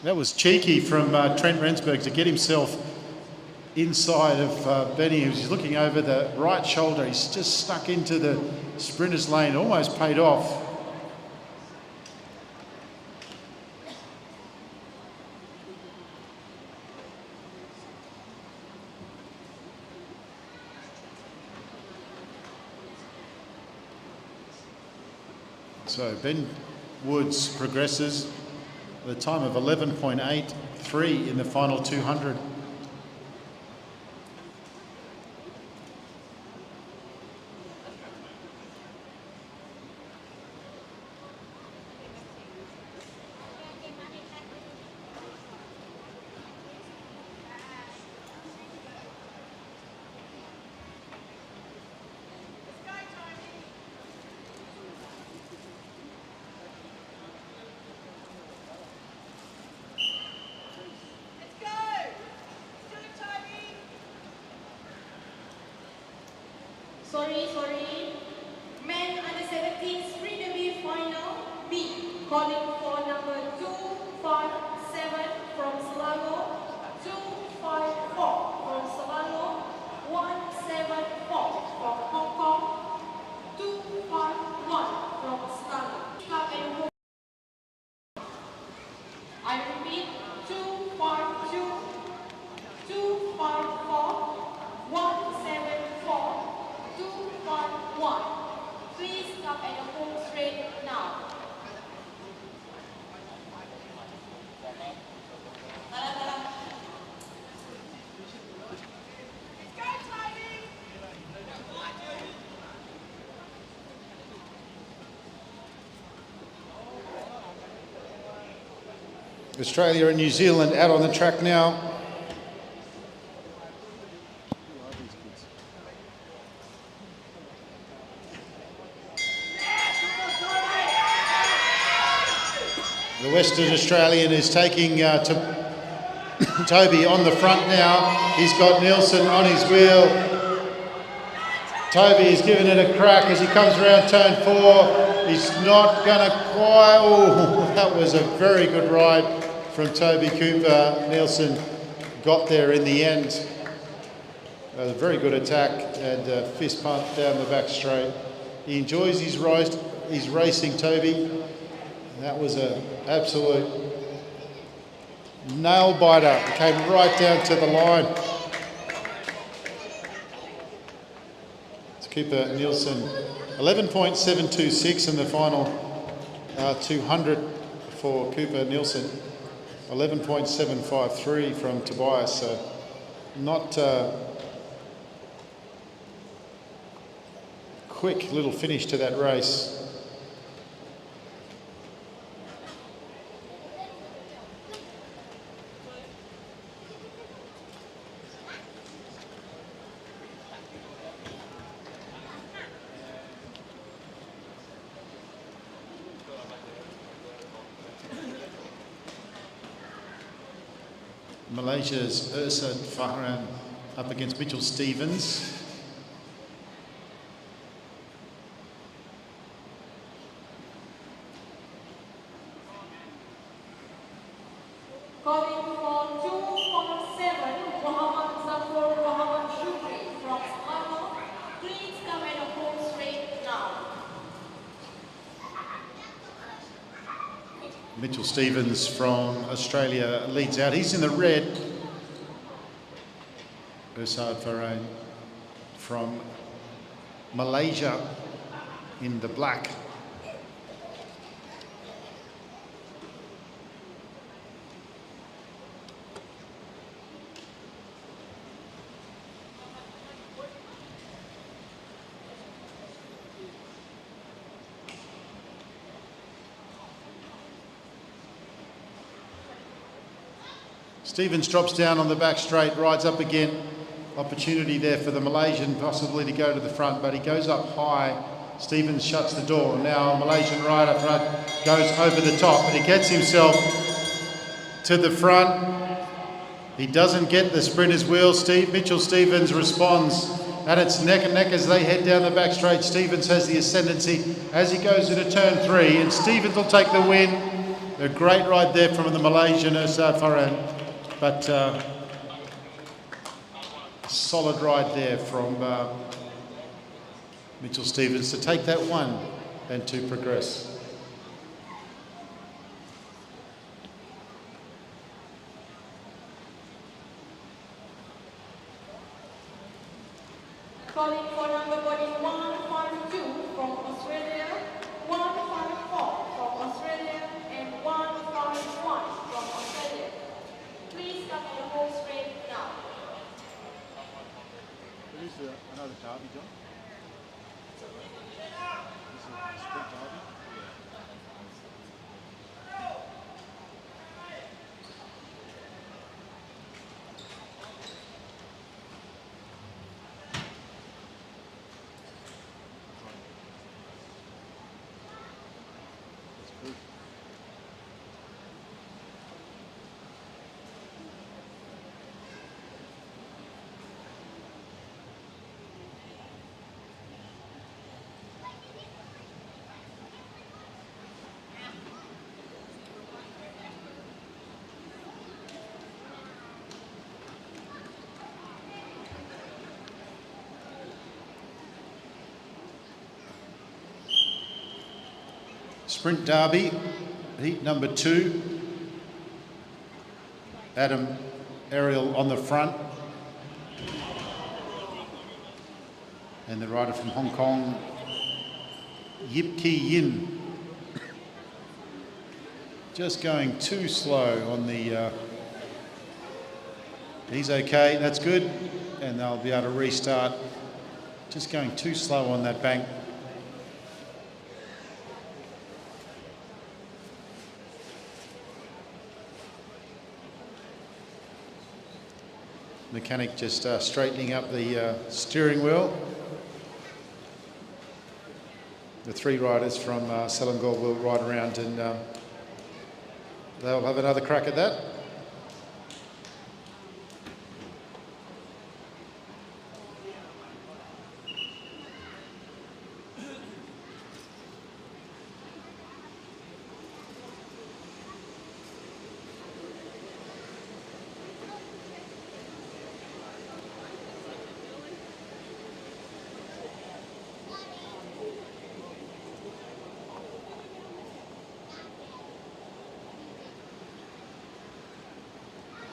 That was cheeky from Trent Rensburg to get himself inside of Benny, who's looking over the right shoulder. He's just stuck into the sprinter's lane, almost paid off. So Ben Woods progresses with a time of 11.83 in the final 200. Sorry. Men under 17 sprint debut final B. Calling for number 257 from Selangor, 254 from Selangor, 174 from Hong Kong, 251 from Selangor. I repeat, 252, 254, 174, 251. Please stop at the home straight now. Australia and New Zealand out on the track now. The Western Australian is taking Toby on the front now. He's got Nielsen on his wheel. Toby is giving it a crack as he comes around turn 4. He's not going to quite... Oh, that was a very good ride from Toby Cooper. Nielsen got there in the end. A very good attack and a fist pump down the back straight. He enjoys his racing, Toby. That was an absolute nail biter. It came right down to the line. It's Cooper Nielsen, 11.726 in the final 200 for Cooper Nielsen. 11.753 from Tobias. So not quick little finish to that race. Malaysia's Ursa Fahran up against Mitchell Stevens. Calling for 247, Muhammad Zafar Muhammad Shukri from Selangor. Please come at the home straight now. Mitchell Stevens from Australia leads out. He's in the red. Bersad Farane from Malaysia in the black. Stevens drops down on the back straight, rides up again. Opportunity there for the Malaysian possibly to go to the front, but he goes up high. Stevens shuts the door. Now Malaysian rider front goes over the top, but he gets himself to the front. He doesn't get the sprinter's wheel. Mitchell Stevens responds, and it's neck and neck as they head down the back straight. Stevens has the ascendancy as he goes into turn 3, and Stevens will take the win. A great ride there from the Malaysian Ursad Farhan. But solid ride there from Mitchell Stevens to take that one and to progress. Calling for number body 152 from Australia, 154 from Australia and 151 from Australia. Please come to the home straight now. Who's another derby, John? This is a sprint derby. Sprint derby, heat number 2. Adam Ariel on the front. And the rider from Hong Kong, Yip Ki Yin. Just going too slow on the... he's okay, that's good. And they'll be able to restart. Just going too slow on that bank. Mechanic just straightening up the steering wheel. The 3 riders from Selangor will ride around and they'll have another crack at that.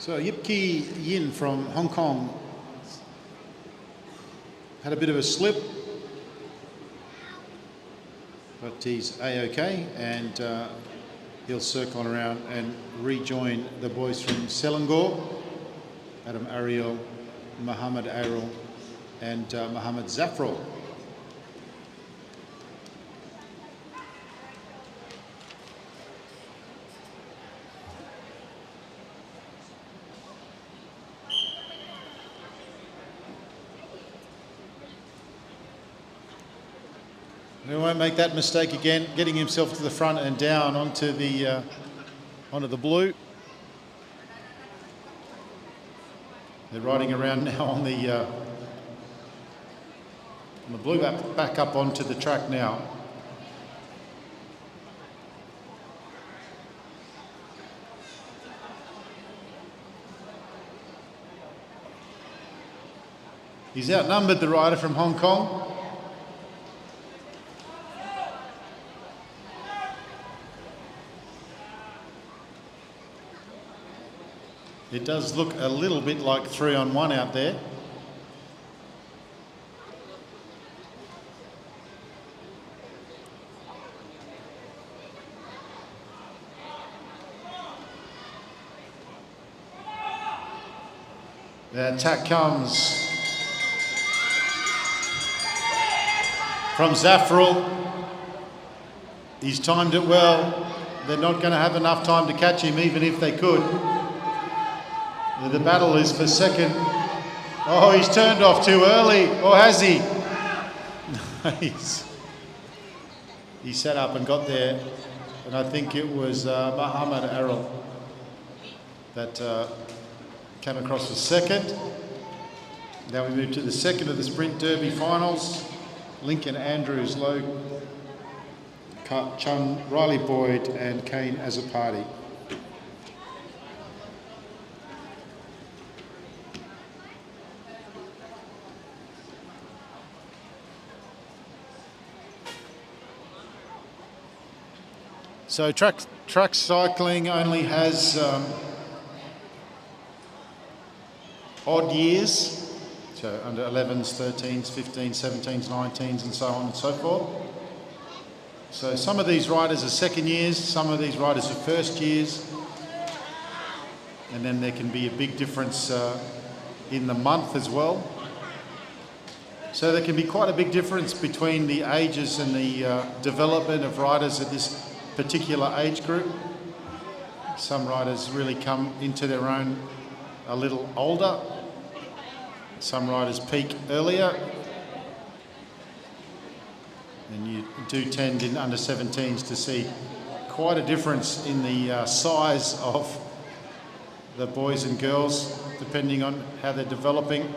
So Yip Ki Yin from Hong Kong had a bit of a slip, but he's A-OK, and he'll circle around and rejoin the boys from Selangor, Adam Ariel, Muhammad Ariel and Muhammad Zafrul. He won't make that mistake again, getting himself to the front and down onto the blue. They're riding around now on the blue, back up onto the track now. He's outnumbered, the rider from Hong Kong. It does look a little bit like 3-on-1 out there. The attack comes from Zafrul. He's timed it well. They're not going to have enough time to catch him, even if they could. The battle is for second. Oh, he's turned off too early, or has he? Nice. He sat up and got there, and I think it was Muhammad Ariel that came across for second. Now we move to the second of the Sprint Derby finals. Lincoln Andrews, Low Chun, Riley Boyd and Kane Azapati. So track cycling only has odd years, so under 11s, 13s, 15s, 17s, 19s and so on and so forth. So some of these riders are second years, some of these riders are first years, and then there can be a big difference in the month as well. So there can be quite a big difference between the ages and the development of riders at this particular age group. Some riders really come into their own a little older. Some riders peak earlier. And you do tend in under 17s to see quite a difference in the size of the boys and girls, depending on how they're developing.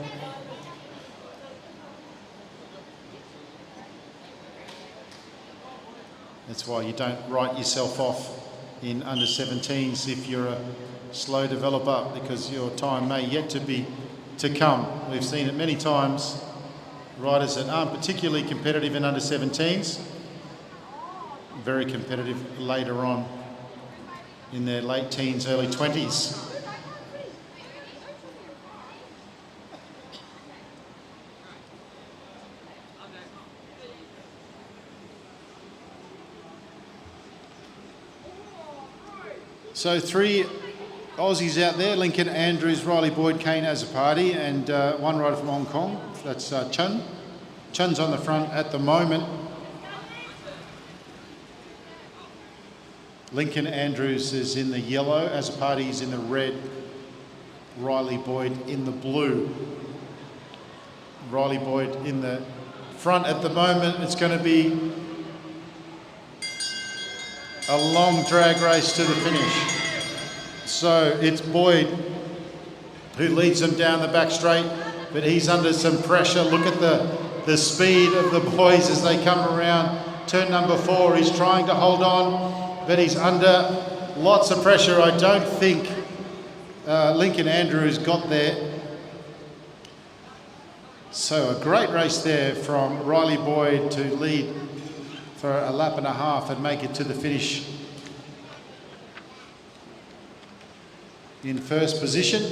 That's why you don't write yourself off in under 17s if you're a slow developer, because your time may yet to come. We've seen it many times. Riders that aren't particularly competitive in under 17s, very competitive later on in their late teens, early 20s. So 3 Aussies out there, Lincoln Andrews, Riley Boyd, Kane Azzopardi, and one rider from Hong Kong, that's Chun. Chun's on the front at the moment. Lincoln Andrews is in the yellow, Azzopardi is in the red, Riley Boyd in the blue. Riley Boyd in the front at the moment. It's going to be a long drag race to the finish. So it's Boyd who leads them down the back straight, but he's under some pressure. Look at the speed of the boys as they come around turn number 4. He's trying to hold on, but he's under lots of pressure. I don't think Lincoln Andrews got there. So a great race there from Riley Boyd to lead for a lap and a half and make it to the finish in first position.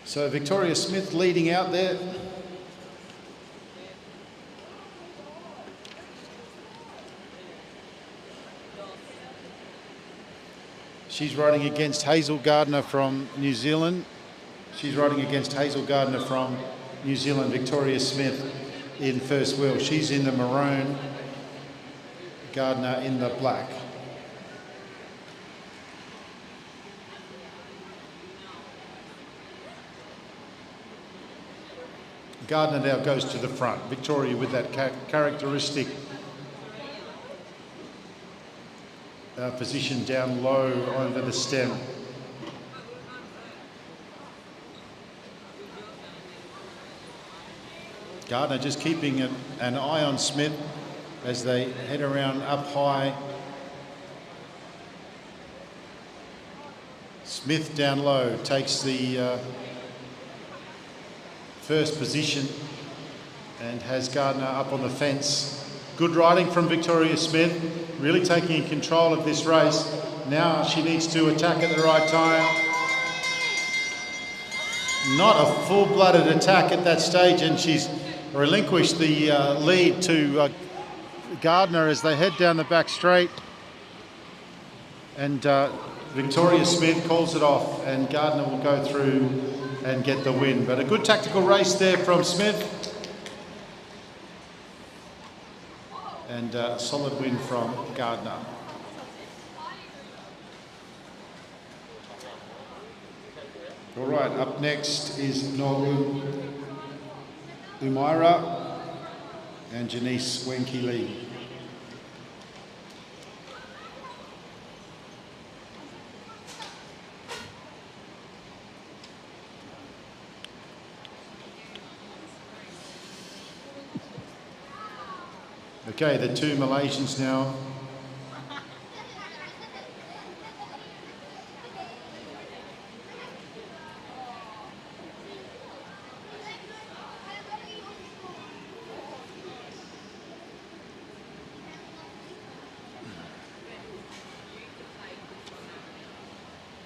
So Victoria Smith leading out there. She's riding against Hazel Gardner from New Zealand. She's riding against Hazel Gardner from New Zealand, Victoria Smith in first wheel. She's in the maroon, Gardner in the black. Gardner now goes to the front. Victoria with that characteristic position down low over the stem. Gardner just keeping an eye on Smith as they head around up high. Smith down low takes the first position and has Gardner up on the fence. Good riding from Victoria Smith, really taking control of this race. Now she needs to attack at the right time. Not a full-blooded attack at that stage, and she's relinquished the lead to Gardner as they head down the back straight. And Victoria Smith calls it off, and Gardner will go through and get the win. But a good tactical race there from Smith. and a solid win from Gardner. All right, up next is Nogu Umaira and Janice Wenki Lee. Okay, the two Malaysians now.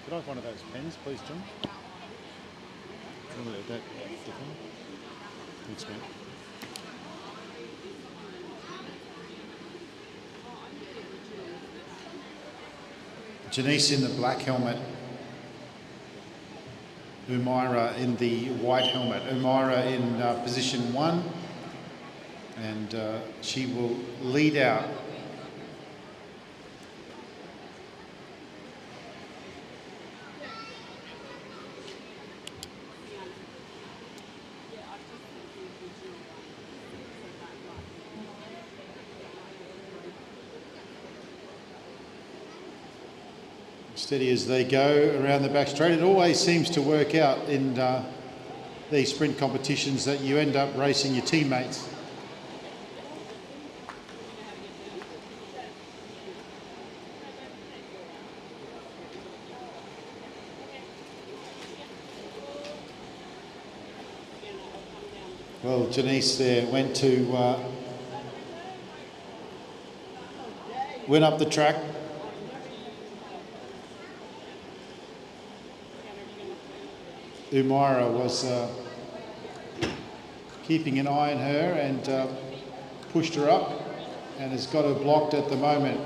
Could I have one of those pens, please, John? That different. Thanks, mate. Janice in the black helmet, Umaira in the white helmet. Umaira in position 1, and she will lead out. Steady as they go around the back straight. It always seems to work out in these sprint competitions that you end up racing your teammates. Well, Janice there went up the track. Umaira was keeping an eye on her and pushed her up and has got her blocked at the moment.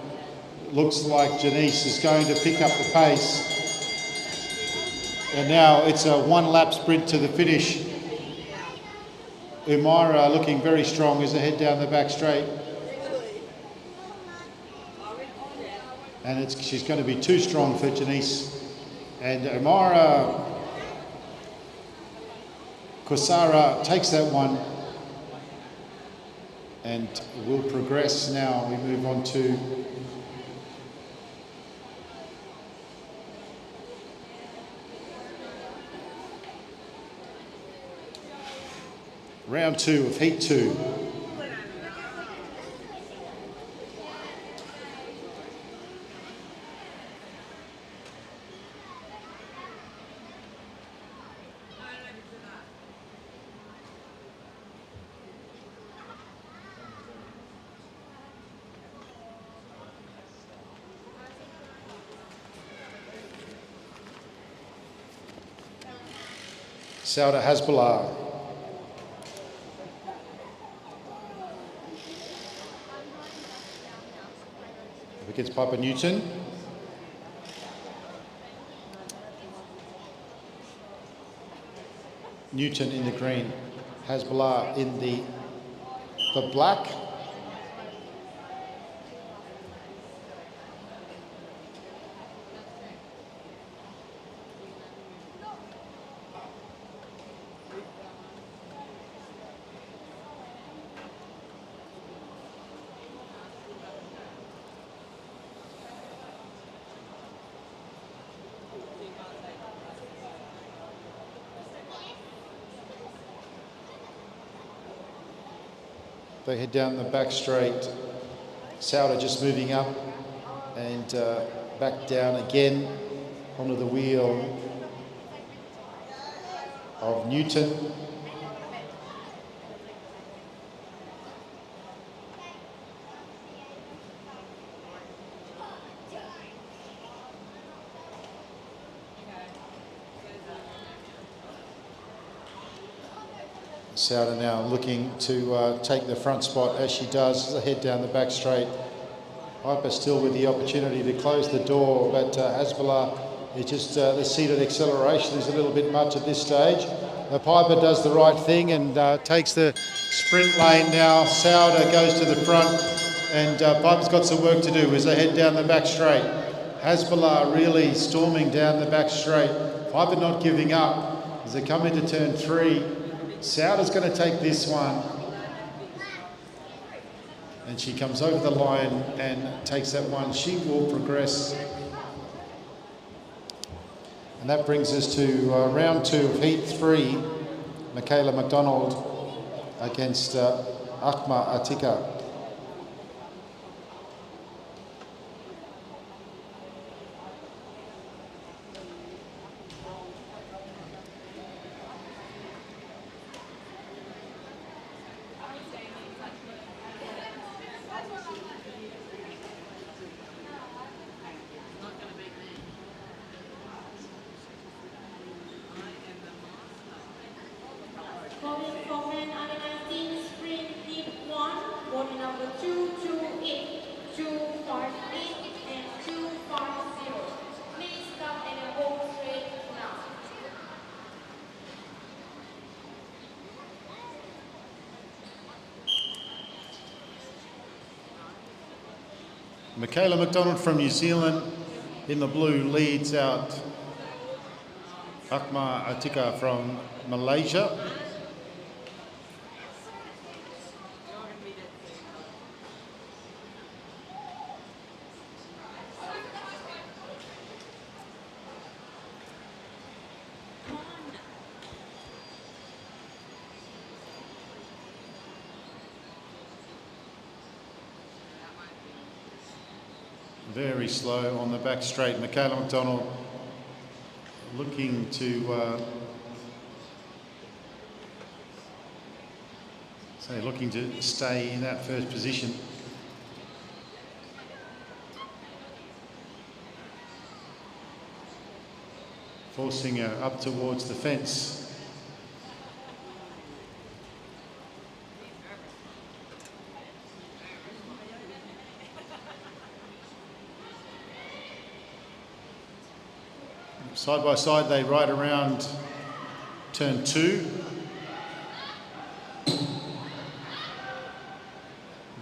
It looks like Janice is going to pick up the pace. And now it's a one-lap sprint to the finish. Umaira looking very strong as they head down the back straight. And she's going to be too strong for Janice. And Umaira Kosara takes that one and will progress now. We move on to round 2 of heat 2. Sauda Hasbulla. Against Piper Newton. Newton in the green, Hasbulla in the black. They head down the back straight. Sauda just moving up and back down again onto the wheel of Newton. Sauda now looking to take the front spot as she does as they head down the back straight. Piper still with the opportunity to close the door, but Hasbulla is just the seated acceleration is a little bit much at this stage. Piper does the right thing and takes the sprint lane now. Sauda goes to the front and Piper's got some work to do as they head down the back straight. Hasbulla really storming down the back straight. Piper not giving up as they come into turn 3. Sauter's going to take this one. And she comes over the line and takes that one. She will progress. And that brings us to round 2 of heat 3. Michaela McDonald against Akma Atika. Michaela McDonald from New Zealand in the blue leads out Akma Atika from Malaysia. Very slow on the back straight. Michaela McDonald looking to stay in that first position. Forcing her up towards the fence. Side by side, they ride around turn 2.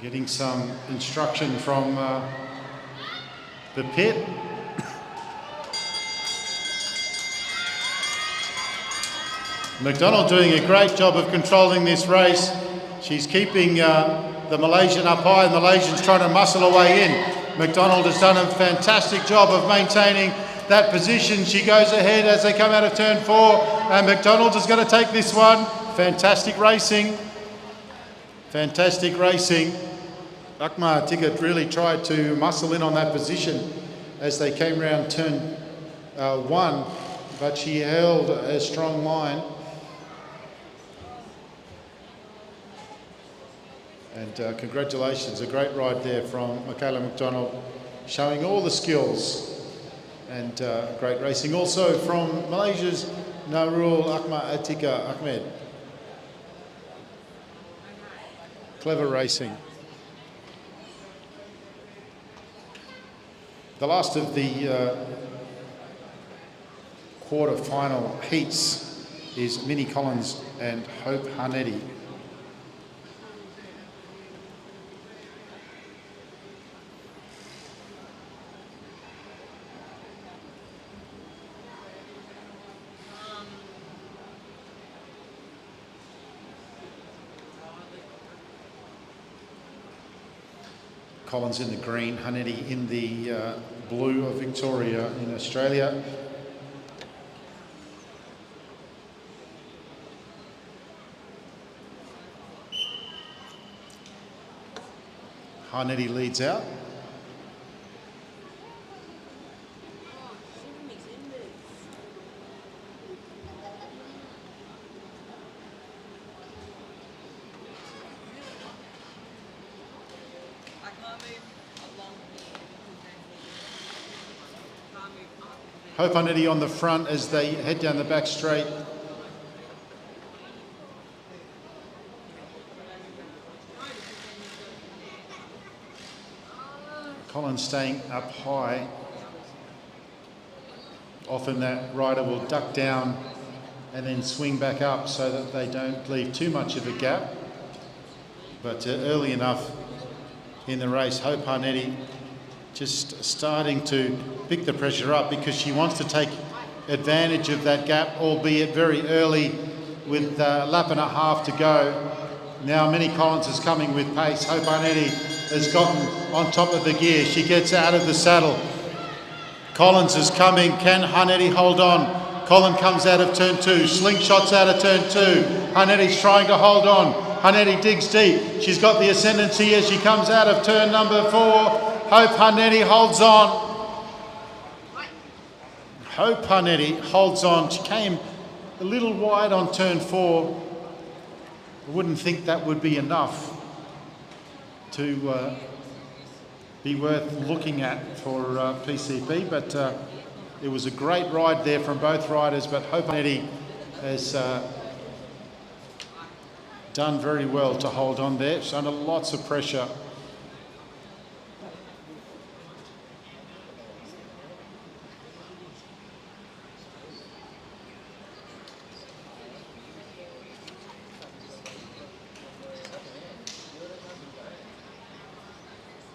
Getting some instruction from the pit. McDonald doing a great job of controlling this race. She's keeping the Malaysian up high, and the Malaysian's trying to muscle her way in. McDonald has done a fantastic job of maintaining that position. She goes ahead as they come out of turn 4, and McDonald is going to take this one. Fantastic racing. Fantastic racing. Akma Atika really tried to muscle in on that position as they came round turn 1, but she held a strong line. And congratulations, a great ride there from Michaela McDonald, showing all the skills. And great racing also from Malaysia's Narul Akma Atika Ahmed. Clever racing. The last of the quarter-final heats is Minnie Collins and Hope Harnetti. Collins in the green, Harnetti in the blue of Victoria in Australia. Harnetti leads out. Hope Harnetti on the front as they head down the back straight. Collins staying up high. Often that rider will duck down and then swing back up so that they don't leave too much of a gap. But early enough in the race. Hope Harnetti just starting to pick the pressure up because she wants to take advantage of that gap, albeit very early with a lap and a half to go. Now Minnie Collins is coming with pace. Hope Harnetti has gotten on top of the gear. She gets out of the saddle. Collins is coming. Can Harnetti hold on? Collins comes out of turn 2. Slingshots out of turn 2. Harnetti's trying to hold on. Harnetti digs deep. She's got the ascendancy as she comes out of turn number 4. Hope Harnetti holds on. Hope Harnetti holds on. She came a little wide on turn 4. I wouldn't think that would be enough to be worth looking at for PCP, but it was a great ride there from both riders, but Hope Harnetti has done very well to hold on there. She's under lots of pressure.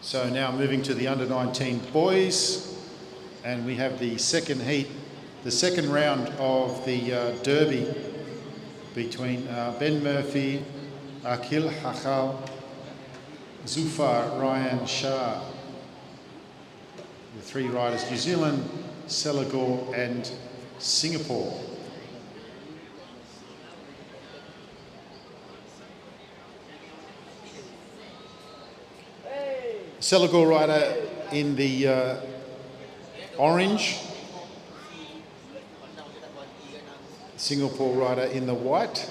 So now moving to the under-19 boys, and we have the second heat, the second round of the Derby between Ben Murphy, Akil Hachal, Zufar Ryan Shah. The 3 riders, New Zealand, Selagore and Singapore. Selagore rider in the orange, Singapore rider in the white,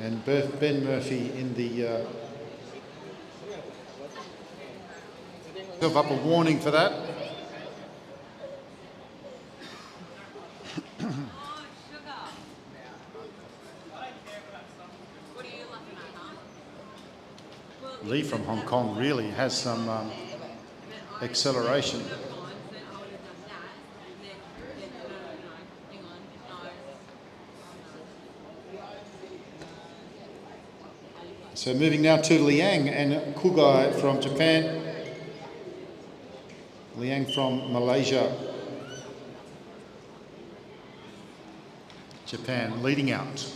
and Ben Murphy in the up a warning for that. Lee from Hong Kong really has some acceleration. So moving now to Liang and Kugai from Japan. Liang from Malaysia. Japan leading out.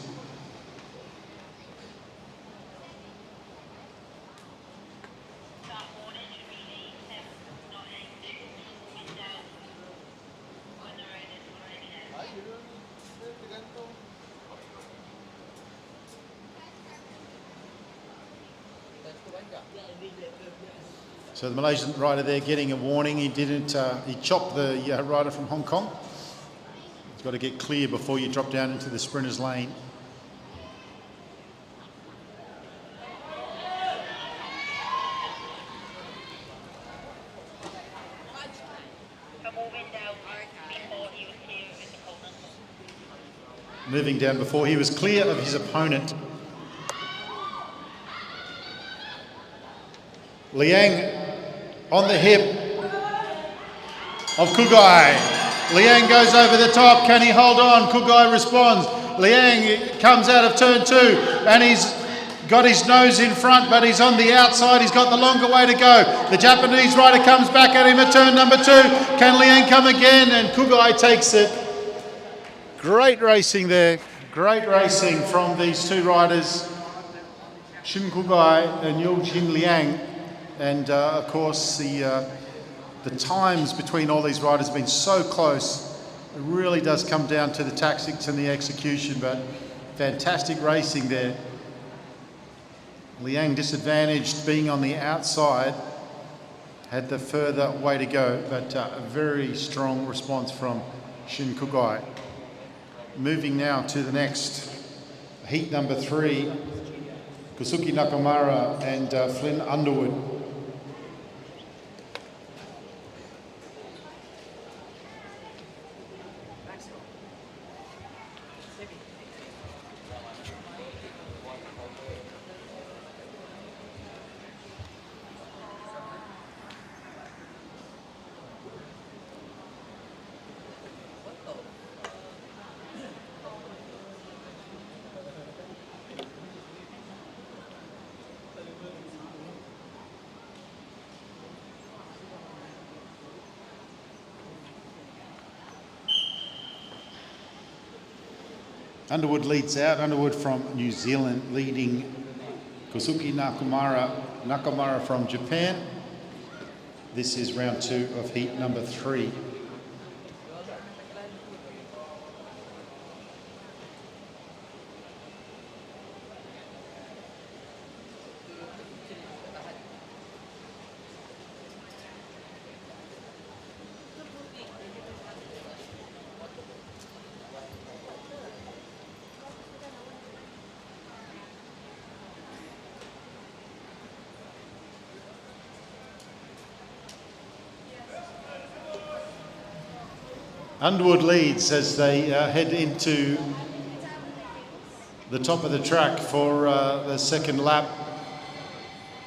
So the Malaysian rider there getting a warning. He didn't, he chopped the rider from Hong Kong. He's got to get clear before you drop down into the sprinter's lane. Moving down before he was clear of his opponent. Liang on the hip of Kugai. Liang goes over the top. Can he hold on? Kugai responds. Liang comes out of turn 2 and he's got his nose in front, but he's on the outside. He's got the longer way to go. The Japanese rider comes back at him at turn number 2. Can Liang come again? And Kugai takes it. Great racing there. Great racing from these 2 riders, Shin Kugai and Yu Jin Liang. And of course, the times between all these riders have been so close. It really does come down to the tactics and the execution, but fantastic racing there. Liang disadvantaged being on the outside, had the further way to go, but a very strong response from Shin Kugai. Moving now to the next, heat number 3, Kusuki Nakamura and Flynn Underwood. Underwood leads out. Underwood from New Zealand leading Kosuke Nakamura from Japan. This is round 2 of heat number 3. Underwood leads as they head into the top of the track for the second lap.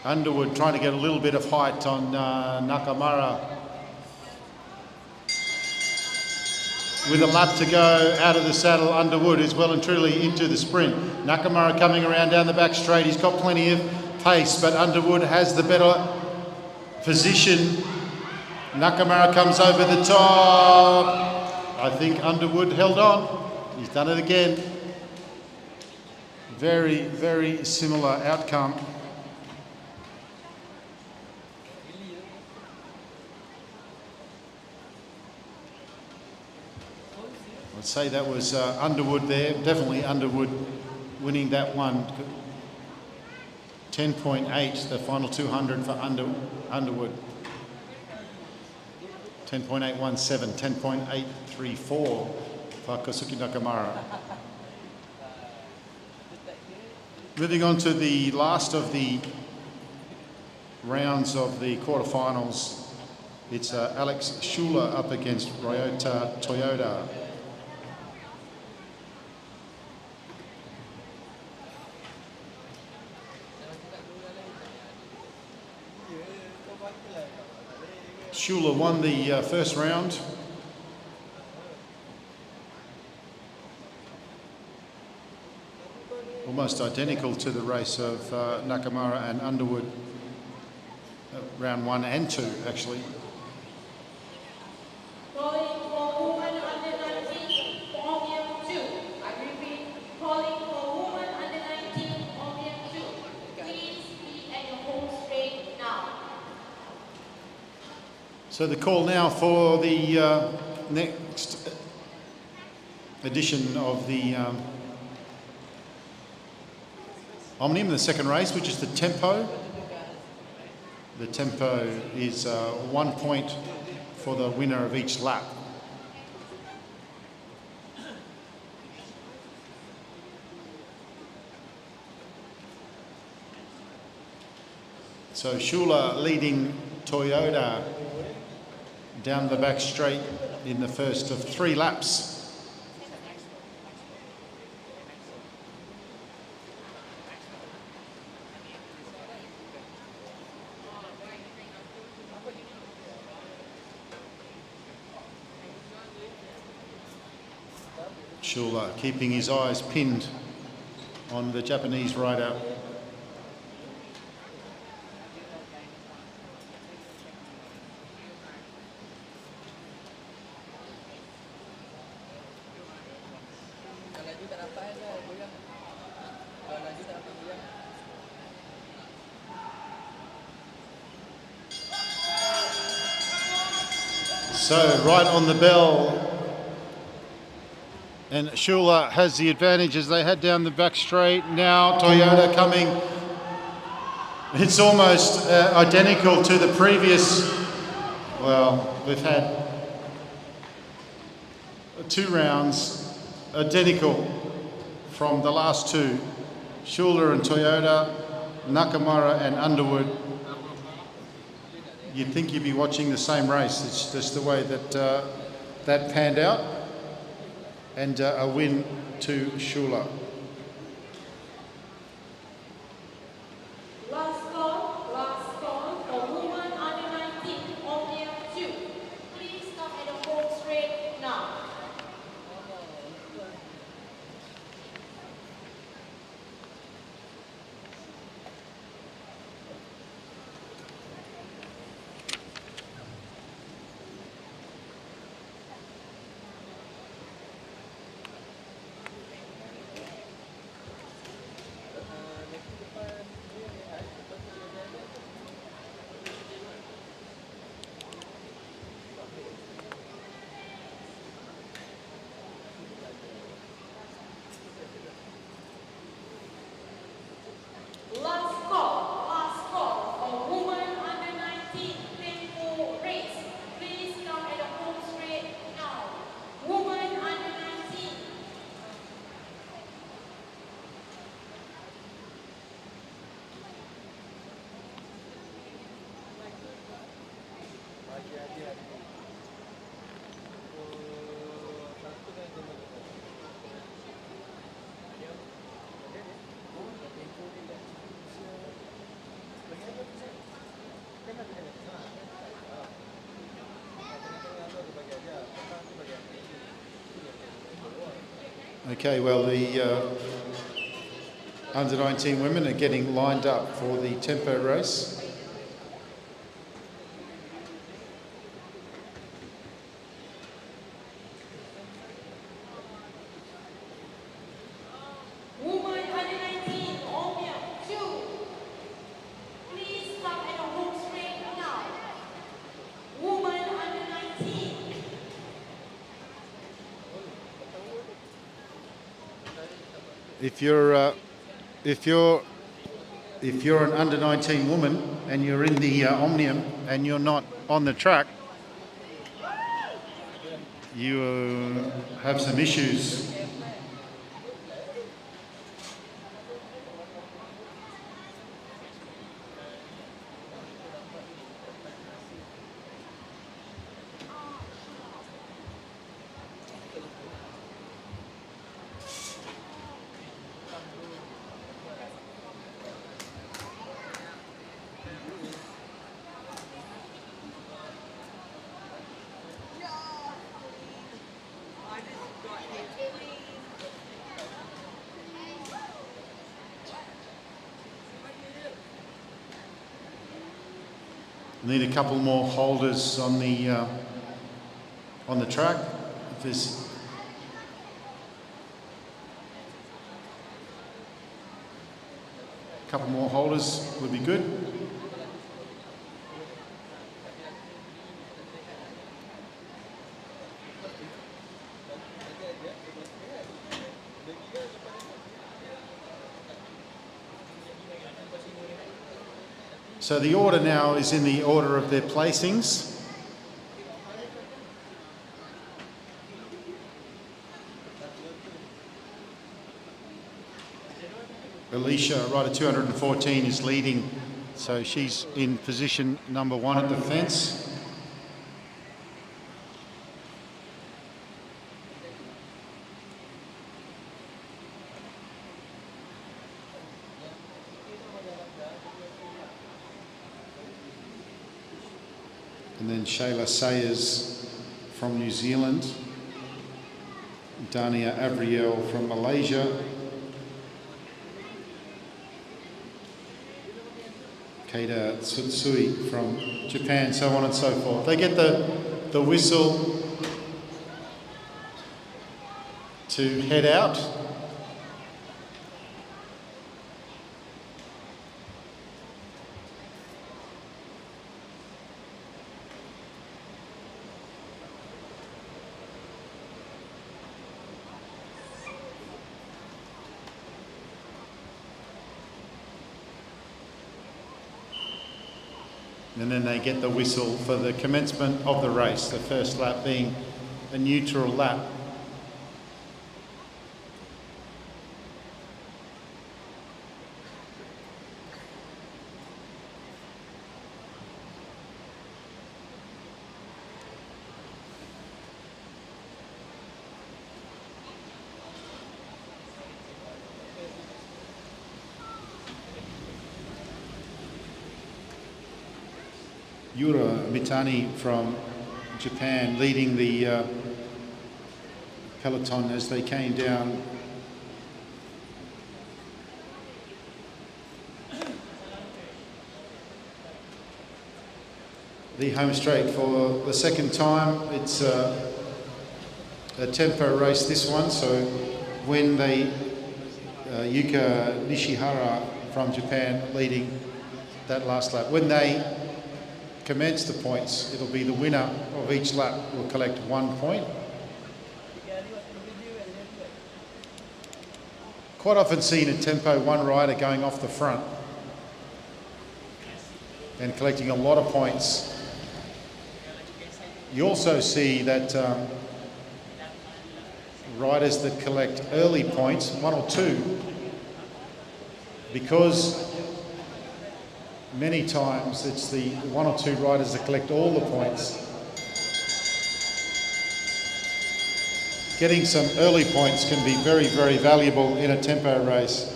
Underwood trying to get a little bit of height on Nakamura. With a lap to go out of the saddle, Underwood is well and truly into the sprint. Nakamura coming around down the back straight. He's got plenty of pace, but Underwood has the better position. Nakamura comes over the top. I think Underwood held on. He's done it again. Very, very similar outcome. I'd say that was Underwood there. Definitely Underwood winning that one. 10.8, the final 200 for Underwood. 10.817, 10.834 for Kosuke Nakamura. Moving on to the last of the rounds of the quarterfinals. It's Alex Schuler up against Ryota Toyota. Schuler won the first round. Almost identical to the race of Nakamura and Underwood. Round 1 and 2, actually. Calling for women under 19, podium 2. I repeat, calling for women under 19, podium 2. Please be at your home straight now. So the call now for the next edition of the Omnium, the second race, which is the Tempo. The Tempo is 1 point for the winner of each lap. So Schuler leading Toyota down the back straight in the first of 3 laps. Schuler keeping his eyes pinned on the Japanese rider. So right on the bell, and Schuler has the advantage as they head down the back straight. Now Toyota coming. It's almost identical to the previous. Well, we've had 2 rounds identical from the last 2. Schuler and Toyota, Nakamura and Underwood. You'd think you'd be watching the same race. It's just the way that that panned out. And a win to Schuler. Last call for women under 19, podium 2. Please come at the home straight now. Okay, well, the under 19 women are getting lined up for the tempo race. Woman under 19, Omnia 2. Please come at a home straight now. Woman under 19. If you're an under 19 woman and you're in the Omnium and you're not on the track, you have some issues. Need a couple more holders on the track. If there's a couple more holders would be good. So the order now is in the order of their placings. Alicia, rider 214, is leading, so she's in position number 1 at the fence. And then Shayla Sayers from New Zealand, Dania Avriel from Malaysia, Keita Tsutsui from Japan, so on and so forth. They get the whistle to head out. And then they get the whistle for the commencement of the race, the first lap being a neutral lap. Yura Mitani from Japan leading the peloton as they came down. The home straight for the second time. It's a tempo race, this one, so when they Yuka Nishihara from Japan leading that last lap, when they commence the points, it'll be the winner of each lap will collect 1 point. Quite often seen a tempo 1 rider going off the front and collecting a lot of points. You also see that riders that collect early points, 1 or 2, because many times it's the 1 or 2 riders that collect all the points. Getting some early points can be very, very valuable in a tempo race.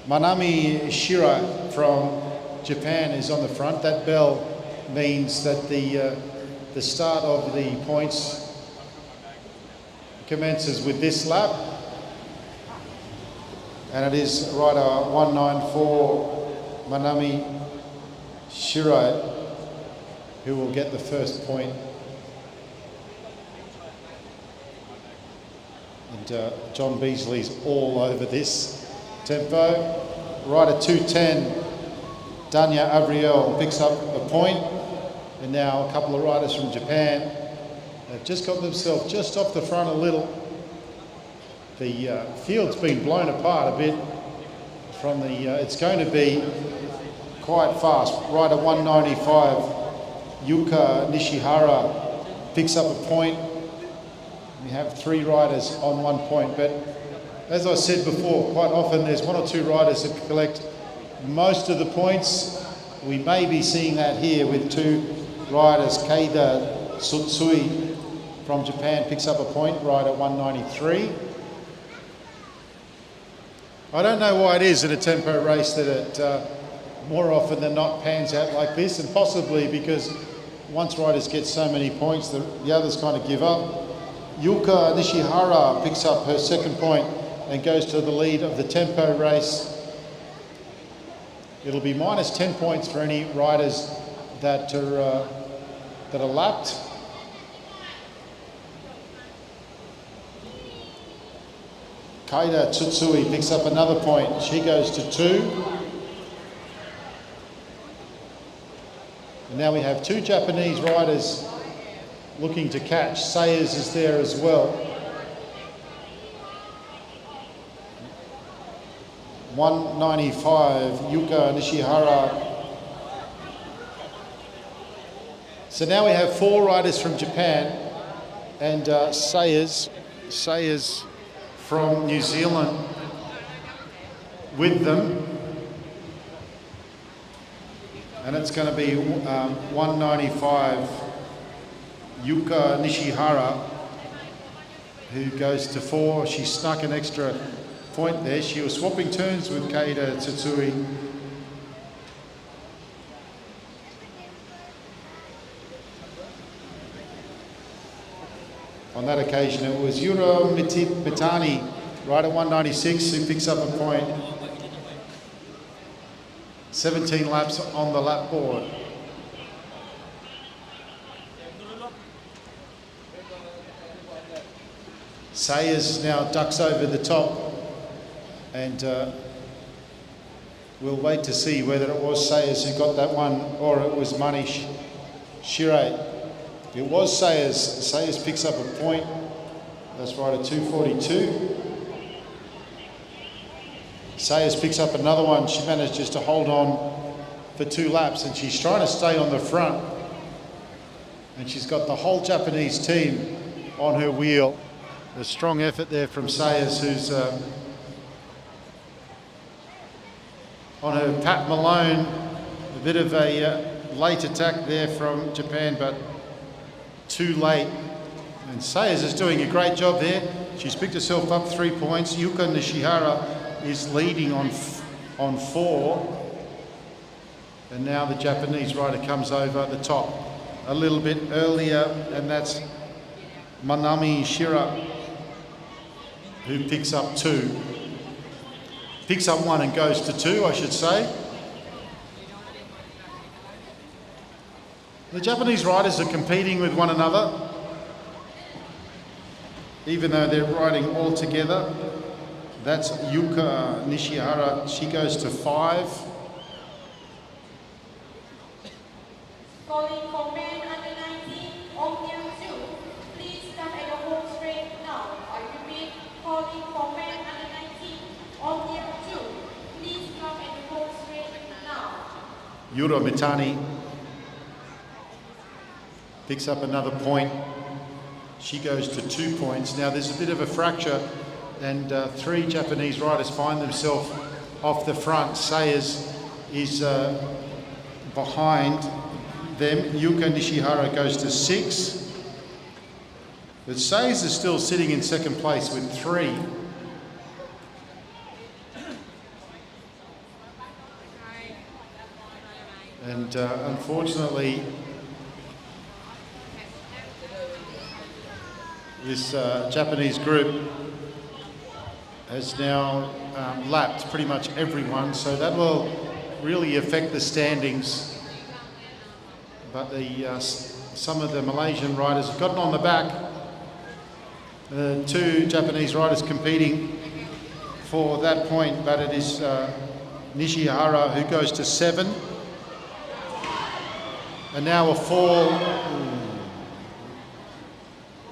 Manami Shira from Japan is on the front. That bell means that the start of the points commences with this lap. And it is rider 194 Manami Shirai who will get the first point. And John Beasley's all over this tempo. Rider 210, Danya Avriel picks up a point. And now a couple of riders from Japan have just got themselves just off the front a little. The field's been blown apart a bit from the, it's going to be quite fast. Rider 195, Yuka Nishihara picks up a point. We have 3 riders on 1 point, but as I said before, quite often there's 1 or 2 riders that collect most of the points. We may be seeing that here with 2 riders. Keida Tsutsui from Japan picks up a point, rider 193. I don't know why it is in a tempo race that it more often than not pans out like this, and possibly because once riders get so many points, the others kind of give up. Yuka Nishihara picks up her second point and goes to the lead of the tempo race. It'll be minus 10 points for any riders that are lapped. Keida Tsutsui picks up another point. She goes to 2. And now we have 2 Japanese riders looking to catch. Sayers is there as well. 195, Yuka Nishihara. So now we have 4 riders from Japan and Sayers from New Zealand with them. And it's going to be 195, Yuka Nishihara, who goes to 4. She snuck an extra point there. She was swapping turns with Keida Tsutsui. On that occasion, it was Yuro Mitani, rider 196, who picks up a point. 17 laps on the lap board. Sayers now ducks over the top, and we'll wait to see whether it was Sayers who got that one or it was Manish Shirai. It was Sayers. Sayers picks up a point. That's rider 242. Sayers picks up another one. She manages to hold on for 2 laps, and she's trying to stay on the front. And she's got the whole Japanese team on her wheel. A strong effort there from Sayers, who's on her Pat Malone. A bit of a late attack there from Japan, but too late. And Sayers is doing a great job there. She's picked herself up 3 points. Yuka Nishihara is leading on 4. And now the Japanese rider comes over the top a little bit earlier, and that's Manami Shira, who picks up 2. Picks up 1 and goes to 2, I should say. The Japanese riders are competing with one another, even though they're riding all together. That's Yuka Nishihara. She goes to 5. Calling for men under 19 on year 2. Please come at the home straight now. I repeat, calling for men under 19 on year 2. Please come at the home straight now. Yuro Mitani picks up another point. She goes to 2 points. Now there's a bit of a fracture, and 3 Japanese riders find themselves off the front. Sayers is behind them. Yuka Nishihara goes to 6. But Sayers is still sitting in second place with 3. And unfortunately, this Japanese group has now lapped pretty much everyone, so that will really affect the standings. But some of the Malaysian riders have gotten on the back. The two Japanese riders competing for that point, but it is Nishihara who goes to 7. And now a fall,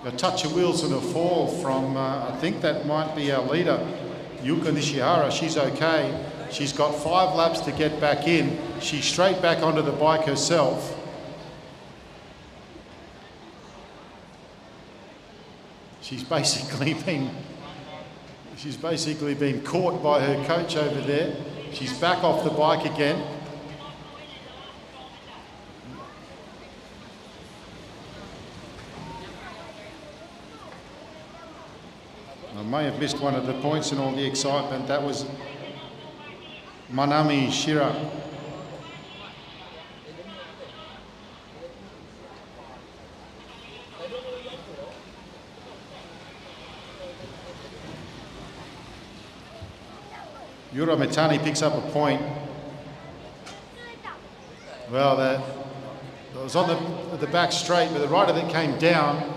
a touch of wheels and a fall from, I think that might be our leader, Yuka Nishihara. She's okay. She's got 5 laps to get back in. She's straight back onto the bike herself. She's basically been caught by her coach over there. She's back off the bike again. I may have missed one of the points in all the excitement. That was Manami Shira. Yura Mitani picks up a point. Well, that was on the back straight, but the rider that came down,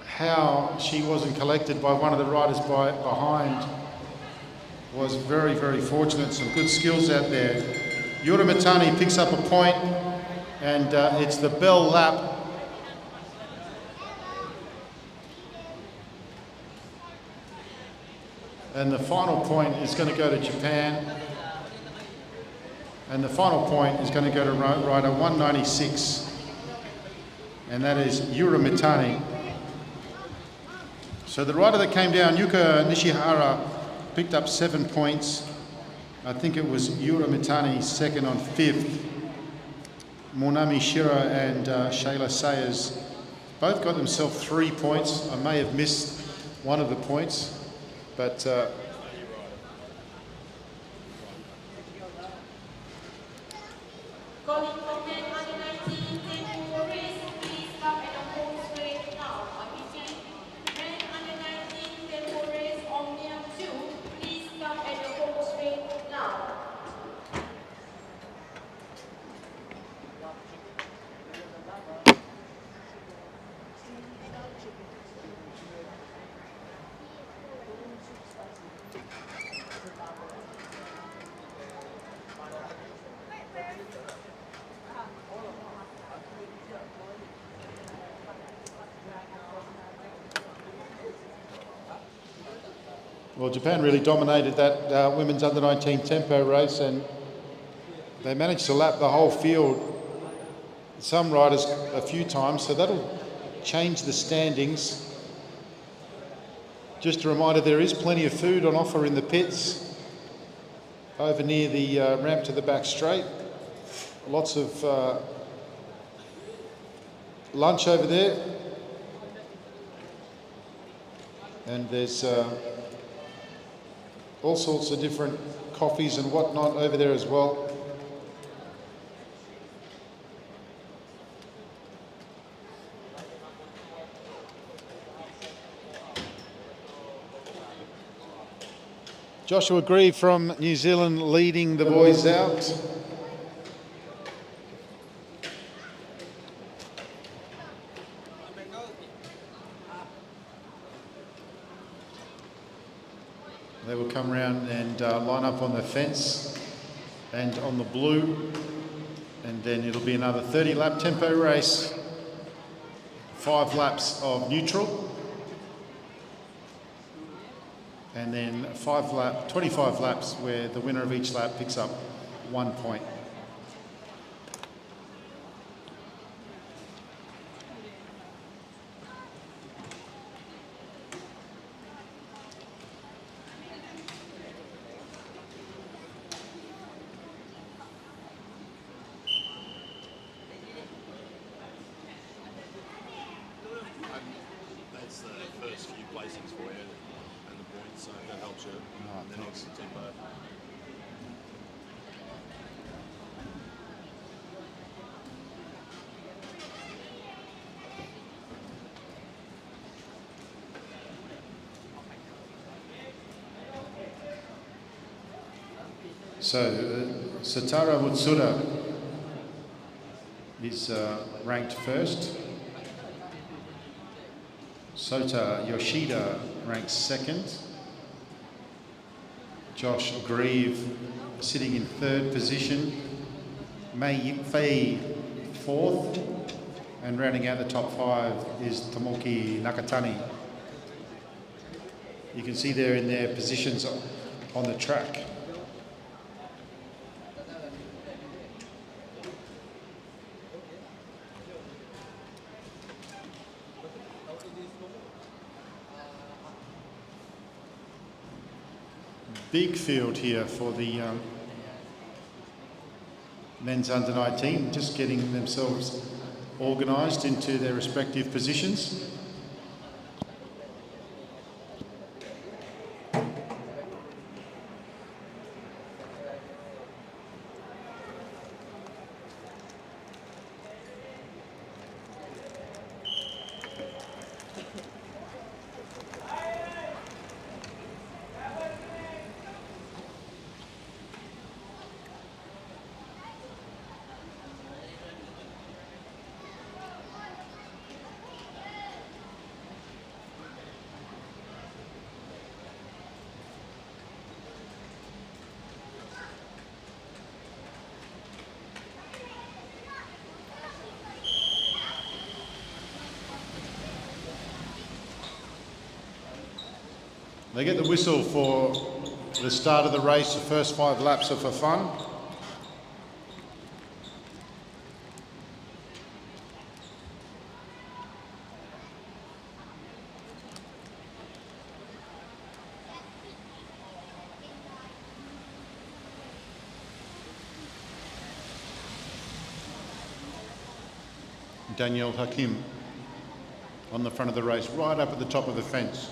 how she wasn't collected by one of the riders behind was very, very fortunate. Some good skills out there. Yura Mitani picks up a point, and it's the bell lap. And the final point is going to go to Japan. And the final point is going to go to rider 196. And that is Yura Mitani. So the rider that came down, Yuka Nishihara, picked up 7 points. I think it was Yura Mitani second on 5th. Monami Shira and Shayla Sayers both got themselves 3 points. I may have missed one of the points. But well, Japan really dominated that women's under-19 tempo race, and they managed to lap the whole field, some riders a few times, so that'll change the standings. Just a reminder, there is plenty of food on offer in the pits over near the ramp to the back straight. Lots of lunch over there, and there's all sorts of different coffees and whatnot over there as well. Joshua Grieve from New Zealand leading the boys out. They will come around and line up on the fence and on the blue, and then it'll be another 30-lap tempo race, 5 laps of neutral, and then 25 laps where the winner of each lap picks up 1 point. That's the first few placings for you and the points, so that helps you. And then obviously tempo. So Satara Mutsuda is ranked first. Sota Yoshida ranks second. Josh Grieve sitting in third position. Mei Fei fourth. And rounding out the top five is Tomoki Nakatani. You can see there in their positions on the track. Big field here for the men's under 19, just getting themselves organised into their respective positions. They get the whistle for the start of the race. The first 5 laps are for fun. Danielle Hakim on the front of the race, right up at the top of the fence.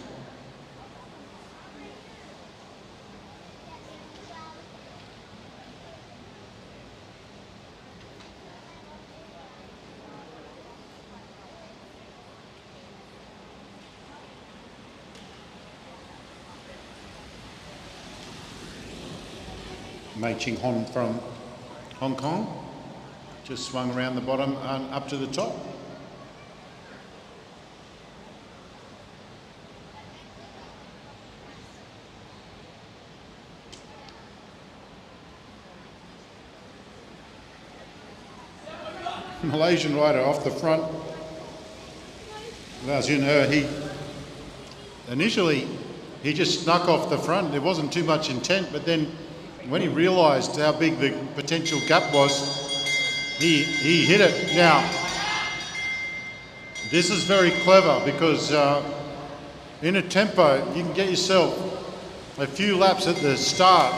Mei Ching Hon from Hong Kong just swung around the bottom and up to the top. Malaysian rider off the front. He initially just snuck off the front. There wasn't too much intent, but then when he realised how big the potential gap was, he hit it. Now, this is very clever because in a tempo, you can get yourself a few laps at the start,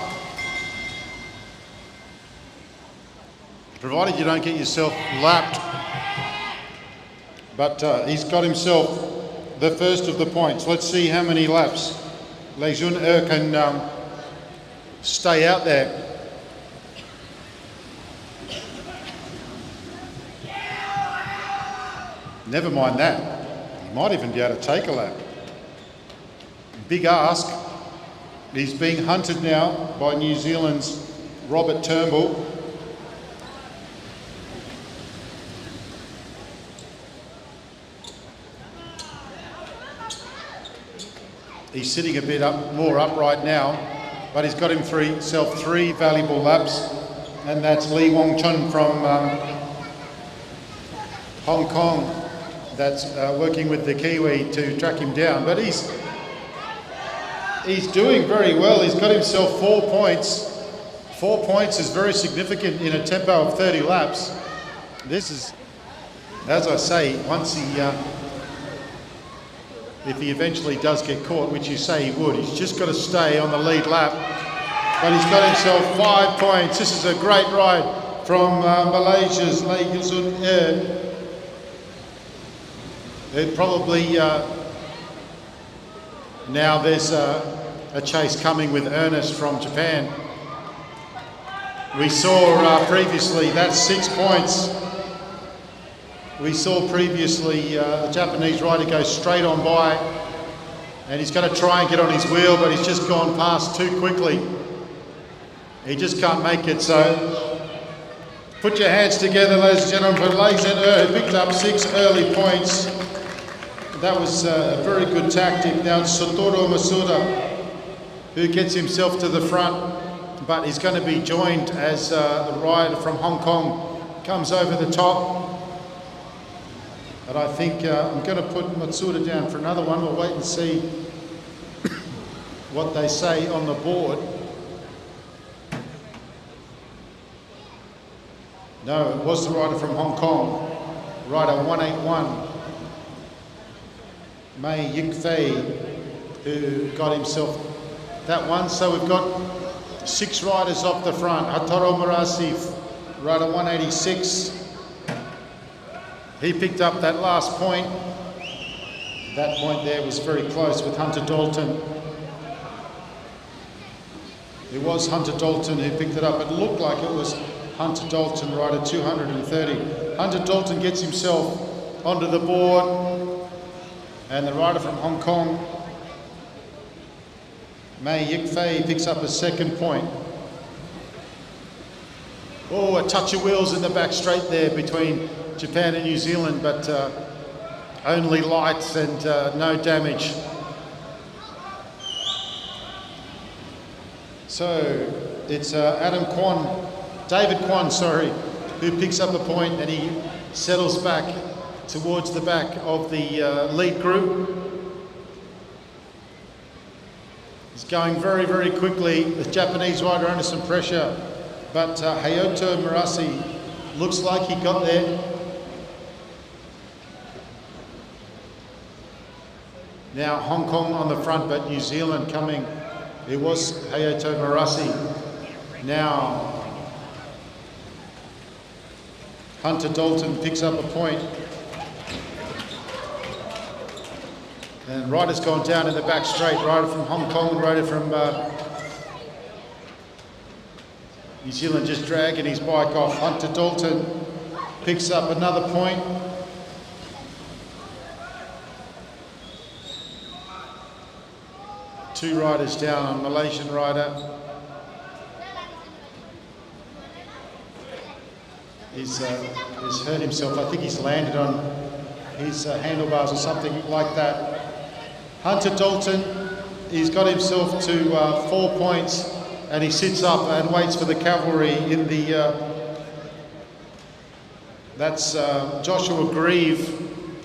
provided you don't get yourself lapped. But he's got himself the first of the points. Let's see how many laps Lei Jun can stay out there. Never mind that. He might even be able to take a lap. Big ask. He's being hunted now by New Zealand's Robert Turnbull. He's sitting a bit more upright now, but he's got himself 3 valuable laps, and that's Lee Wong Chun from Hong Kong that's working with the Kiwi to track him down. But he's doing very well. He's got himself 4 points. 4 points is very significant in a tempo of 30 laps. This is, as I say, once he if he eventually does get caught, which you say he would, he's just got to stay on the lead lap. But he's got himself 5 points. This is a great ride from Malaysia's Lei Yuzun Er. It probably, now there's a chase coming with Ernest from Japan. We saw previously, that's 6 points. We saw previously the Japanese rider go straight on by, and he's going to try and get on his wheel, but he's just gone past too quickly. He just can't make it. So put your hands together, ladies and gentlemen, for Lazen who picked up 6 early points. That was a very good tactic. Now it's Sotoro Masuda who gets himself to the front, but he's going to be joined as the rider from Hong Kong comes over the top. And I think I'm going to put Matsuda down for another one. We'll wait and see what they say on the board. No, it was the rider from Hong Kong, rider 181, Mei Yingfei, who got himself that one. So we've got 6 riders off the front. Hataro Murasi, rider 186. He picked up that last point. That point there was very close with Hunter Dalton. It was Hunter Dalton who picked it up. It looked like it was Hunter Dalton, rider 230. Hunter Dalton gets himself onto the board. And the rider from Hong Kong, Mei Yingfei, picks up a 2nd point. Oh, a touch of wheels in the back straight there between Japan and New Zealand, but only lights and no damage. So it's David Kwan, who picks up a point, and he settles back towards the back of the lead group. He's going very, very quickly. The Japanese rider under some pressure, but Hayato Murasi looks like he got there. Now Hong Kong on the front, but New Zealand coming. It was Hayato Murasi. Now Hunter Dalton picks up a point. And rider's gone down in the back straight. Rider from Hong Kong and rider from New Zealand just dragging his bike off. Hunter Dalton picks up another point. Two riders down on Malaysian rider. He's hurt himself. I think he's landed on his handlebars or something like that. Hunter Dalton, he's got himself to 4 points, and he sits up and waits for the cavalry in the... that's Joshua Grieve,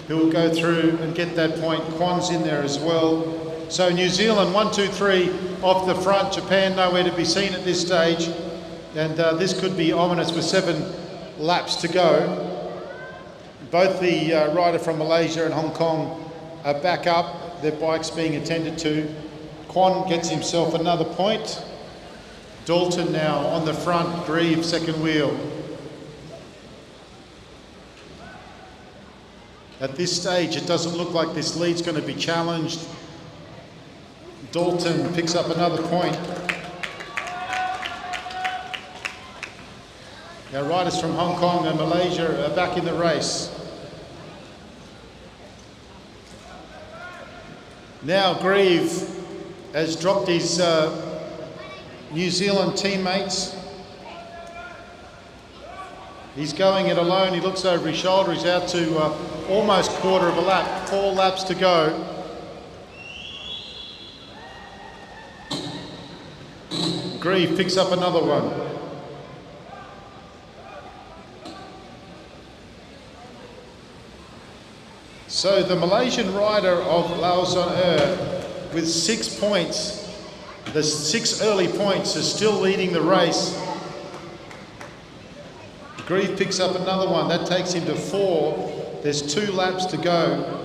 who will go through and get that point. Kwan's in there as well. So New Zealand, 1, 2, 3 off the front. Japan nowhere to be seen at this stage. And this could be ominous with 7 laps to go. Both the rider from Malaysia and Hong Kong are back up. Their bikes being attended to. Kwan gets himself another point. Dalton now on the front, Grieve second wheel. At this stage, it doesn't look like this lead's going to be challenged. Dalton picks up another point. Our riders from Hong Kong and Malaysia are back in the race. Now Grieve has dropped his New Zealand teammates. He's going it alone. He looks over his shoulder. He's out to almost quarter of a lap. 4 laps to go. Grieve picks up another one. So the Malaysian rider of Lausanne with 6 points, the 6 early points, is still leading the race. Grieve picks up another one. That takes him to 4. There's 2 laps to go.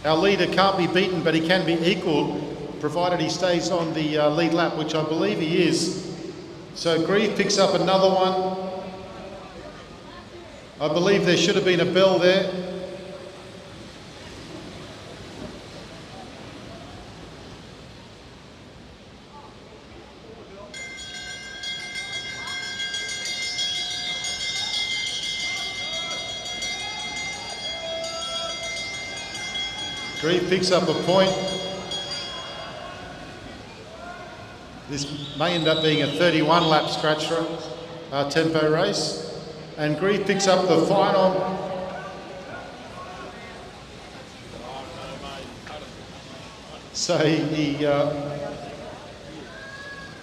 Our leader can't be beaten, but he can be equalled, provided he stays on the lead lap, which I believe he is. So Grieve picks up another one. I believe there should have been a bell there. Grieve picks up a point. This may end up being a 31 lap scratch tempo race. And Grieve picks up the final. So he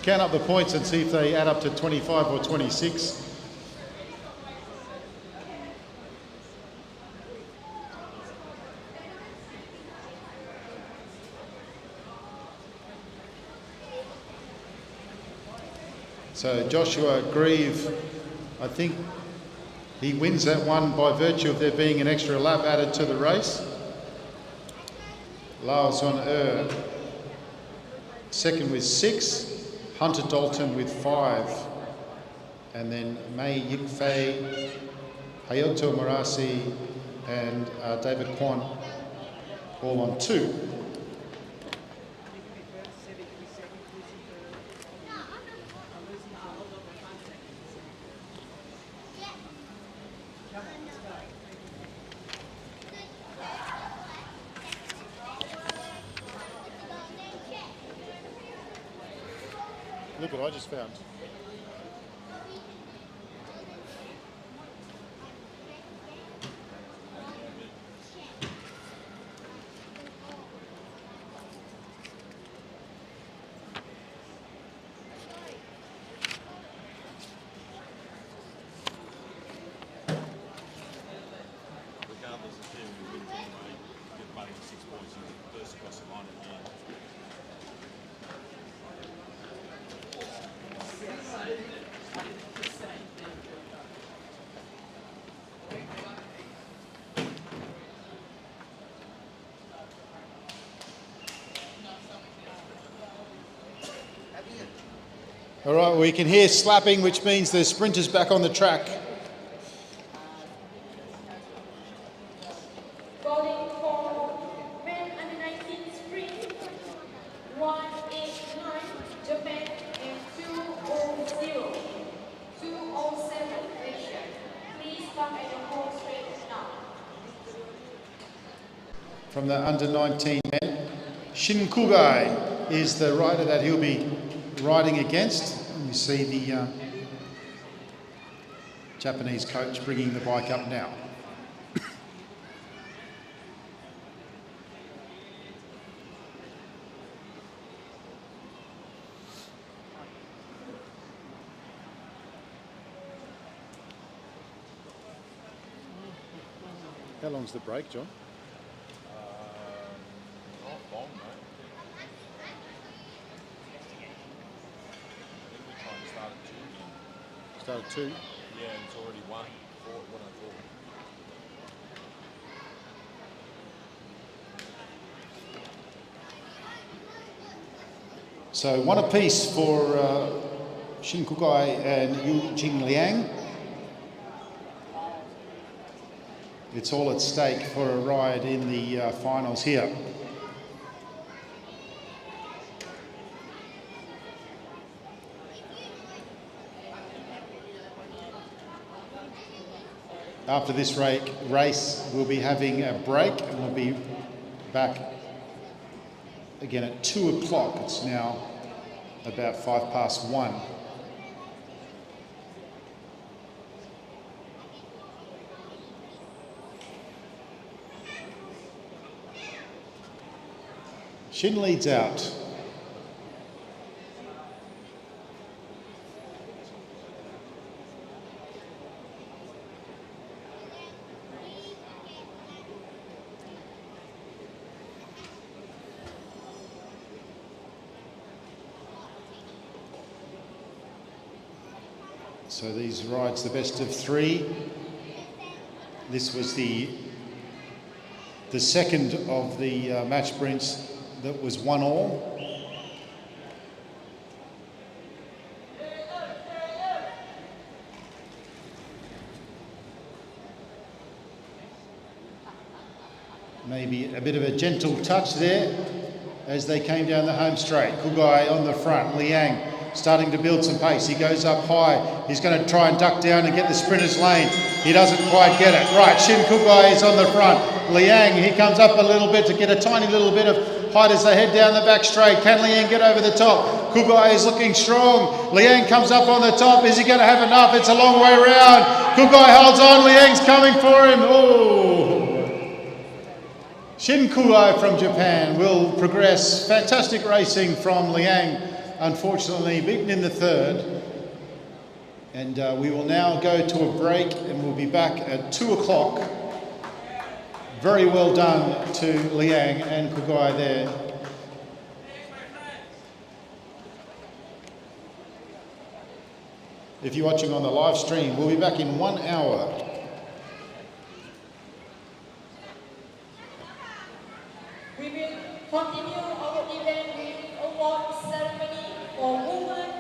count up the points and see if they add up to 25 or 26. So Joshua Grieve, I think he wins that one by virtue of there being an extra lap added to the race. Lao Zon second with 6, Hunter Dalton with 5, and then Mei Yikfei, Hayato Marasi, and David Kwan all on 2. Look what I just found. Regardless of who wins anyway, get money for 6 points and first across the line at the end. All right, we can hear slapping, which means the sprinters back on the track. Voting for men under 19 sprint 189 Japan and 200 207 Malaysia. Please come at the home straight now. From the under 19 men, Shin Kugai is the rider that he'll be riding against. And you see the Japanese coach bringing the bike up now. How long's the break, John? Not long, mate. I think we try and start at 2 again. Start at 2. Yeah, and it's already 1. 1:04. So one apiece for Shin Kukai and Yu Jing Liang. It's all at stake for a ride in the finals here. After this race, we'll be having a break and we'll be back again at 2 o'clock. It's now about 1:05. Shin leads out. So these rides, the best of 3. This was the second of the match sprints that was 1-all. Maybe a bit of a gentle touch there as they came down the home straight. Kugai on the front, Liang starting to build some pace. He goes up high. He's going to try and duck down and get the sprinter's lane. He doesn't quite get it. Right, Shin Kugai is on the front. Liang, he comes up a little bit to get a tiny little bit of height as they head down the back straight. Can Liang get over the top? Kugai is looking strong. Liang comes up on the top. Is he going to have enough? It's a long way around. Kugai holds on. Liang's coming for him. Oh! Shin Kugai from Japan will progress. Fantastic racing from Liang. Unfortunately, beaten in the third. And we will now go to a break and we'll be back at 2 o'clock. Very well done to Liang and Kugai there. If you're watching on the live stream, we'll be back in 1 hour. We will continue our event with award ceremony for women